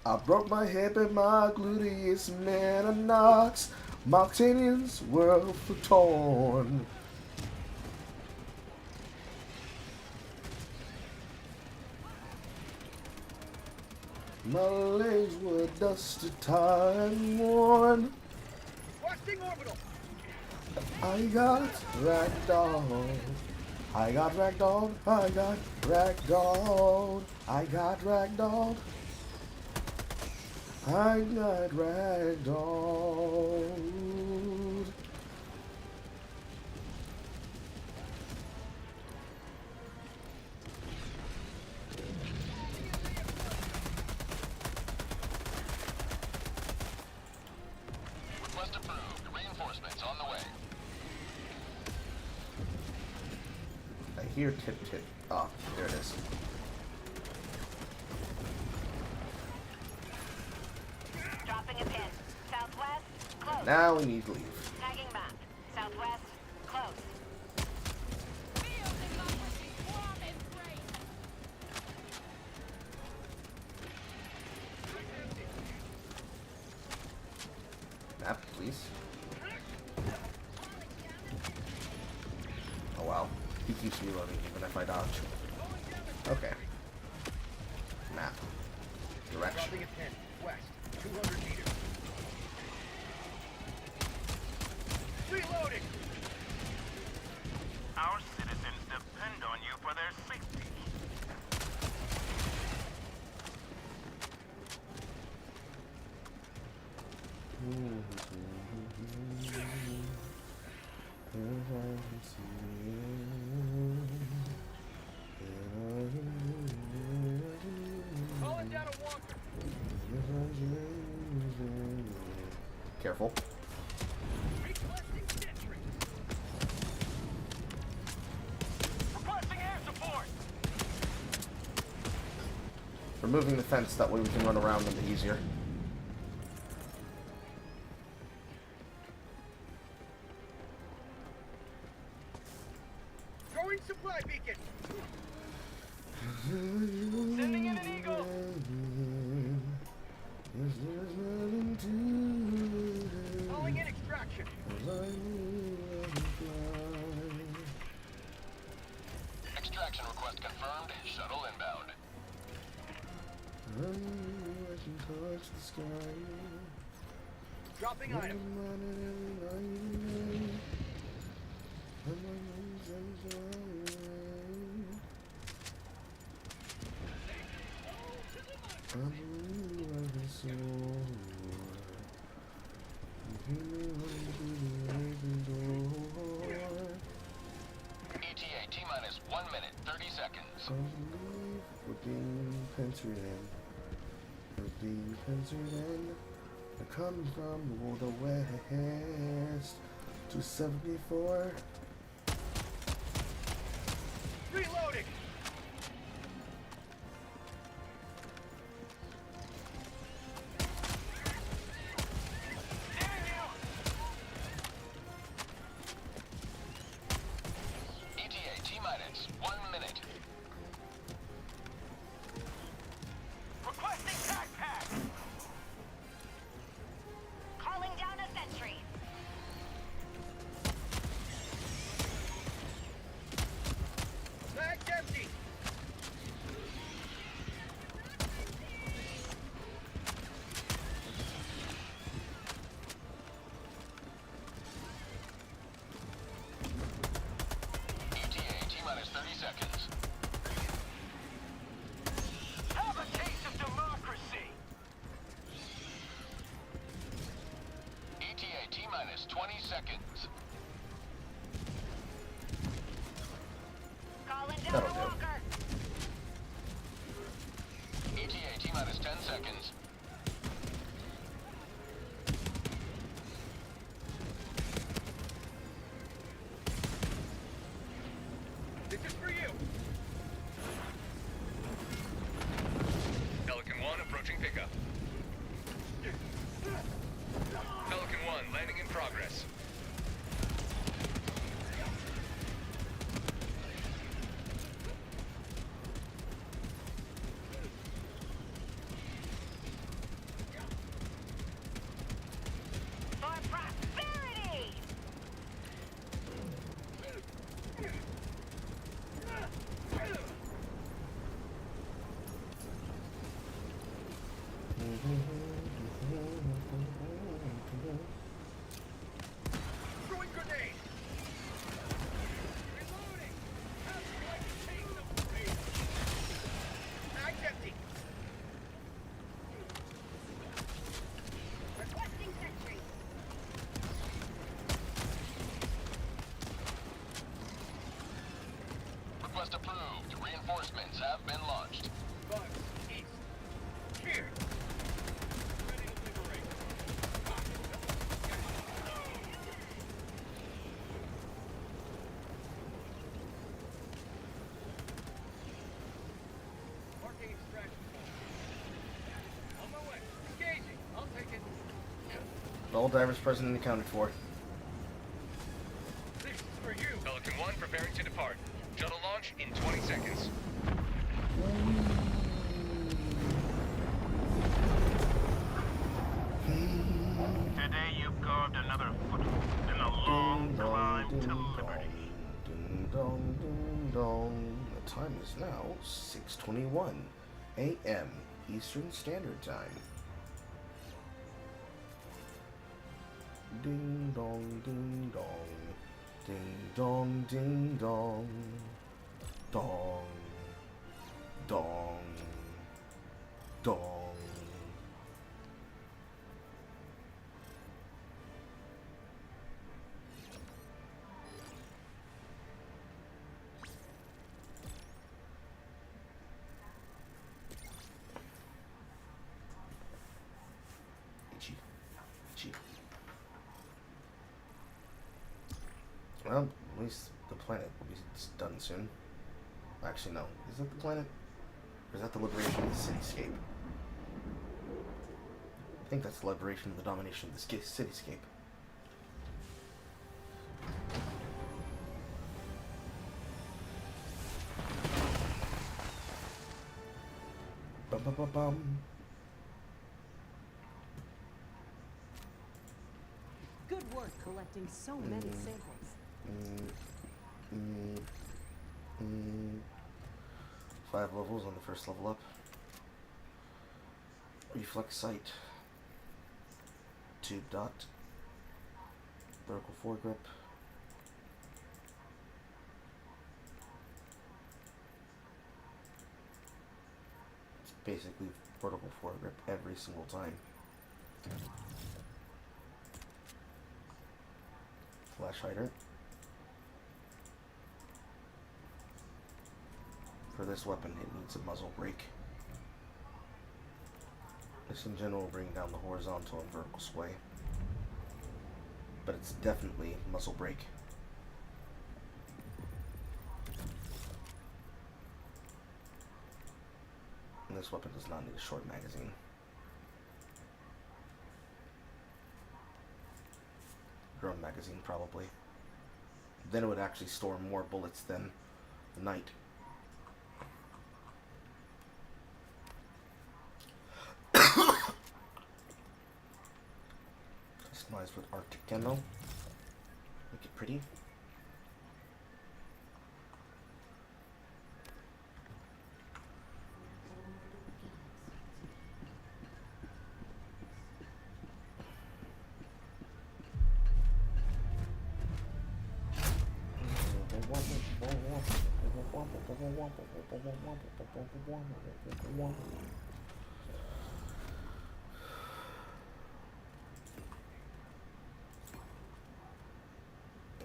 I broke my hip and my gluteus meninox. My tendons were torn. My legs were dusted, tired, and worn. Requesting orbital! I got ragdolled. I got ragdolled. I got ragdolled. I got ragdolled. I got ragdolled. Request approved. Reinforcements on the way. I hear tip tip. Ah, there it is. Dropping a pin. Southwest, close. Now we need to leave. Tagging map. Southwest, close. Map, please. Oh wow. He keeps reloading even if I dodge. Okay. Map. Direction. Dropping a pin. West. 200 meters. Reloading! Our citizens depend on you for their safety. Careful. Requesting sentry. Requesting air support. Removing the fence, that way we can run around them easier. Throwing supply beacon. Sending in an eagle. Calling in extraction. Extraction request confirmed. Shuttle inbound. Dropping item. ETA T-minus 1 minute, 30 seconds. We're being penciled in. We're being penciled in. I come from the west to 74. Reloading. ETA T-minus 1 minute. Requesting tac pack. Calling down a sentry. Bag's empty. ETA T-minus 30 seconds. Have a taste of democracy. ETA T-minus 20 seconds. Calling down That'll a do. walker. ETA T-minus 10 seconds. This is for you. Pelican 1 approaching pickup. Pelican 1 landing in progress. For prosperity. Throwing grenade. Reloading. Have like a taste of freedom. Bag's empty. Requesting sentry. Request approved. Reinforcements have been launched. Bugs east. Here. Ready to liberate. Marking extraction point. On my way. Engaging. I'll take it. All divers present and accounted for. This is for you. Pelican 1 preparing to depart. Shuttle launch in 20 seconds. Today you've carved another foothold in a long climb to liberty. Ding dong, ding dong. The time is now 6:21 a.m. Eastern Standard Time. Ding dong, ding dong. Ding dong, ding dong. Dong. Dong. Dong. Well, at least the planet will be done soon. Actually, no. Is that the planet? Or is that the liberation of the cityscape? I think that's the liberation of the domination of the cityscape. Bum bum bum bum. Good work collecting so many samples. 5 levels on the first level up. Reflex sight. Tube dot. Vertical foregrip. It's basically vertical foregrip every single time. Flash hydrant. For this weapon, it needs a muzzle brake. This in general will bring down the horizontal and vertical sway, but it's definitely muzzle brake. And this weapon does not need a short magazine. Drum magazine, probably. Then it would actually store more bullets than the Knight. Customized with Arctic camo. Make it pretty.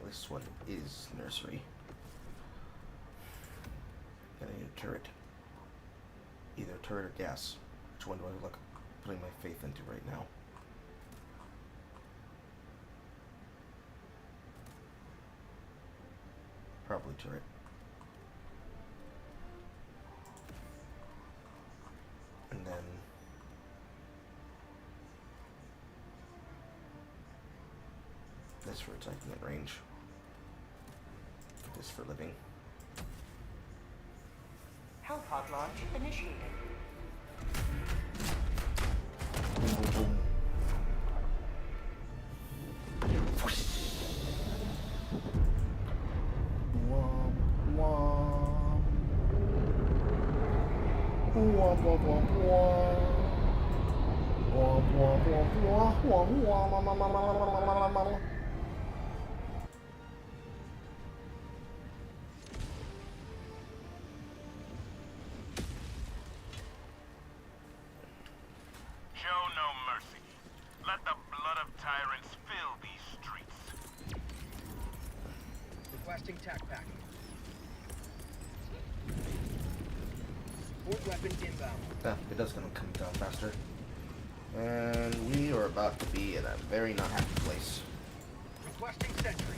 This one is nursery. And I need a turret. Either turret or gas. Which one do I look putting my faith into right now? Probably turret. And then this for attacking at range. This for living. Hellpod launch initiated. Boom, boom, boom. Womp, womp. Womp, womp, womp, womp. Womp, womp, womp, womp, womp, womp. Show no mercy. Let the blood of tyrants fill these streets. Requesting tac pack. Support weapons inbound. Yeah, it does gonna come down faster. And we are about to be in a very not happy place. Requesting sentry.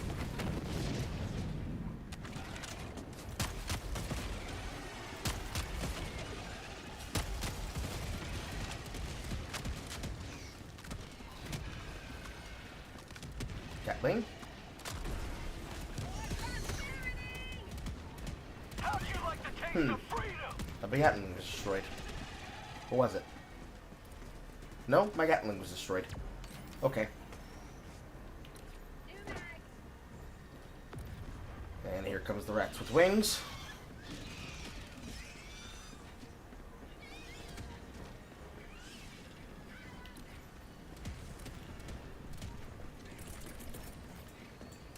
Gatling. How'd you like the taste of freedom? My Gatling was destroyed. Or was it? No, my Gatling was destroyed. Okay. And here comes the rats with wings.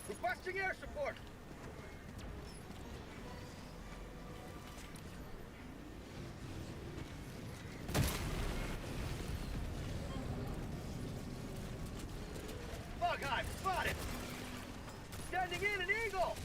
Requesting air support. Bug hive spotted. Sending in an eagle.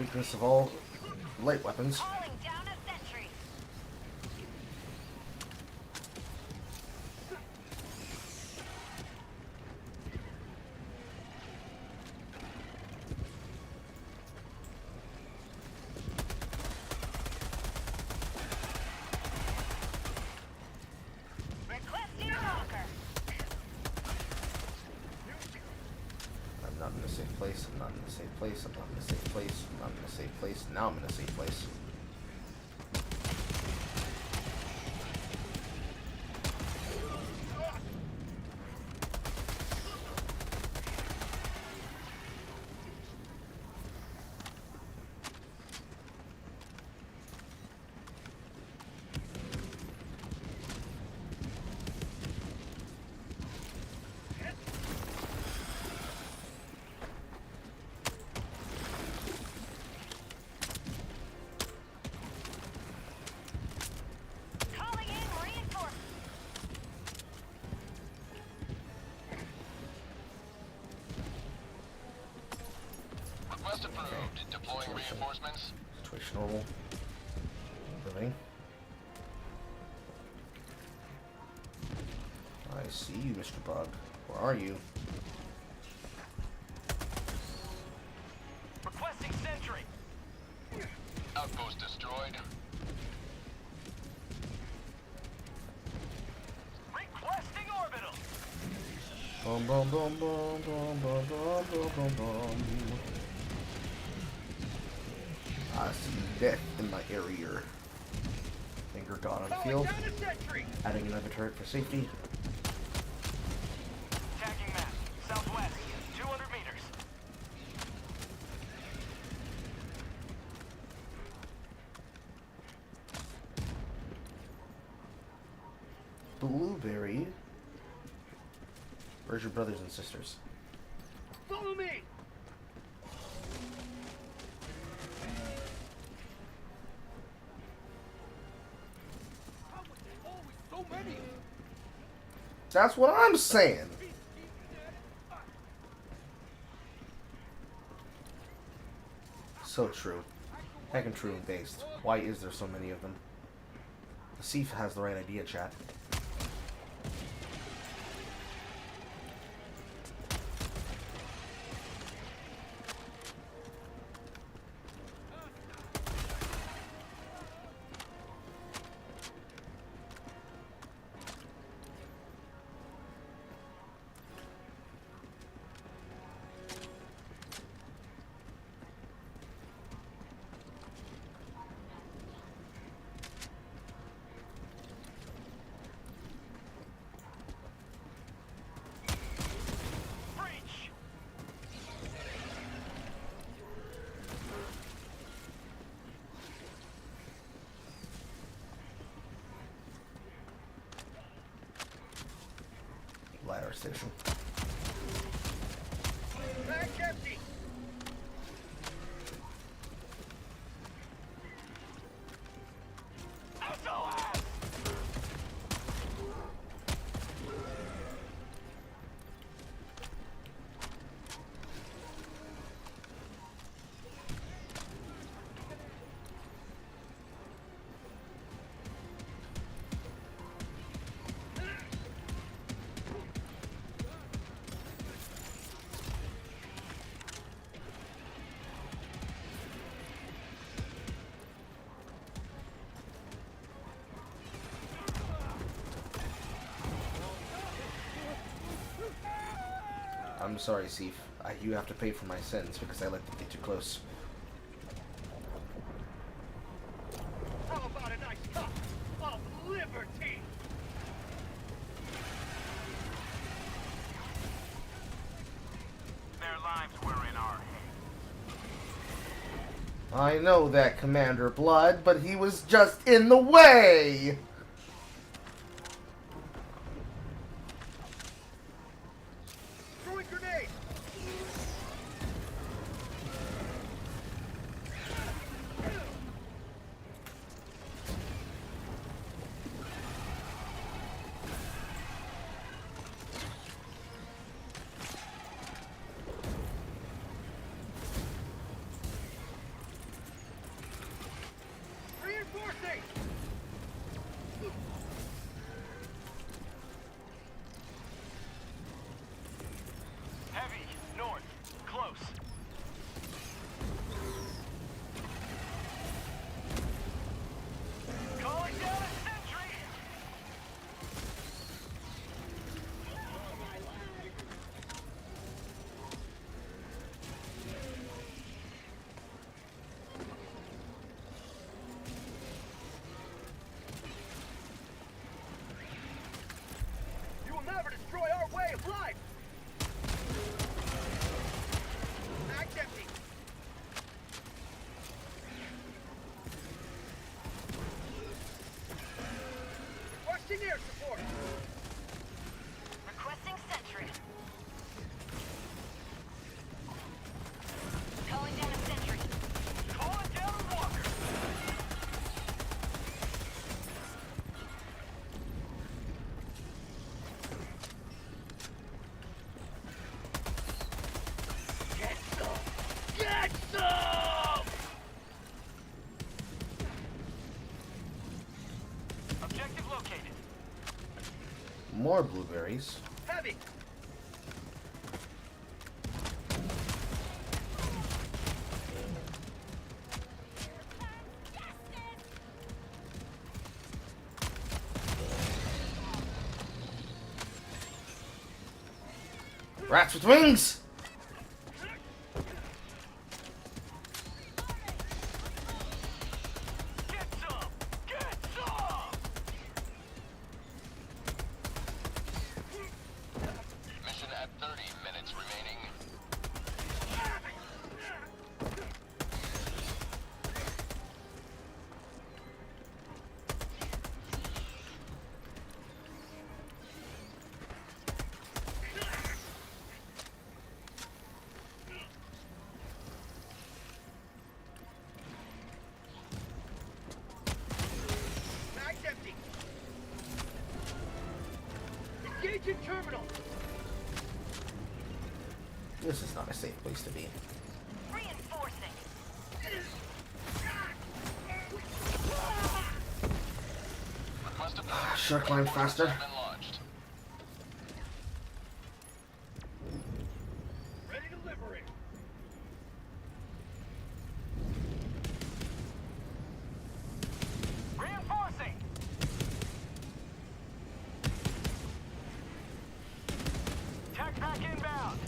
weakness of all light weapons. Calling down a sentry. Requesting a locker. I'm not in a safe place. I'm not in a safe place. I'm not in a safe place. I'm not in a safe place. Now I'm in a safe place. Calling in reinforcements. Request approved. Deploying reinforcements. Situation normal. Living. I see you, Mr. Bug. Where are you? Requesting sentry. Outpost destroyed. Requesting orbital. Boom, boom, boom, boom, boom, boom, boom, boom, boom, boom. I see death in my area. Finger God on the Calling field. down a sentry. Adding another turret for safety. Tagging map. Southwest. 200 meters. Blueberry. Where's your brothers and sisters? Follow me. How was there always so many of them? That's what I'm saying. So true. Heck and true and based. Why is there so many of them? The Thief has the right idea, chat. Breach. Ladder station. Back empty. SOS. I'm sorry, Thief. You have to pay for my sins because I let them get too close. How about a nice cup of liberty? Their lives were in our hands. I know that, Commander Blood, but he was just in the way! Throwing grenade. located. More blueberries. Heavy. Rats with wings! Get some! Get some! Mission at 30 minutes remaining. Mag's empty. Engaging terminal. This is not a safe place to be. Reinforcing. Request approved. Shark line faster. Has been launched. Ready to liberate. Reinforcing! Tech pack inbound!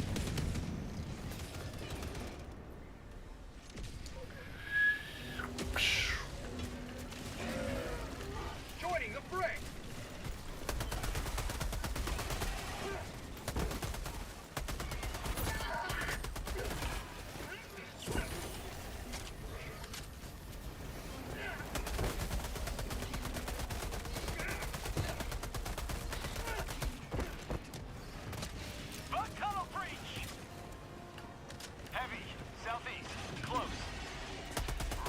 Joining the fray. Bug tunnel breach! Heavy, southeast, close.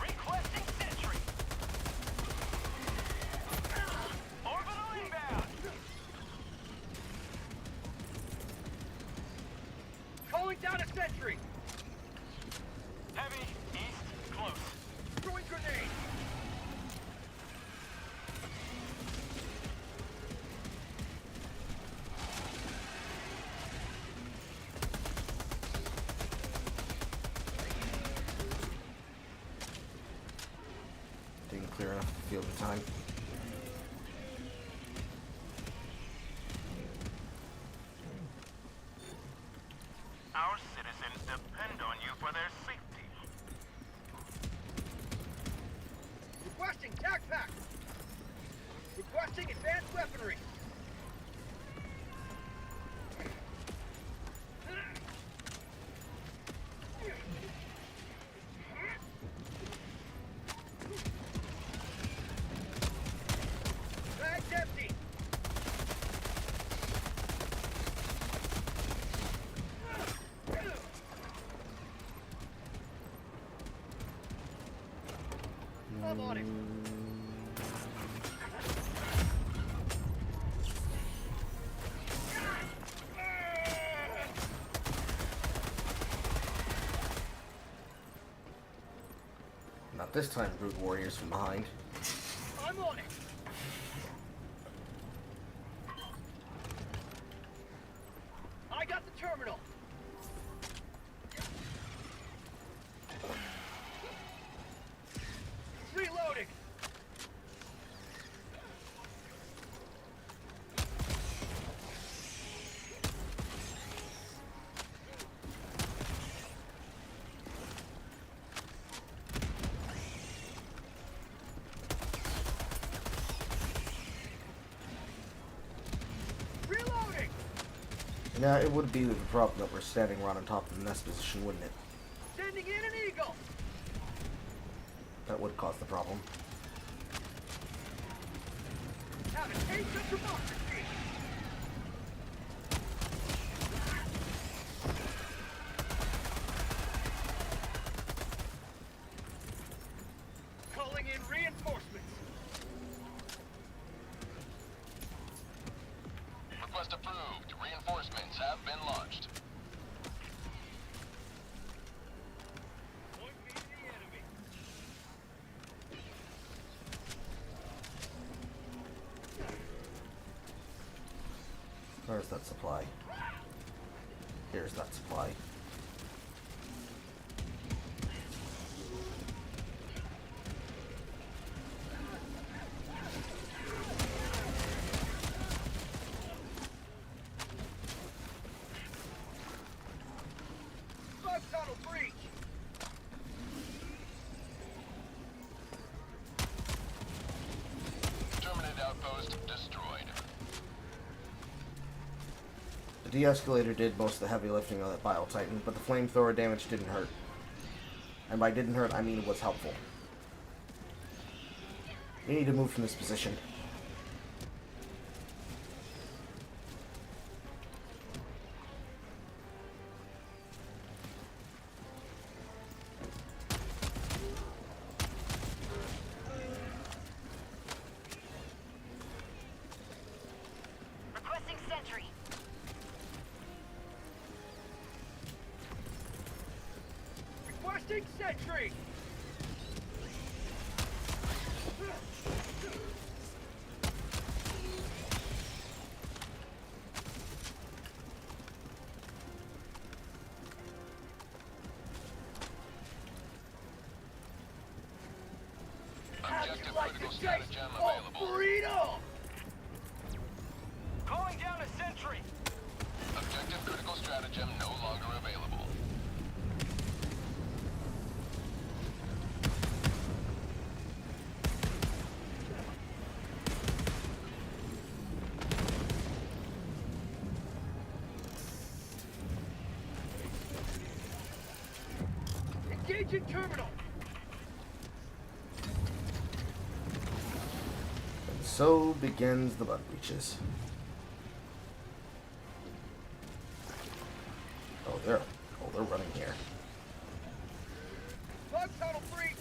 Requesting sentry. Orbital inbound! Calling down a sentry. Heavy, east, close. Throwing grenade. Didn't clear enough field in time. Our citizens depend on you for their safety. Requesting tac pack. Requesting advanced weaponry. Bag's empty. I'm on it. Not this time, Brood Warriors from behind. I'm on it. I got the terminal. Reloading. Reloading. Yeah, it would be the problem that we're standing right on top of the nest position, wouldn't it? Sending in an eagle. That would cause the problem. Have a taste of democracy. Calling in reinforcements. Request approved. Reinforcements have been launched. Point me to the enemy. Where's that supply? Here's that supply. Bug tunnel breach! Terminate outpost destroyed. The de-escalator did most of the heavy lifting of that Bile Titan, but the flamethrower damage didn't hurt. And by didn't hurt, I mean it was helpful. We need to move from this position. Requesting sentry. Requesting sentry! Objective Like critical the stratagem taste available. of freedom! Calling down a sentry. Objective critical stratagem no longer available. Engaging terminal! And so begins the bug breaches. They're running here. Bug tunnel breach!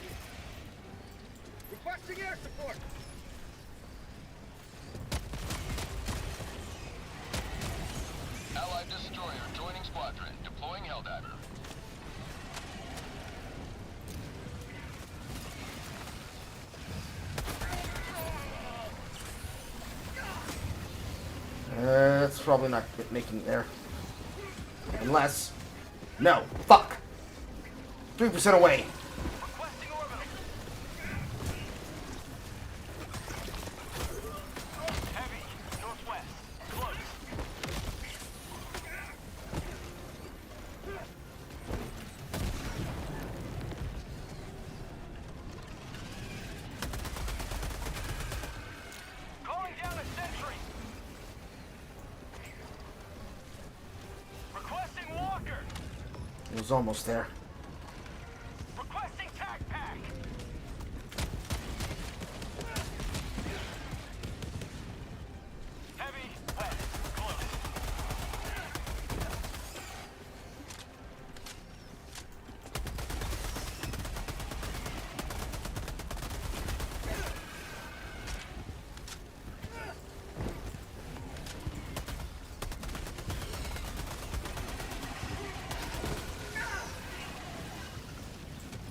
Requesting air support! Allied destroyer joining squadron. Deploying Helldiver. It's probably not making it there. Unless... No! Fuck! 3% away! Requesting orbital. Heavy. Northwest. Close. Calling down a sentry. Requesting walker. It was almost there. Requesting tac pack. Heavy. West. Close.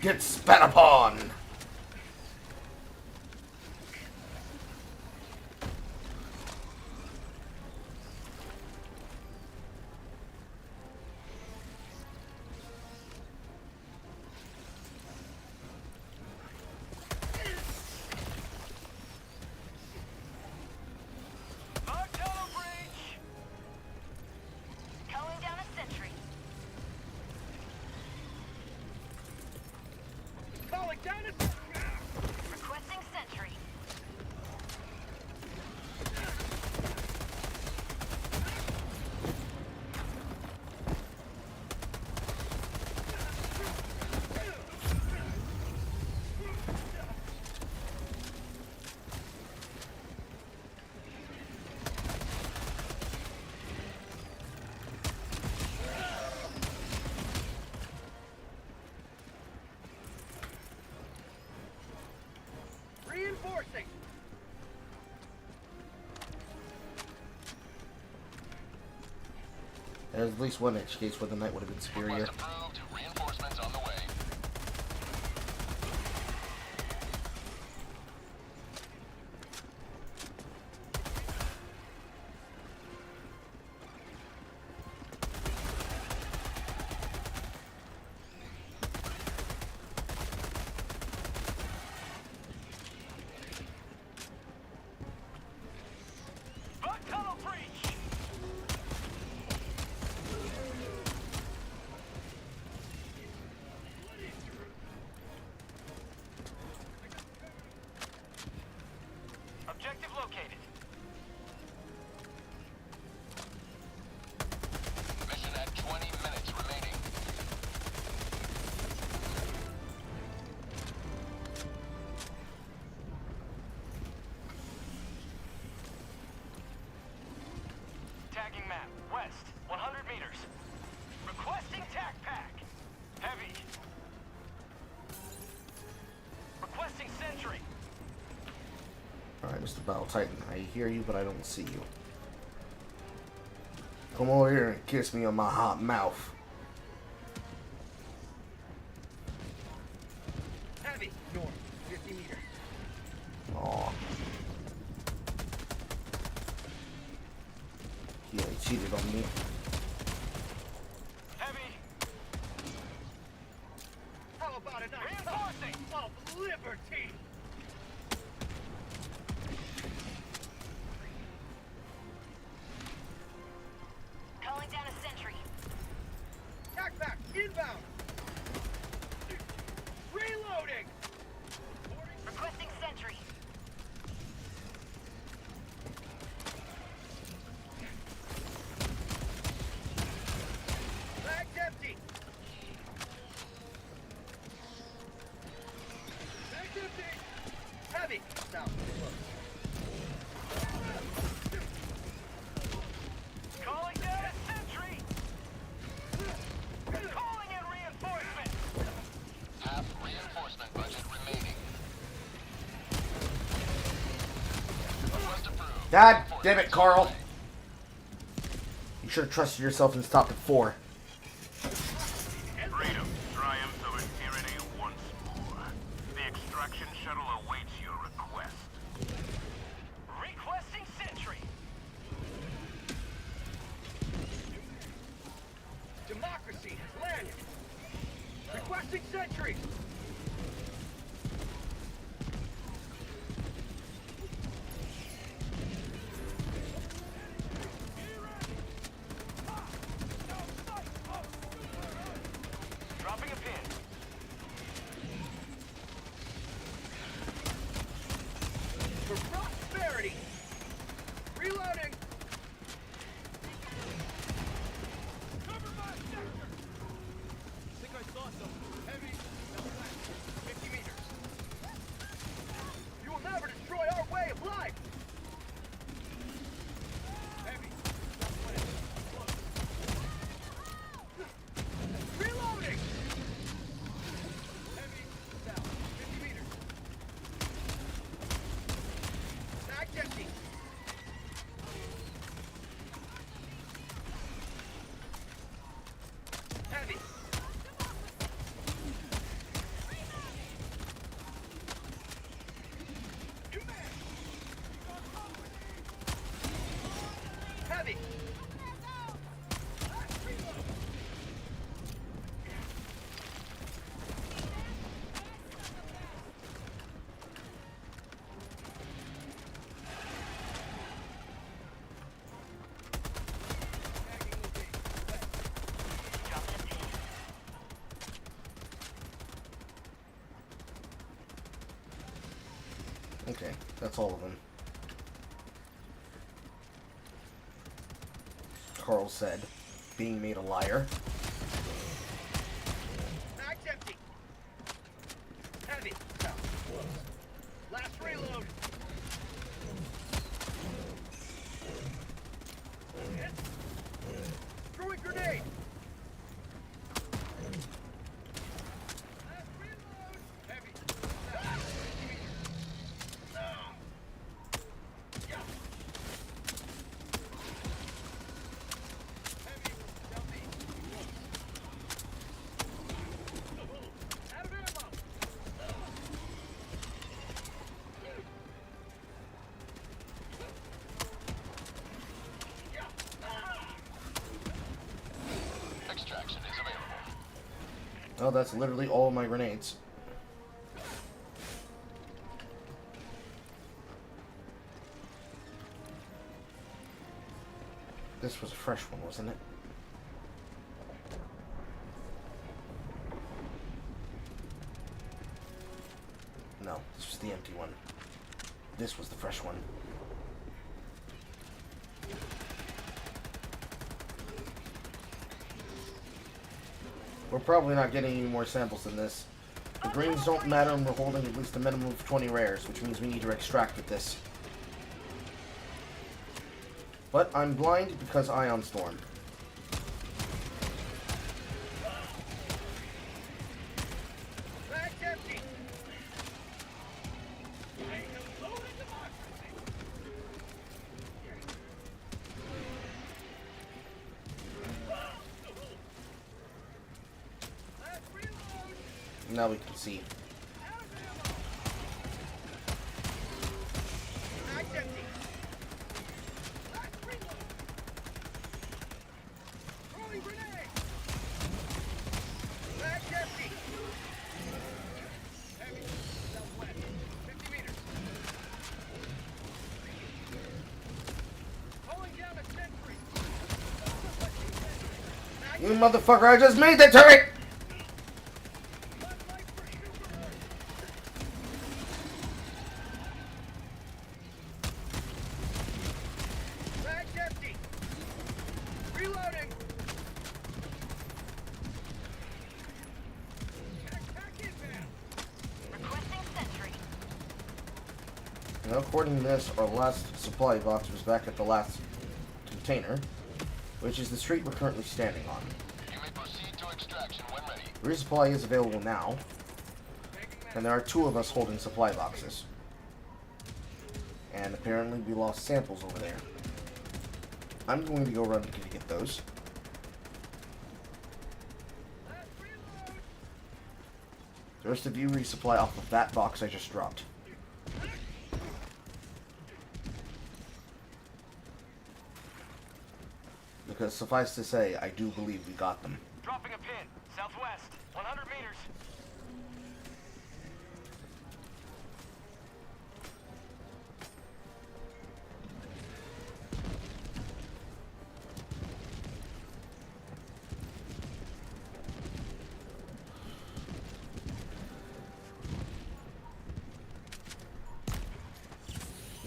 Get spat upon! Bug tunnel breach. Calling down a sentry. Calling down a... Requesting sentry. Reinforcing! There's at least one edge case where the knight would have been superior. Request approved. Reinforcements on the way. Requesting sentry. Alright, Mr. Battle Titan, I hear you, but I don't see you. Come over here and kiss me on my hot mouth. Heavy, north, 50 meters. Aw. He cheated on me. Heavy. How about a nice Reinforcing. cup of liberty? Calling down a sentry. Backpack, inbound. Reloading. Requesting sentry. Bag's empty. Bag's empty. Heavy. South. Calling down a sentry. Calling in reinforcement. Half reinforcement budget remaining. Request approved. God damn it, Carl! You should have trusted yourself and stopped at 4. Freedom triumphs over tyranny once more. The extraction shuttle awaits your request. Requesting sentry. Democracy has landed. Requesting sentry. Dropping a pin. For prosperity. Reloading. Cover my sector. Think I saw something. Heavy. 50 meters. You will never destroy our way of life. Heavy. Reloading. Heavy. South. 50 meters. Bag's empty. Heavy. Heavy. Okay, that's all of them. Carl said, being made a liar. Bag's empty. Heavy. South. Last reload. Throwing grenade. Last reload. Heavy. South. Yeah. Heavy. Southeast. Out of ammo. Extraction is available. Oh, that's literally all of my grenades. This was a fresh one, wasn't it? No, this was the empty one. This was the fresh one. We're probably not getting any more samples than this. The greens don't matter, and we're holding at least a minimum of 20 rares, which means we need to extract with this. But I'm blind because Ion Storm. Bag's empty. Now we can see. Mag's empty. Last reload. Throwing grenade. Mag's empty. Heavy. Southwest. 50 meters. Pulling down a sentry. You motherfucker, I just made the turret! Mag's empty. Reloading. Backpack inbound. Requesting sentry. Now, according to this, our last supply box was back at the last container, which is the street we're currently standing on. You may proceed to extraction when ready. Resupply is available now, and there are 2 of us holding supply boxes. And apparently we lost samples over there. I'm going to go run to get those. The rest of you resupply off of that box I just dropped. Because suffice to say, I do believe we got them. Dropping a pin. Southwest. 100 meters.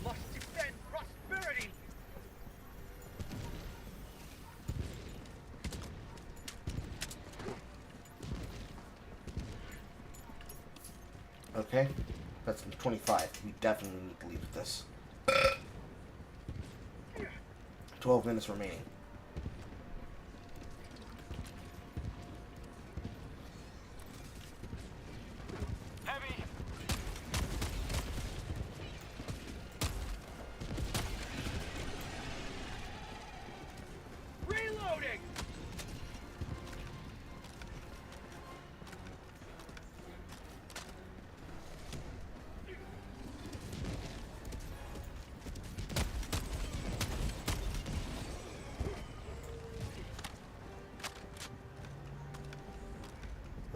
Must defend prosperity. Okay, that's 25. We definitely need to leave with this. 12 minutes remaining. Heavy. Reloading.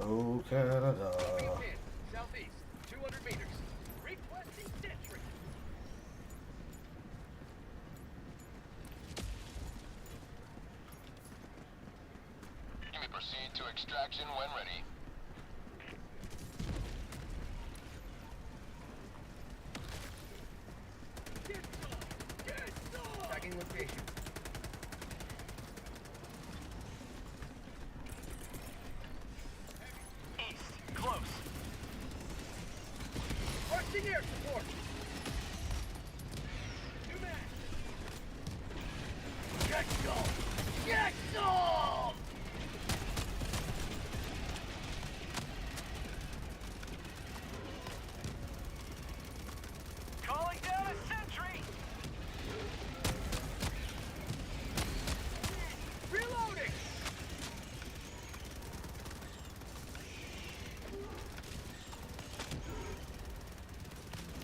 Oh, Canada. Pin. Southeast. 200 meters. Requesting sentry. You may proceed to extraction when ready. Get some. Get some. Tagging location. East. Close. Rushing air support. New man. Get some. Get some. Calling down a sentry. Reloading.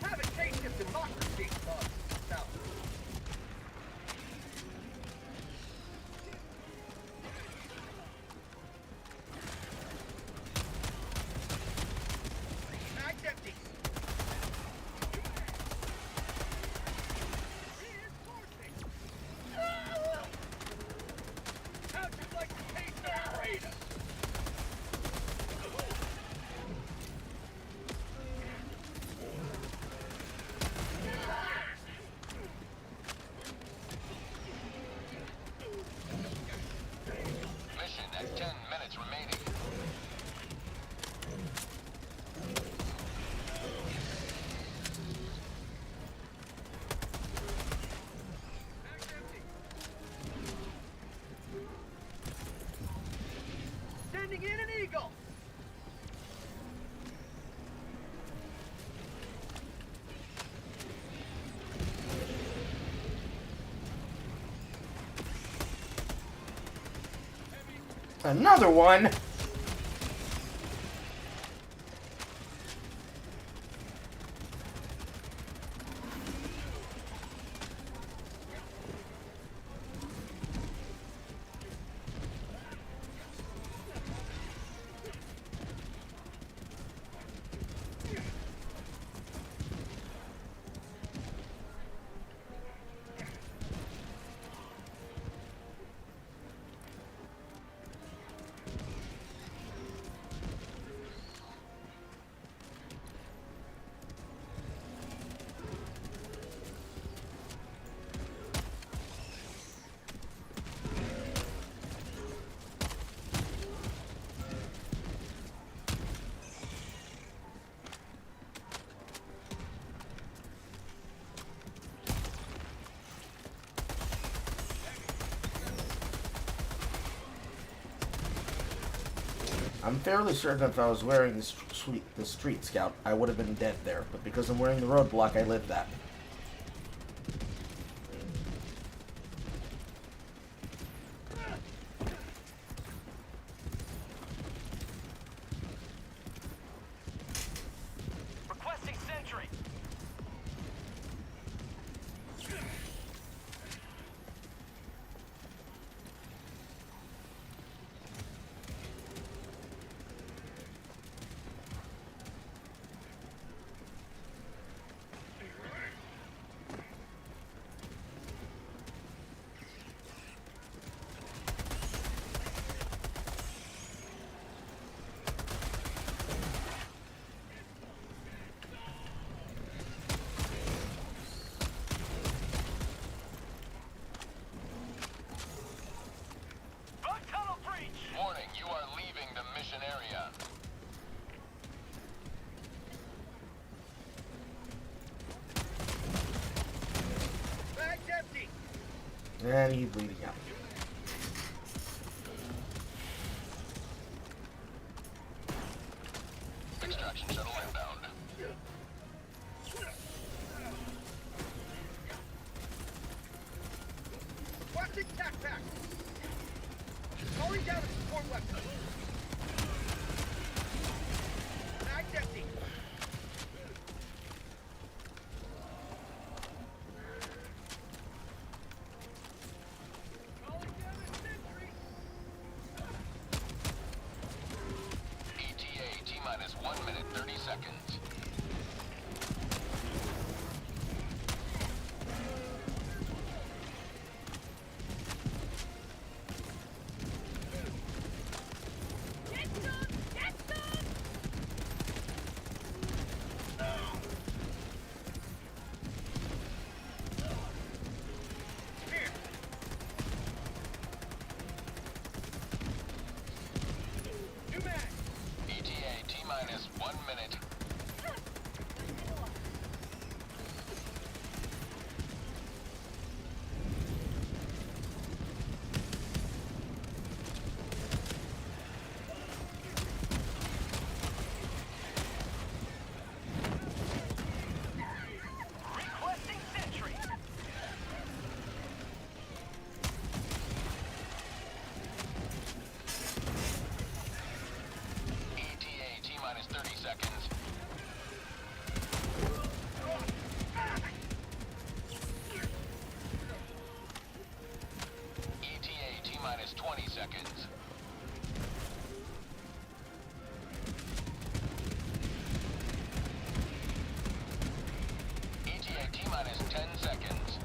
Have a taste of democracy, South. Mag's empty. Reinforcing. How'd you like to taste the freedom? Mission at 10 minutes remaining. Mag's empty. Sending in an eagle. Another one! I'm fairly certain if I was wearing the Street Scout, I would have been dead there. But because I'm wearing the Roadblock, I lived that. Requesting sentry. Bug tunnel breach. Warning, you are leaving the mission area. Bag's empty. And he's bleeding out. Extraction shuttle inbound. Requesting tac pack. Calling down a support weapon. Bag's empty. Calling down a sentry. ETA T-minus 1 minute 30 seconds. Get some! Get some! Here. New mag. ETA T-minus 1 minute. Requesting sentry. ETA T-minus 30 seconds. ETA T-minus 20 seconds. ETA T-minus 10 seconds.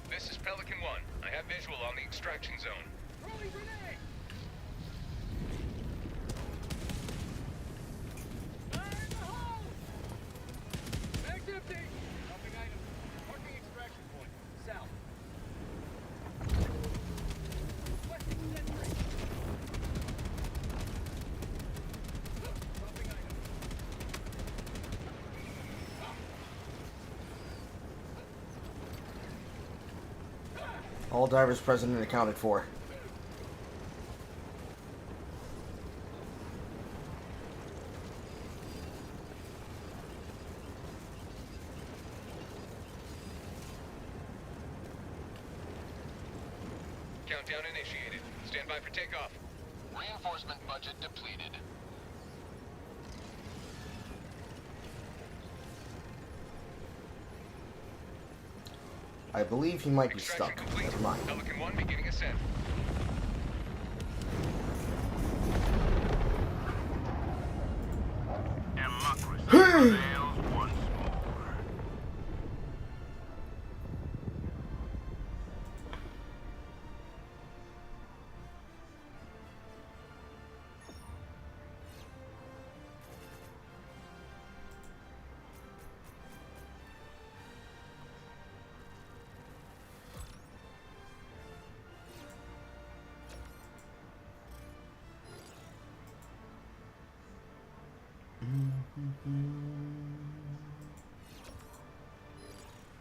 This is Pelican 1. I have visual on the extraction zone. Throwing grenade. Fire in the hole. Bag's empty. Dropping item. Marking extraction point. South. Requesting sentry. Dropping item. All divers present and accounted for. Countdown initiated. Stand by for takeoff. Reinforcement budget depleted. I believe he might be Extraction stuck. complete. Never mind. Pelican 1 beginning ascent. Democracy prevails once more.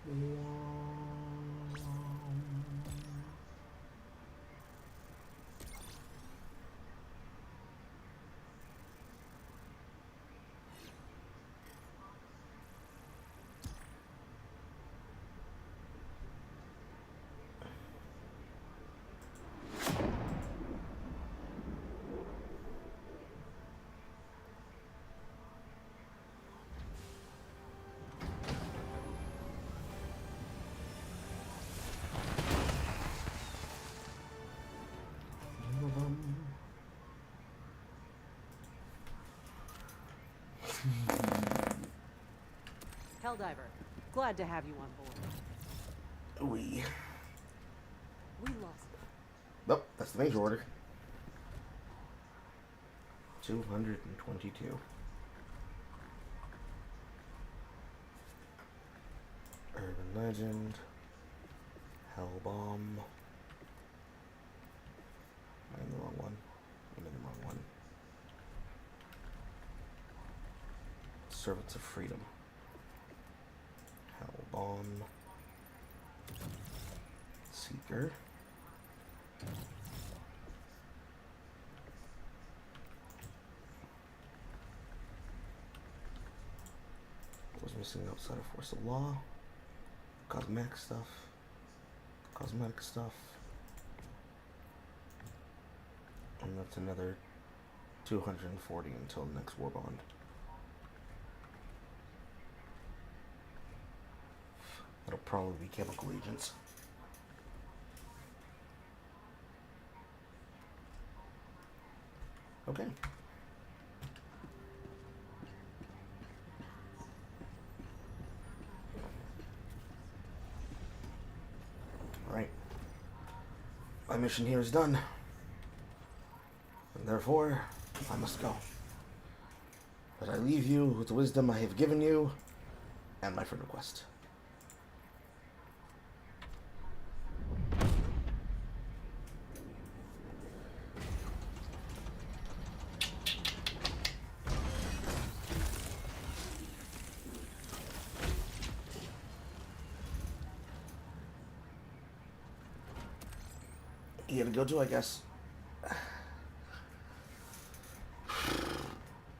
Yeah. Helldiver. Glad to have you on board. We. We lost. Nope, that's the major order. 222. Urban Legend. Hellbomb. I'm in the wrong one. I'm in the wrong one. Servants of Freedom. Hellbomb. Seeker. What's missing outside of Force of Law? Cosmetic stuff. Cosmetic stuff. And that's another 240 until the next war bond. That'll probably be chemical agents. Okay. Alright. My mission here is done. And therefore, I must go. But I leave you with the wisdom I have given you and my friend request. You gotta go too, I guess.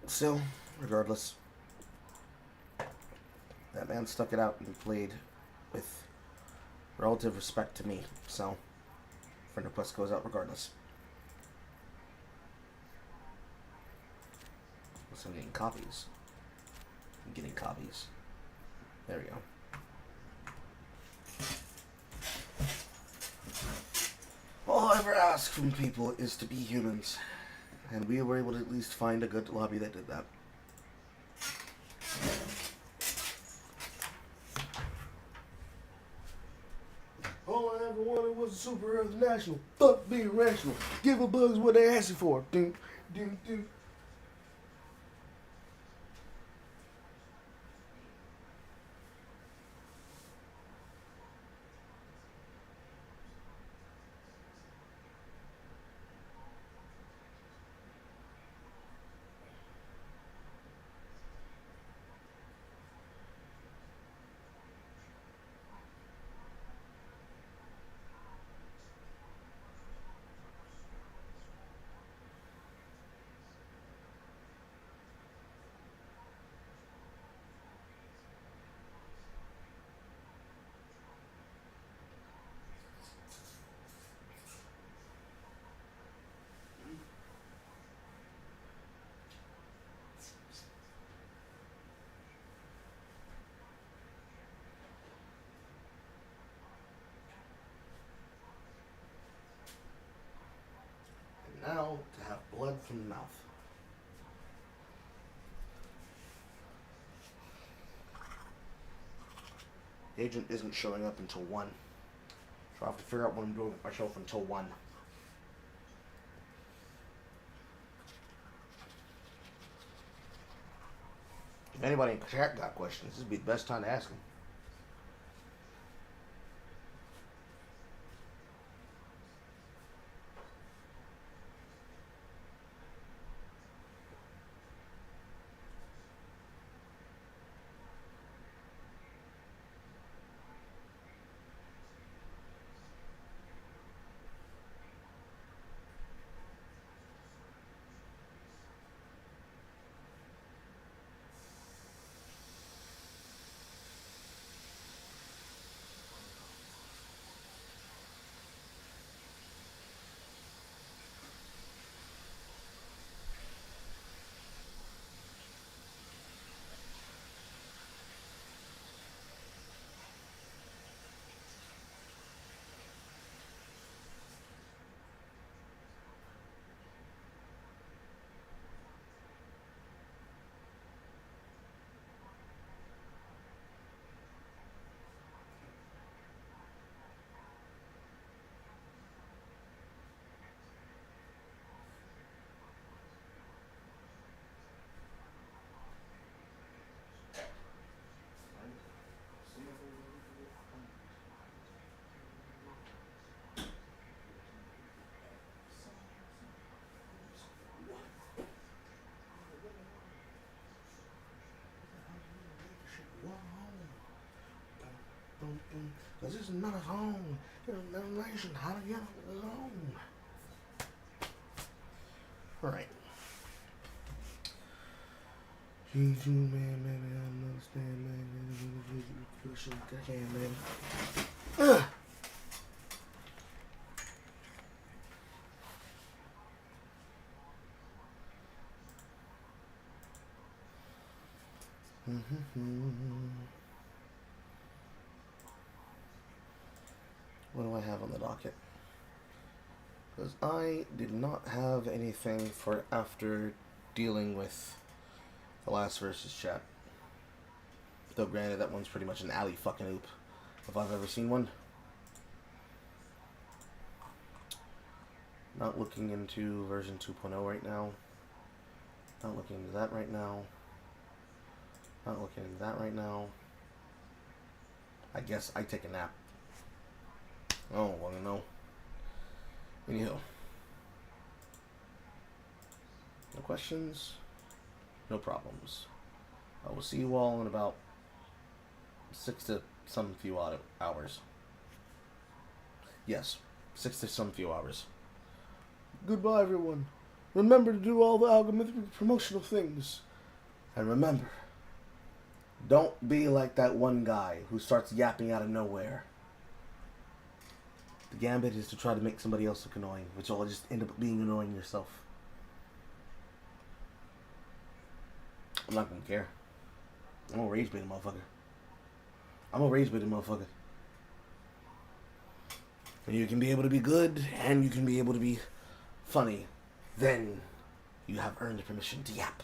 Still, regardless, that man stuck it out and played with relative respect to me, so friend request goes out regardless. So I'm getting copies. I'm getting copies. There we go. All I ever ask from people is to be humans. And we were able to at least find a good lobby that did that. All I ever wanted was a super Earth national. Fuck being rational. Give a bugs what they asking for. Ding, ding, ding. Now to have blood from the mouth. The agent isn't showing up until 1. So I have to figure out what I'm doing with myself until 1. If anybody in chat got questions, this would be the best time to ask them. This is not a song. It's a narration. How to get a song. Alright. GG, man, maybe I don't understand, man. I can, man. Ugh. What do I have on the docket? Because I did not have anything for after dealing with the last versus chat. Though granted, that one's pretty much an alley fucking oop, if I've ever seen one. Not looking into version 2.0 right now. Not looking into that right now. Not looking into that right now. I guess I take a nap. I don't want to know. Anyhow. No questions. No problems. I will see you all in about 6 to some few hours. Yes, 6 to some few hours. Goodbye, everyone. Remember to do all the algorithmic promotional things. And remember, don't be like that one guy who starts yapping out of nowhere. The gambit is to try to make somebody else look annoying, which will just end up being annoying yourself. I'm not gonna care. I'm gonna rage bait a motherfucker. I'm gonna rage bait a motherfucker. And you can be able to be good, and you can be able to be funny. Then you have earned the permission to yap.